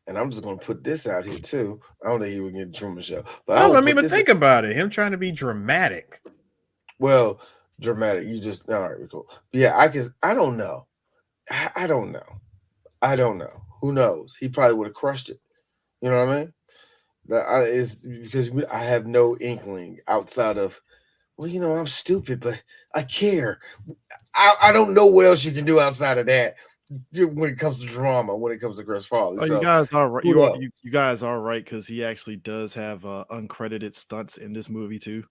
And I'm just gonna put this out here too. I don't think he would get Truman Show, but but think about it. Him trying to be dramatic. Well, dramatic. You just all right, cool. But yeah, I don't know. I don't know. Who knows? He probably would have crushed it. You know what I mean? That is because I have no inkling outside of, well, I'm stupid, but I care. I don't know what else you can do outside of that when it comes to drama, when it comes to Chris Farley. Oh, so, you guys are right. You guys are right because he actually does have uncredited stunts in this movie too.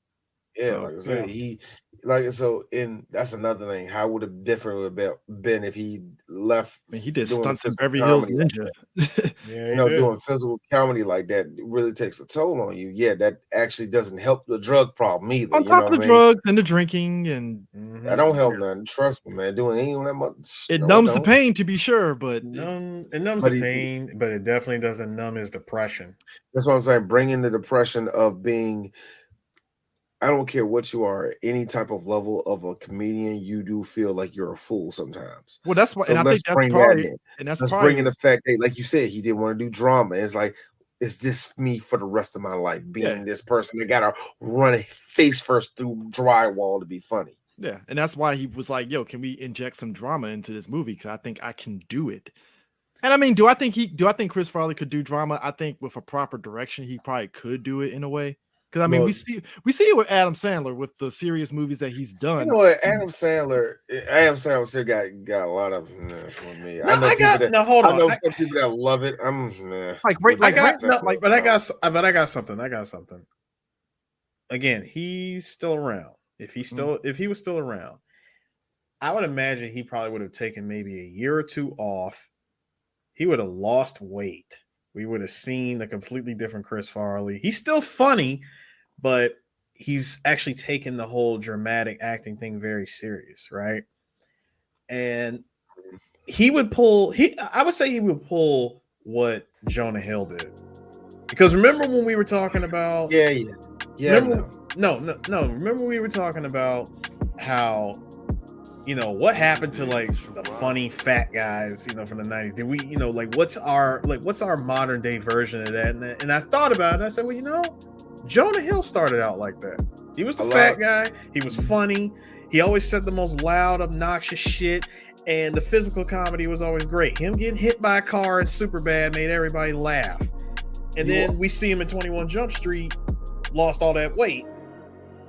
Yeah, so, like I said, that's another thing. How would it differ been if he left? I mean, he did stunts in Beverly Hills Ninja. Doing physical comedy like that really takes a toll on you. Yeah, that actually doesn't help the drug problem either. On top of the drugs and the drinking, and that don't help nothing. Trust me, man. Doing any of that much, it numbs the pain to be sure, but it numbs the pain, but it definitely doesn't numb his depression. That's what I'm saying. Bringing the depression of being. I don't care what you are, any type of level of a comedian, you do feel like you're a fool sometimes. Well, that's why, so and I think that's probably, and that's bring in the fact that, like you said, he didn't want to do drama. It's like, is this me for the rest of my life? Being this person that gotta run face first through drywall to be funny. Yeah, and that's why he was like, "Yo, can we inject some drama into this movie? Because I think I can do it." And I mean, do I think Chris Farley could do drama? I think with a proper direction, he probably could do it in a way. Because I mean, we see it with Adam Sandler with the serious movies that he's done. You know what, Adam Sandler still got a lot of for me. No, hold on. I know some people that love it. But I got something. Again, he's still around. If he was still around, I would imagine he probably would have taken maybe a year or two off. He would have lost weight. We would have seen a completely different Chris Farley. He's still funny, but he's actually taken the whole dramatic acting thing very serious, right? And I would say he would pull what Jonah Hill did. Because remember when we were talking about remember we were talking about how what happened to like the funny fat guys, from the 90s? Did we, what's our modern day version of that? And I thought about it and I said, well, Jonah Hill started out like that. He was the fat guy. He was funny. He always said the most loud, obnoxious shit. And the physical comedy was always great. Him getting hit by a car in Superbad made everybody laugh. And then we see him in 21 Jump Street, lost all that weight.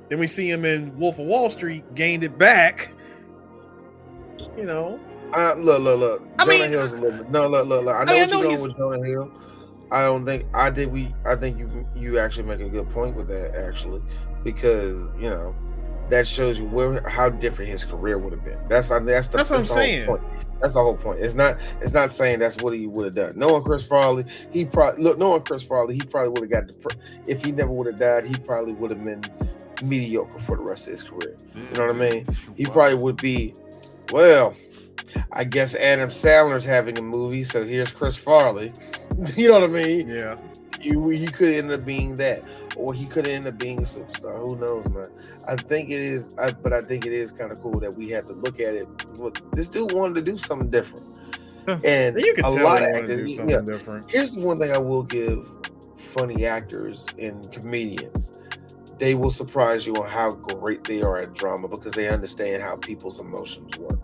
Then we see him in Wolf of Wall Street, gained it back. Look. Jonah Hill's a little bit. No, look. I know what you're going with Jonah Hill. I think you actually make a good point with that, actually, because that shows you how different his career would have been. That's what I'm saying. Point. That's the whole point. It's not saying that's what he would have done. Knowing Chris Farley, he probably would have got if he never would have died, he probably would have been mediocre for the rest of his career. You know what I mean? He probably would be, well, I guess Adam Sandler's having a movie, so here's Chris Farley. You know what I mean? Yeah. He could end up being that, or he could end up being a superstar. Who knows, man? I think it is kind of cool that we have to look at it. This dude wanted to do something different, and You can a tell lot they of wanted to actors. do something different. Here's the one thing I will give funny actors and comedians. They will surprise you on how great they are at drama because they understand how people's emotions work.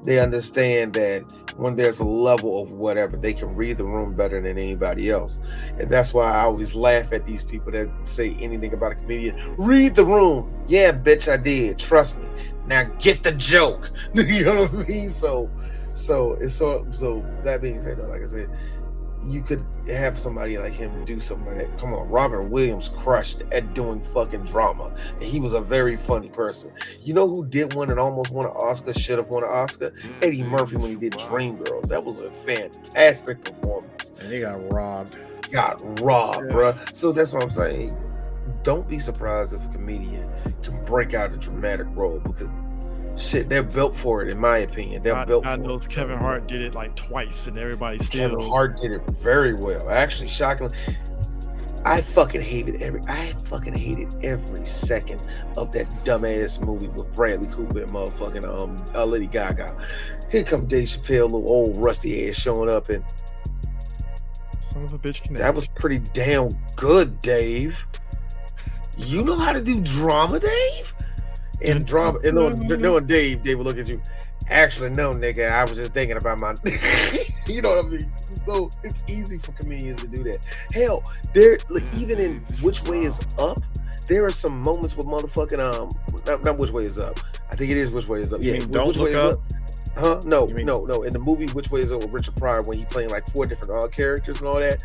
They understand that when there's a level of whatever, they can read the room better than anybody else. And that's why I always laugh at these people that say anything about a comedian. Read the room. Yeah, bitch, I did. Trust me. Now get the joke. You know what I mean? So that being said, though, like I said, you could have somebody like him do something like that. Come on, Robin Williams crushed at doing fucking drama. And he was a very funny person. You know who did one and almost won an Oscar, should have won an Oscar? Eddie Murphy when he did Dreamgirls. That was a fantastic performance. And he got robbed. Bruh. So that's what I'm saying. Don't be surprised if a comedian can break out a dramatic role because shit, they're built for it, in my opinion. They're built for it. I know Kevin Hart did it like twice, and everybody still. Kevin Hart did it very well. Actually, shockingly, I fucking hated every second of that dumbass movie with Bradley Cooper and motherfucking Lady Gaga. Here come Dave Chappelle, little old rusty ass showing up, and son of a bitch. That was pretty damn good, Dave. You know how to do drama, Dave? And drama, and knowing Dave would look at you. Actually, no, nigga. I was just thinking about my. You know what I mean? So it's easy for comedians to do that. Hell, even in Which Way Is Up, there are some moments with motherfucking not Which Way Is Up. I think it is Which Way Is Up. You Yeah, mean Don't Which Look Way Is Up? Huh? No. In the movie Which Way Is Up with Richard Pryor, when he playing like 4 different characters and all that,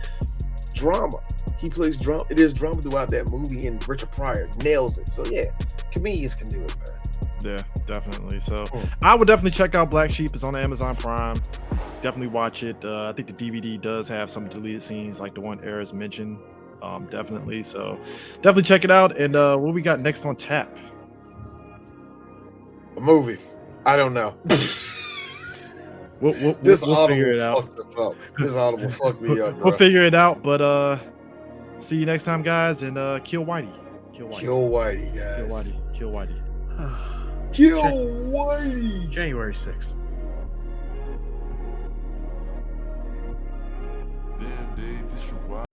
drama. He plays drama. It is drama throughout that movie, and Richard Pryor nails it. So yeah, comedians can do it, man. Yeah, definitely. So I would definitely check out Black Sheep. It's on Amazon Prime. Definitely watch it. I think the DVD does have some deleted scenes, like the one Eris mentioned. Definitely. So definitely check it out. And what we got next on tap? A movie. I don't know. We'll figure it out. This audible fucked me up, bro. We'll figure it out. But see you next time, guys. And kill Whitey. Kill Whitey, guys. Kill Whitey. Kill Whitey. January 6th. Damn, Dave, this your wild.